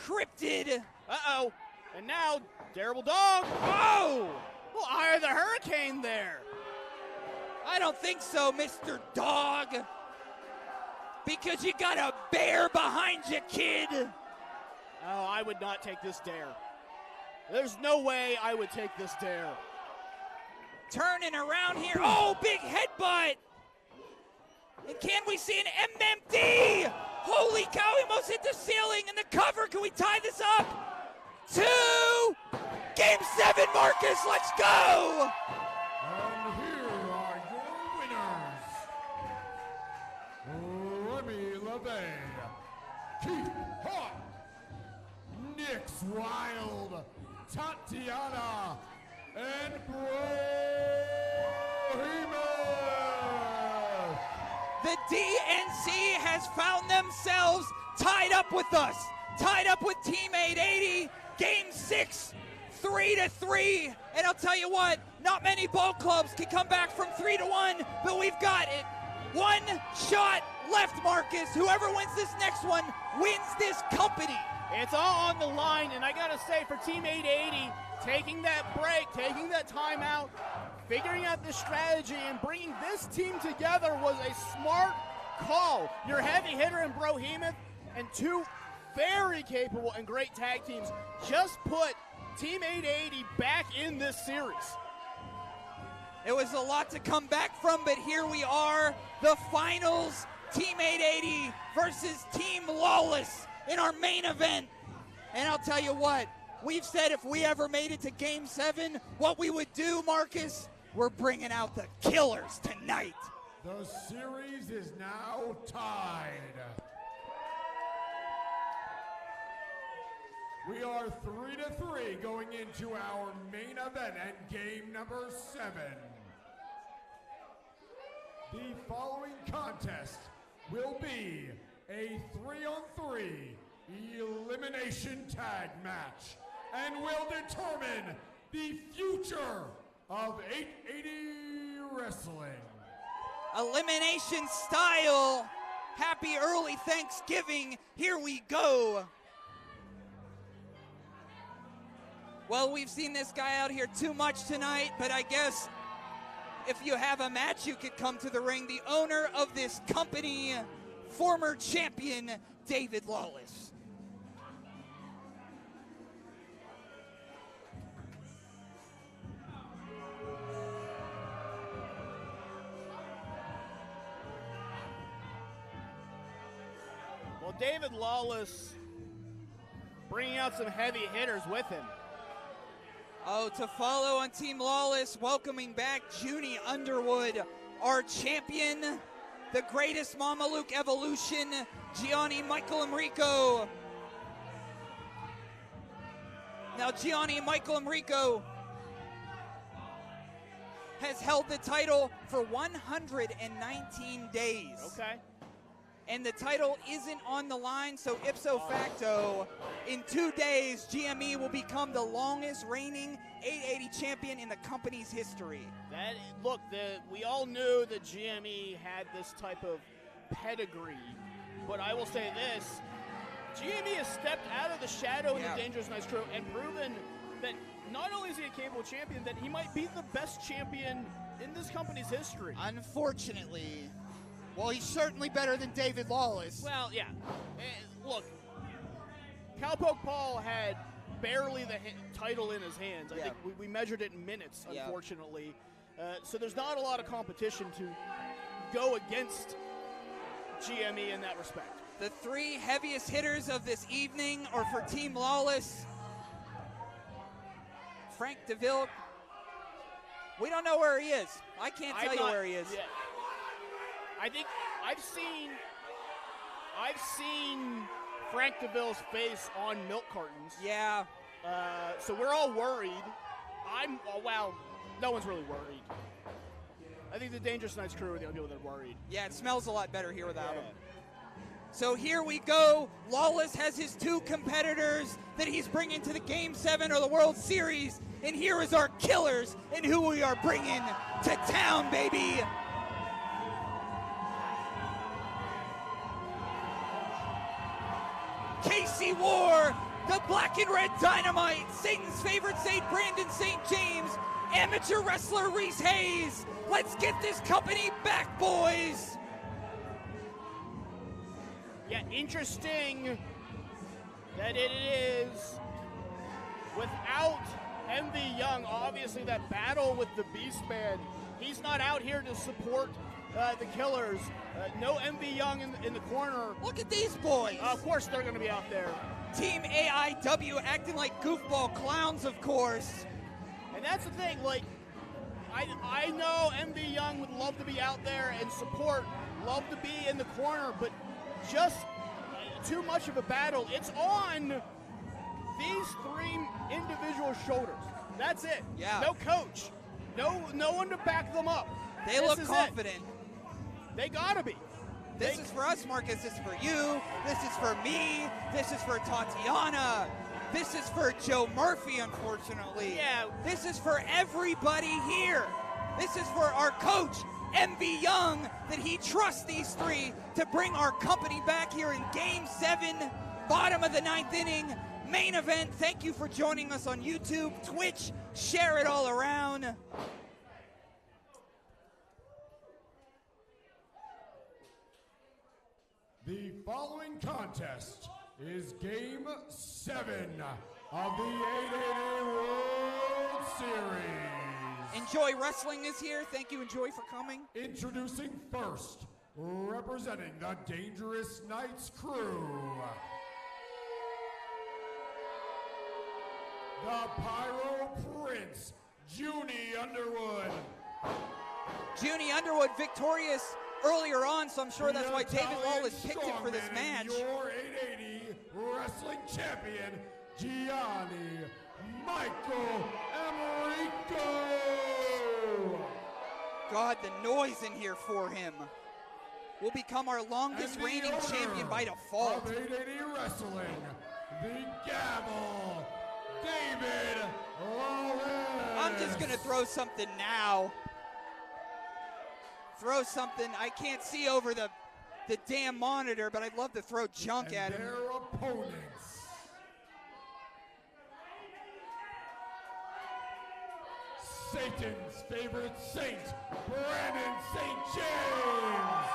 cryptid. Uh-oh. And now, Derrible Dog. Oh! Well, Eye of the Hurricane there. I don't think so, Mr. Dog. Because you got a bear behind you, kid. Oh, I would not take this dare. There's no way I would take this dare. Turning around here. Oh, big headbutt. And can we see an MMD? Holy cow, he almost hit the ceiling and the cover. Can we tie this up? 2. Game 7, Marcus. Let's go. And here are your winners. Remy, LaVey, Keith Haught, Nick's Wilde, Tatiana, and Brothemoth. The DNC has found themselves tied up with us. Tied up with Team 880. Game 6, 3-3. And I'll tell you what, not many ball clubs can come back from 3-1, but we've got it. One shot left, Marcus. Whoever wins this next one wins this company. It's all on the line, and I gotta say, for Team 880, taking that break, taking that timeout, figuring out this strategy, and bringing this team together was a smart call. Your heavy hitter in Brothemoth and 2 very capable and great tag teams just put Team 880 back in this series. It was a lot to come back from, but here we are, the finals. Team 880 versus Team Lawless in our main event. And I'll tell you what, we've said if we ever made it to Game 7, what we would do, Marcus, we're bringing out the killers tonight. The series is now tied. We are 3-3 going into our main event and game number 7. The following contest will be a 3-on-3 elimination tag match and will determine the future of 880 Wrestling. Elimination style. Happy early Thanksgiving. Here we go. Well, we've seen this guy out here too much tonight, but I guess if you have a match, you could come to the ring. The owner of this company, former champion, David Lawless. Well, David Lawless bringing out some heavy hitters with him. Oh, to follow on Team Lawless, welcoming back Juni Underwood, our champion, the greatest Mamaluke evolution, Gianni Michael Emricko. Now, Gianni Michael Emricko has held the title for 119 days. Okay. And the title isn't on the line, so ipso facto, in 2 days, GME will become the longest reigning 880 champion in the company's history. Look, we all knew that GME had this type of pedigree, but I will say this, GME has stepped out of the shadow of the Dangerous Nice Crew and proven that not only is he a capable champion, that he might be the best champion in this company's history. Unfortunately. Well, he's certainly better than David Lawless. Well, yeah. Look, Cowpoke Paul had barely the title in his hands. I think we measured it in minutes, unfortunately. So there's not a lot of competition to go against GME in that respect. The 3 heaviest hitters of this evening are for Team Lawless. Frank DeVille. We don't know where he is. I can't tell you where he is. Yeah. I think I've seen Frank DeVille's face on milk cartons. Yeah. So we're all worried. Well, no one's really worried. I think the Dangerous Nice crew are the only people that are worried. Yeah, it smells a lot better here without him. So here we go. Lawless has his 2 competitors that he's bringing to the Game 7 of the World Series. And here is our killers and who we are bringing to town, baby. the Black and Red Dynamite, Satan's favorite Saint Brandon St. James, amateur wrestler Reese Hayes. Let's get this company back, boys. Yeah, interesting that it is without MV Young. Obviously, that battle with the Beastman, he's not out here to support the Killers. No MV Young in the corner. Look at these boys. Of course, they're going to be out there. Team AIW acting like goofball clowns, of course. And that's the thing, like, I know MV Young would love to be out there and support, love to be in the corner, but just too much of a battle. It's on these three individual shoulders. That's it. Yeah. No coach. No one to back them up. They look confident. They gotta be. This is for us, Marcus. This is for you. This is for me. This is for Tatiana. This is for Joe Murphy, unfortunately. Yeah. This is for everybody here. This is for our coach, MV Young, that he trusts these three to bring our company back here in Game 7, bottom of the 9th inning, main event. Thank you for joining us on YouTube, Twitch. Share it all around. The following contest is Game 7 of the 880 World Series. Enjoy Wrestling is here. Thank you, Enjoy, for coming. Introducing first, representing the Dangerous Knights crew, the Pyro Prince, Juni Underwood. Juni Underwood victorious earlier on, so I'm sure that's why David Lawless picked him for this match. Your 880 Wrestling Champion, Gianni Michael Emricko. God, the noise in here for him will become our longest reigning champion by default. Of 880 Wrestling, the Gavel, David Lawless. I'm just going to throw something now. Throw something. I can't see over the damn monitor, but I'd love to throw junk at him. Their opponents. Satan's favorite saint, Brandon St. James.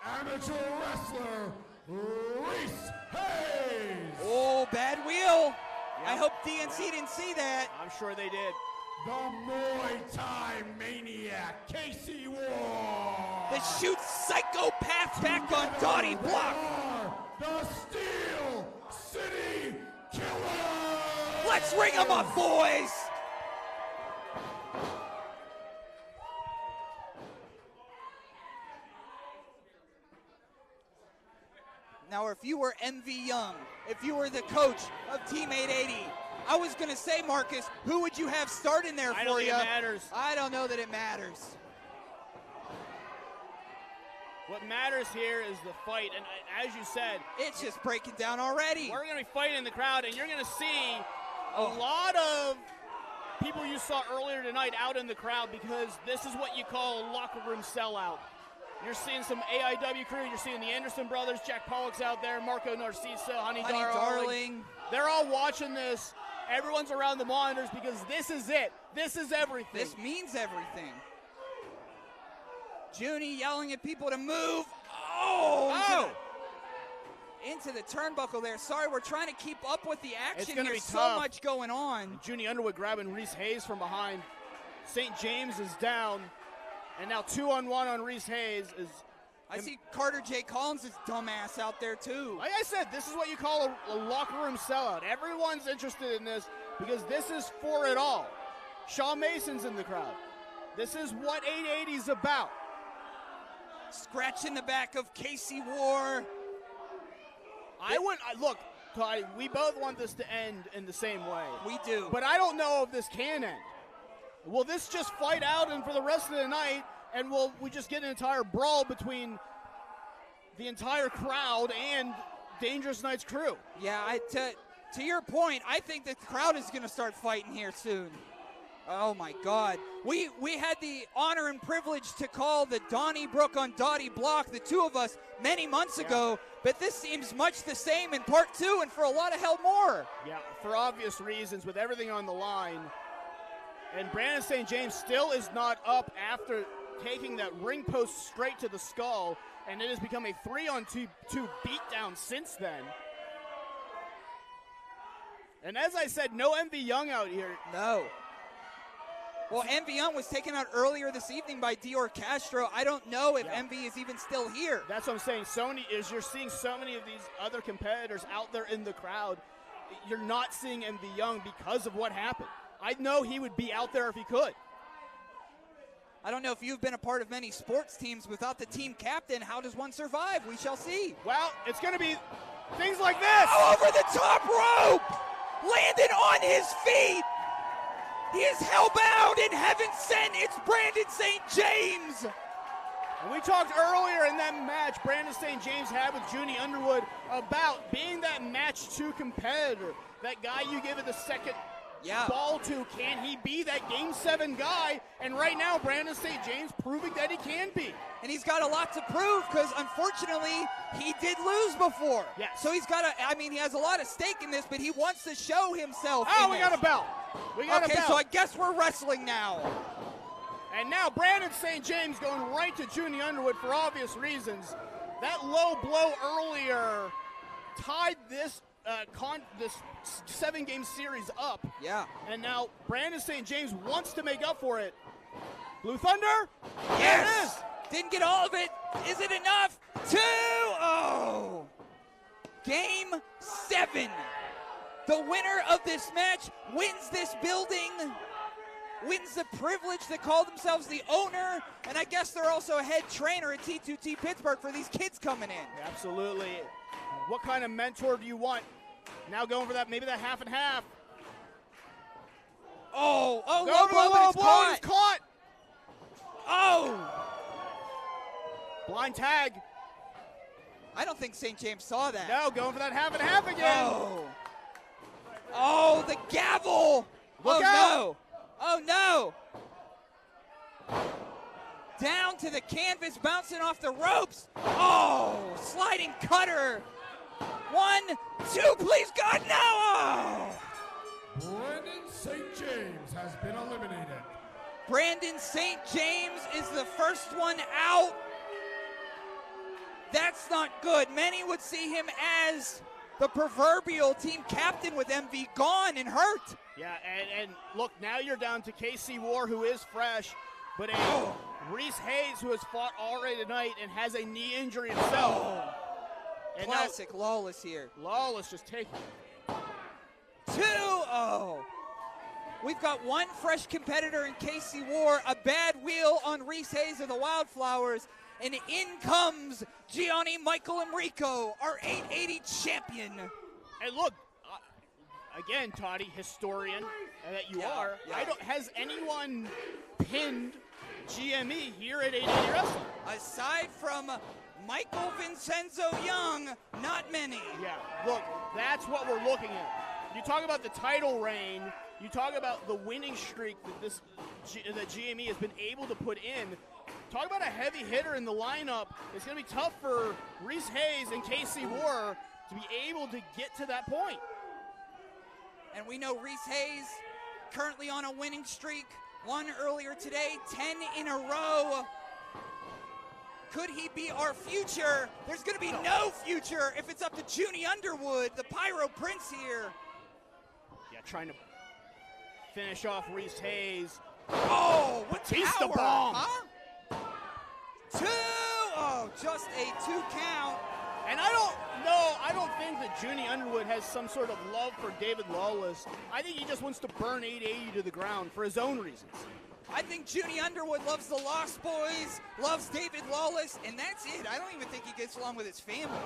Amateur wrestler, Reese Hayes. Oh, bad wheel. I hope DNC didn't see that. I'm sure they did. The Muay Thai maniac, Casey Warr. The shoot psychopath back on Dottie Block. The Steel City Killer. Let's ring them up, boys. Now, if you were MV Young, if you were the coach of Team 880, I was going to say, Marcus, who would you have starting there for you? I don't think it matters. I don't know that it matters. What matters here is the fight, and as you said, it's just breaking down already. We're going to be fighting in the crowd, and you're going to see a lot of people you saw earlier tonight out in the crowd, because this is what you call a locker room sellout. You're seeing some AIW crew. You're seeing the Anderson brothers, Jack Pollock's out there, Marco Narciso, Honey Darling. They're all watching this. Everyone's around the monitors because this is it. This is everything. This means everything. Juni yelling at people to move. Into the turnbuckle there. Sorry, we're trying to keep up with the action. There's so much going on. Juni Underwood grabbing Reese Hayes from behind. St. James is down. And now 2-on-1 on Reese Hayes is. I see Carter J. Collins' dumbass out there too. Like I said, this is what you call a locker room sellout. Everyone's interested in this because this is for it all. Shawn Mason's in the crowd. This is what 880's about. Scratching the back of Casey Warr. Look, we both want this to end in the same way. We do. But I don't know if this can end. Will this just fight out and for the rest of the night, and will we just get an entire brawl between the entire crowd and Dangerous Knights crew? Yeah, to your point, I think the crowd is going to start fighting here soon. Oh my God. We had the honor and privilege to call the Donnybrook on Dottie block, the two of us, many months ago, but this seems much the same in part 2 and for a lot of hell more. Yeah, for obvious reasons, with everything on the line. And Brandon St. James still is not up after taking that ring post straight to the skull, and it has become a 3-on-2 beatdown since then. And as I said, no MV Young out here. No. Well, MV Young was taken out earlier this evening by Dior Castro. I don't know if MV is even still here. That's what I'm saying. Sony is you're seeing so many of these other competitors out there in the crowd. You're not seeing MV Young because of what happened. I know he would be out there if he could. I don't know if you've been a part of many sports teams without the team captain. How does one survive? We shall see. Well, it's going to be things like this. Oh, over the top rope! Landed on his feet! He is hellbound and heaven sent. It's Brandon St. James. And we talked earlier in that match Brandon St. James had with Juni Underwood about being that match 2 competitor. That guy you give it the second ball to. Can he be that Game 7 guy? And right now, Brandon St. James proving that he can be. And he's got a lot to prove because, unfortunately, he did lose before. Yes. So he's got to, I mean, he has a lot of stake in this, but he wants to show himself. Oh, we got a bell. We got a bell. Okay, so I guess we're wrestling now. And now Brandon St. James going right to Juni Underwood for obvious reasons. That low blow earlier tied this this 7-game series up. Yeah. And now Brandon St. James wants to make up for it. Blue Thunder? Yes! There it is! Didn't get all of it. Is it enough? 2! Oh! Game 7. The winner of this match wins this building, wins the privilege to call themselves the owner, and I guess they're also a head trainer at T2T Pittsburgh for these kids coming in. Absolutely. What kind of mentor do you want? Now going for that, maybe that half and half. Oh, low blow, but it's caught. Oh! Blind tag. I don't think St. James saw that. No, going for that half and half again. Oh, the gavel. Look No. out. Oh, no. Down to the canvas, bouncing off the ropes. Oh, sliding cutter. 1, 2, please, God, no! Oh. Brandon St. James has been eliminated. Brandon St. James is the first one out. That's not good. Many would see him as the proverbial team captain with MV gone and hurt. Yeah, and look, now you're down to KC Warr, who is fresh, but Reese Hayes, who has fought already tonight and has a knee injury himself. And classic Lawless here. Lawless just taking 2. Oh. We've got 1 fresh competitor in KC Warr, a bad wheel on Reese Hayes of the Wildflowers, and in comes Gianni Michael Emricko, our 880 champion. And look, again, Toddy, historian that you are, has anyone pinned GME here at 880 Wrestling? Aside from Michael Vincenzo Young, not many. Yeah, look, that's what we're looking at. You talk about the title reign, you talk about the winning streak that GME has been able to put in. Talk about a heavy hitter in the lineup. It's going to be tough for Reese Hayes and KC Warr to be able to get to that point. And we know Reese Hayes currently on a winning streak. 1 earlier today, 10 in a row. Could he be our future? There's going to be no future if it's up to Juni Underwood, the Pyro Prince here. Yeah, trying to finish off Reese Hayes. Oh, what Batista power, bomb. huh? 2! Oh, just a 2 count. And I don't think that Juni Underwood has some sort of love for David Lawless. I think he just wants to burn 880 to the ground for his own reasons. I think Juni Underwood loves the Lost Boys, loves David Lawless, and that's it. I don't even think he gets along with his family.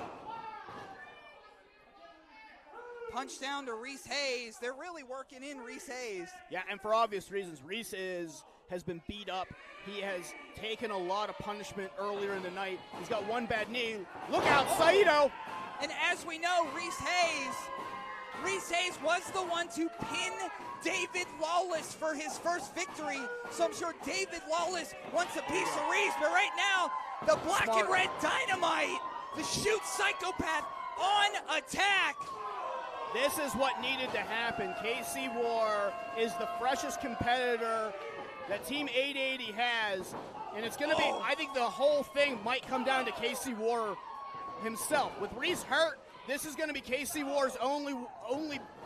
Punch down to Reese Hayes. They're really working in Reese Hayes. Yeah, and for obvious reasons, Reese has been beat up. He has taken a lot of punishment earlier in the night. He's got 1 bad knee. Look out, Saito! And as we know, Reese Hayes Reese Hayes was the one to pin David Lawless for his first victory, so I'm sure David Lawless wants a piece of Reese, but right now, the black and red dynamite, the shoot psychopath on attack. This is what needed to happen. KC Warr is the freshest competitor that Team 880 has, and it's going to be, I think the whole thing might come down to KC Warr himself. With Reese hurt, this is going to be KC Warr's only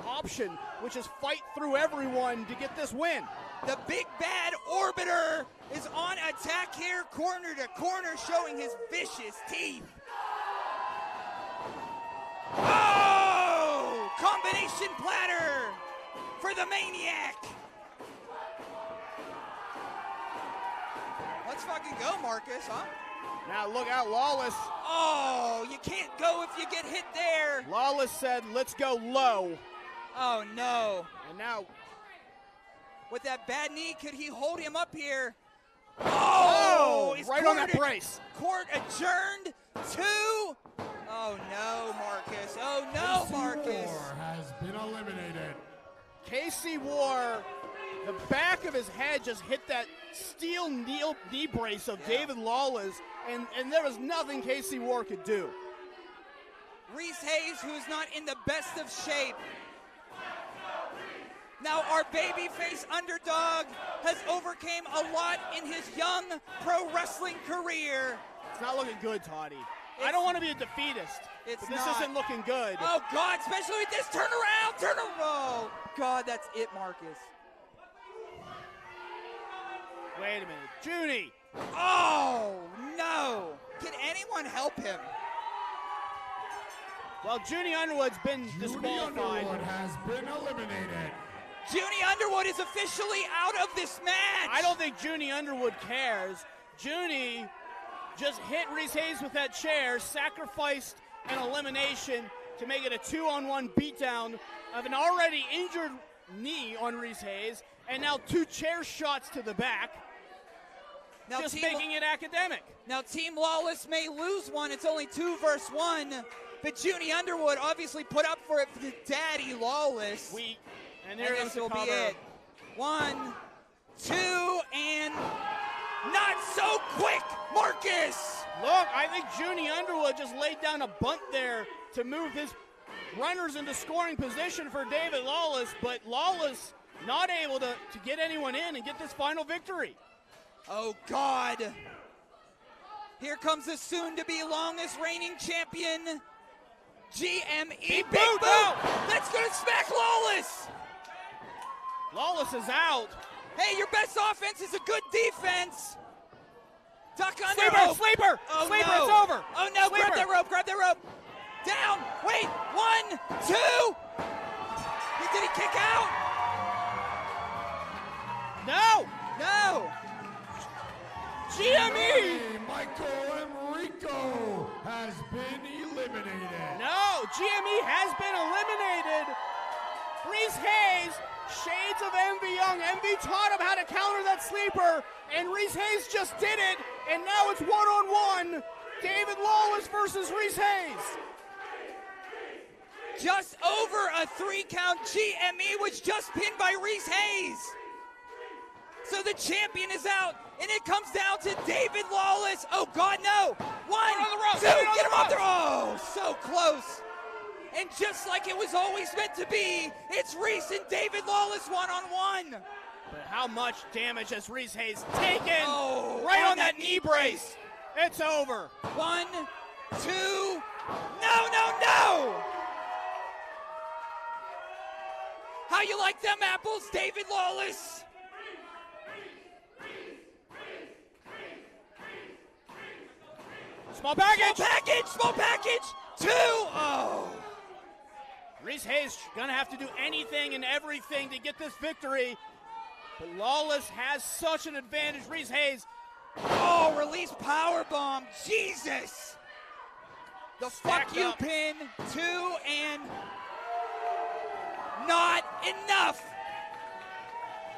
option, which is fight through everyone to get this win. The big bad Orbiter is on attack here, corner to corner, showing his vicious teeth. Oh! Combination platter for the Maniac. Let's fucking go, Marcus, huh? Now look out, Lawless. Oh, you can't go if you get hit there. Lawless said, let's go low. Oh, no. And now, with that bad knee, could he hold him up here? oh, Is right on court that brace. Court adjourned to... Oh, no, Marcus. Oh, no, Marcus. Warr has been eliminated. KC Warr, the back of his head just hit that steel knee brace of David Lawless, and there was nothing KC Warr could do. Reese Hayes, who's not in the best of shape. Now our babyface underdog has overcame a lot in his young pro wrestling career. It's not looking good, Toddy. I don't want to be a defeatist, It's but this not. isn't looking good. Oh, God, especially with this turnaround. Oh, God, that's it, Marcus. Wait a minute. Juni. Oh, no. Can anyone help him? Well, Juni Underwood's been Juni disqualified. Underwood has been eliminated. Juni Underwood is officially out of this match. I don't think Juni Underwood cares. Juni just hit Reese Hayes with that chair, sacrificed an elimination to make it a 2-on-1 beatdown of an already injured knee on Reese Hayes, and now 2 chair shots to the back, Now just making it academic. Now Team Lawless may lose one. It's only 2 versus 1. But Juni Underwood obviously put up for it for the Daddy Lawless. And there this is will the be cover. it. 1, 2, and not so quick, Marcus. Look, I think Juni Underwood just laid down a bunt there to move his runners into scoring position for David Lawless, but Lawless not able to get anyone in and get this final victory. Oh, God. Here comes the soon-to-be longest reigning champion, GME. Big boot! That's going to smack Lawless. Lawless is out. Hey, your best offense is a good defense. Duck under. Sleeper! Oh, Sleeper, no. it's over. Oh, no, Sleeper. grab that rope. Down, wait, 1, 2. Did he kick out? No. GME! Michael Emricko has been eliminated. No, GME has been eliminated. Reese Hayes, shades of Envy Young. Envy taught him how to counter that sleeper, and Reese Hayes just did it, and now it's 1-on-1. David Lawless versus Reese Hayes. Just over a 3-count. GME was just pinned by Reese Hayes. So the champion is out, and it comes down to David Lawless. Oh, God, no. 1, 2, get him off the rope. Oh, so close. And just like it was always meant to be, it's Reese and David Lawless 1-on-1. But how much damage has Reese Hayes taken? Oh, right on that knee brace. It's over. 1, 2, no. How you like them apples, David Lawless? Small package. 2. Oh. Reese Hayes gonna have to do anything and everything to get this victory. But Lawless has such an advantage. Reese Hayes. Oh, release powerbomb. Jesus. The Stacked fuck you up. pin. 2 and not enough.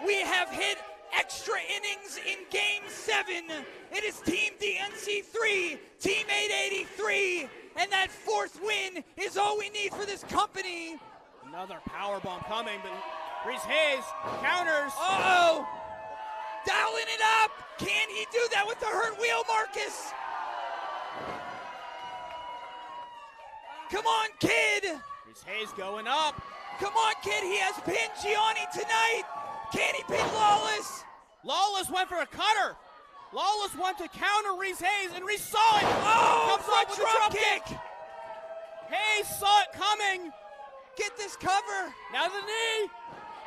We have hit extra innings in Game 7. It is Team DNC 3, Team 883, and that 4th win is all we need for this company. Another powerbomb coming, but Reese Hayes counters. Uh-oh! Dialing it up! Can he do that with the hurt wheel, Marcus? Come on, kid! Reese Hayes going up. Come on, kid, he has pinned Gianni tonight! Can he pin Lawless? Lawless went for a cutter. Lawless went to counter Reese Hayes, and Reese saw it. Oh, Comes up with a drop kick! Hayes saw it coming. Get this cover! Now the knee.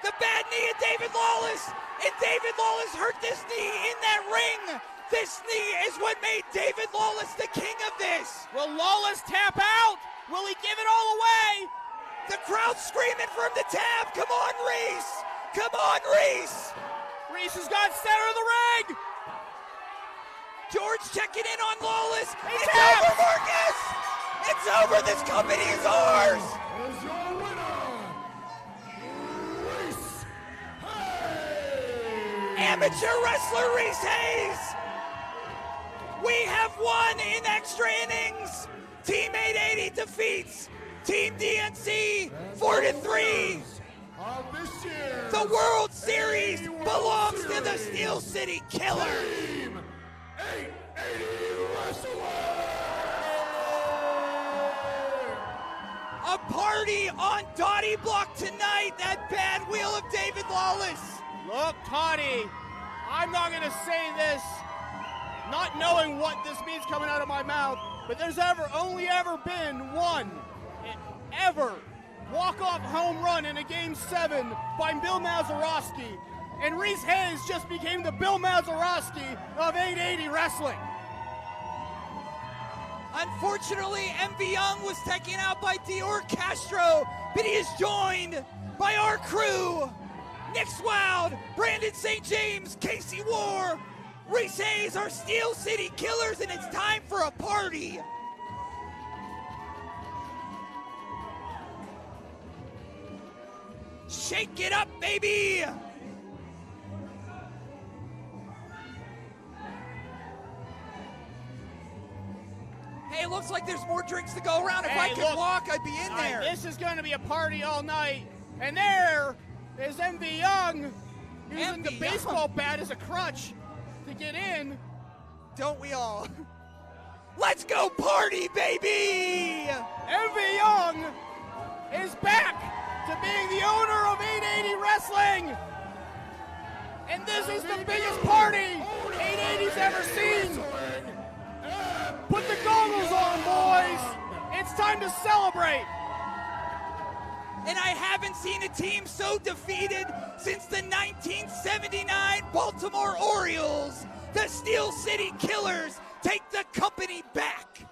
The bad knee of David Lawless! And David Lawless hurt this knee in that ring! This knee is what made David Lawless the king of this! Will Lawless tap out? Will he give it all away? The crowd screaming for him to tap! Come on, Reese! Come on, Reese! Reese has got center of the ring! George checking in on Lawless! It's taps! over, Marcus! It's over! This company is ours! Is your winner, Reese Hayes! Amateur wrestler Reese Hayes! We have won in extra innings! Team 880 defeats Team DNC 4-3! The World Series belongs to the Steel City Killer! Team 880 Wrestling! A party on Dottie Block tonight, that bad wheel of David Lawless! Look, Toddy, I'm not going to say this not knowing what this means coming out of my mouth, but there's only ever been one ever walk-off home run in a Game 7 by Bill Mazeroski, and Reese Hayes just became the Bill Mazeroski of 880 Wrestling. Unfortunately, MV Young was taken out by Dior Castro, but he is joined by our crew, Nick Wilde, Brandon St. James, Casey Warr, Reese Hayes, our Steel City Killers, and it's time for a party. Shake it up, baby! Hey, it looks like there's more drinks to go around. If I could walk, I'd be in there. This is going to be a party all night. And there is MV Young using the baseball bat as a crutch to get in. Don't we all? Let's go party, baby! MV Young is back to being the owner of 880 Wrestling. And this is the biggest party 880's ever seen. Put the goggles on, boys. It's time to celebrate. And I haven't seen a team so defeated since the 1979 Baltimore Orioles. The Steel City Killers take the company back.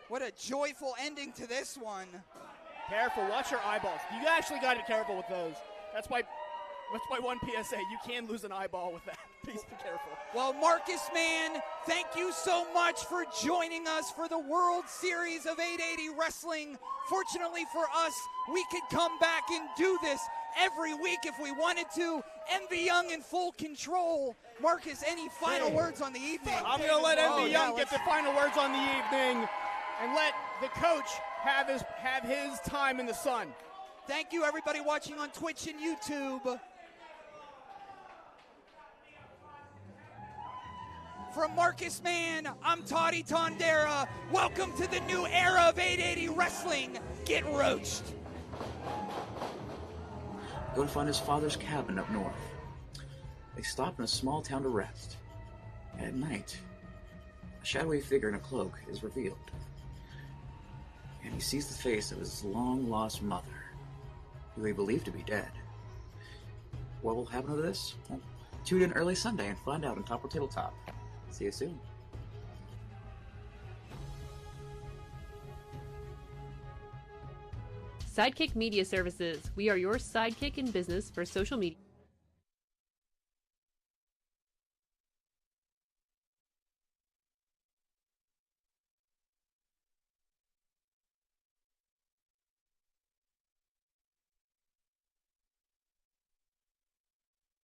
What a joyful ending to this one. Careful, watch your eyeballs. You actually got to be careful with those. That's my one PSA. You can lose an eyeball with that. Please be careful. Well, Marcus, man, thank you so much for joining us for the World Series of 880 Wrestling. Fortunately for us, we could come back and do this every week if we wanted to. MV Young in full control. Marcus, any final words on the evening? I'm going to let MV Young get the final words on the evening and let the coach have his time in the sun. Thank you, everybody watching on Twitch and YouTube. From Marcus Mann, I'm Toddy Tondera. Welcome to the new era of 880 Wrestling. Get roached. Go to find his father's cabin up north. They stop in a small town to rest. And at night, a shadowy figure in a cloak is revealed. And he sees the face of his long-lost mother, who he believed to be dead. What will happen to this? Well, tune in early Sunday and find out on Top Row Tabletop. See you soon. Sidekick Media Services. We are your sidekick in business for social media.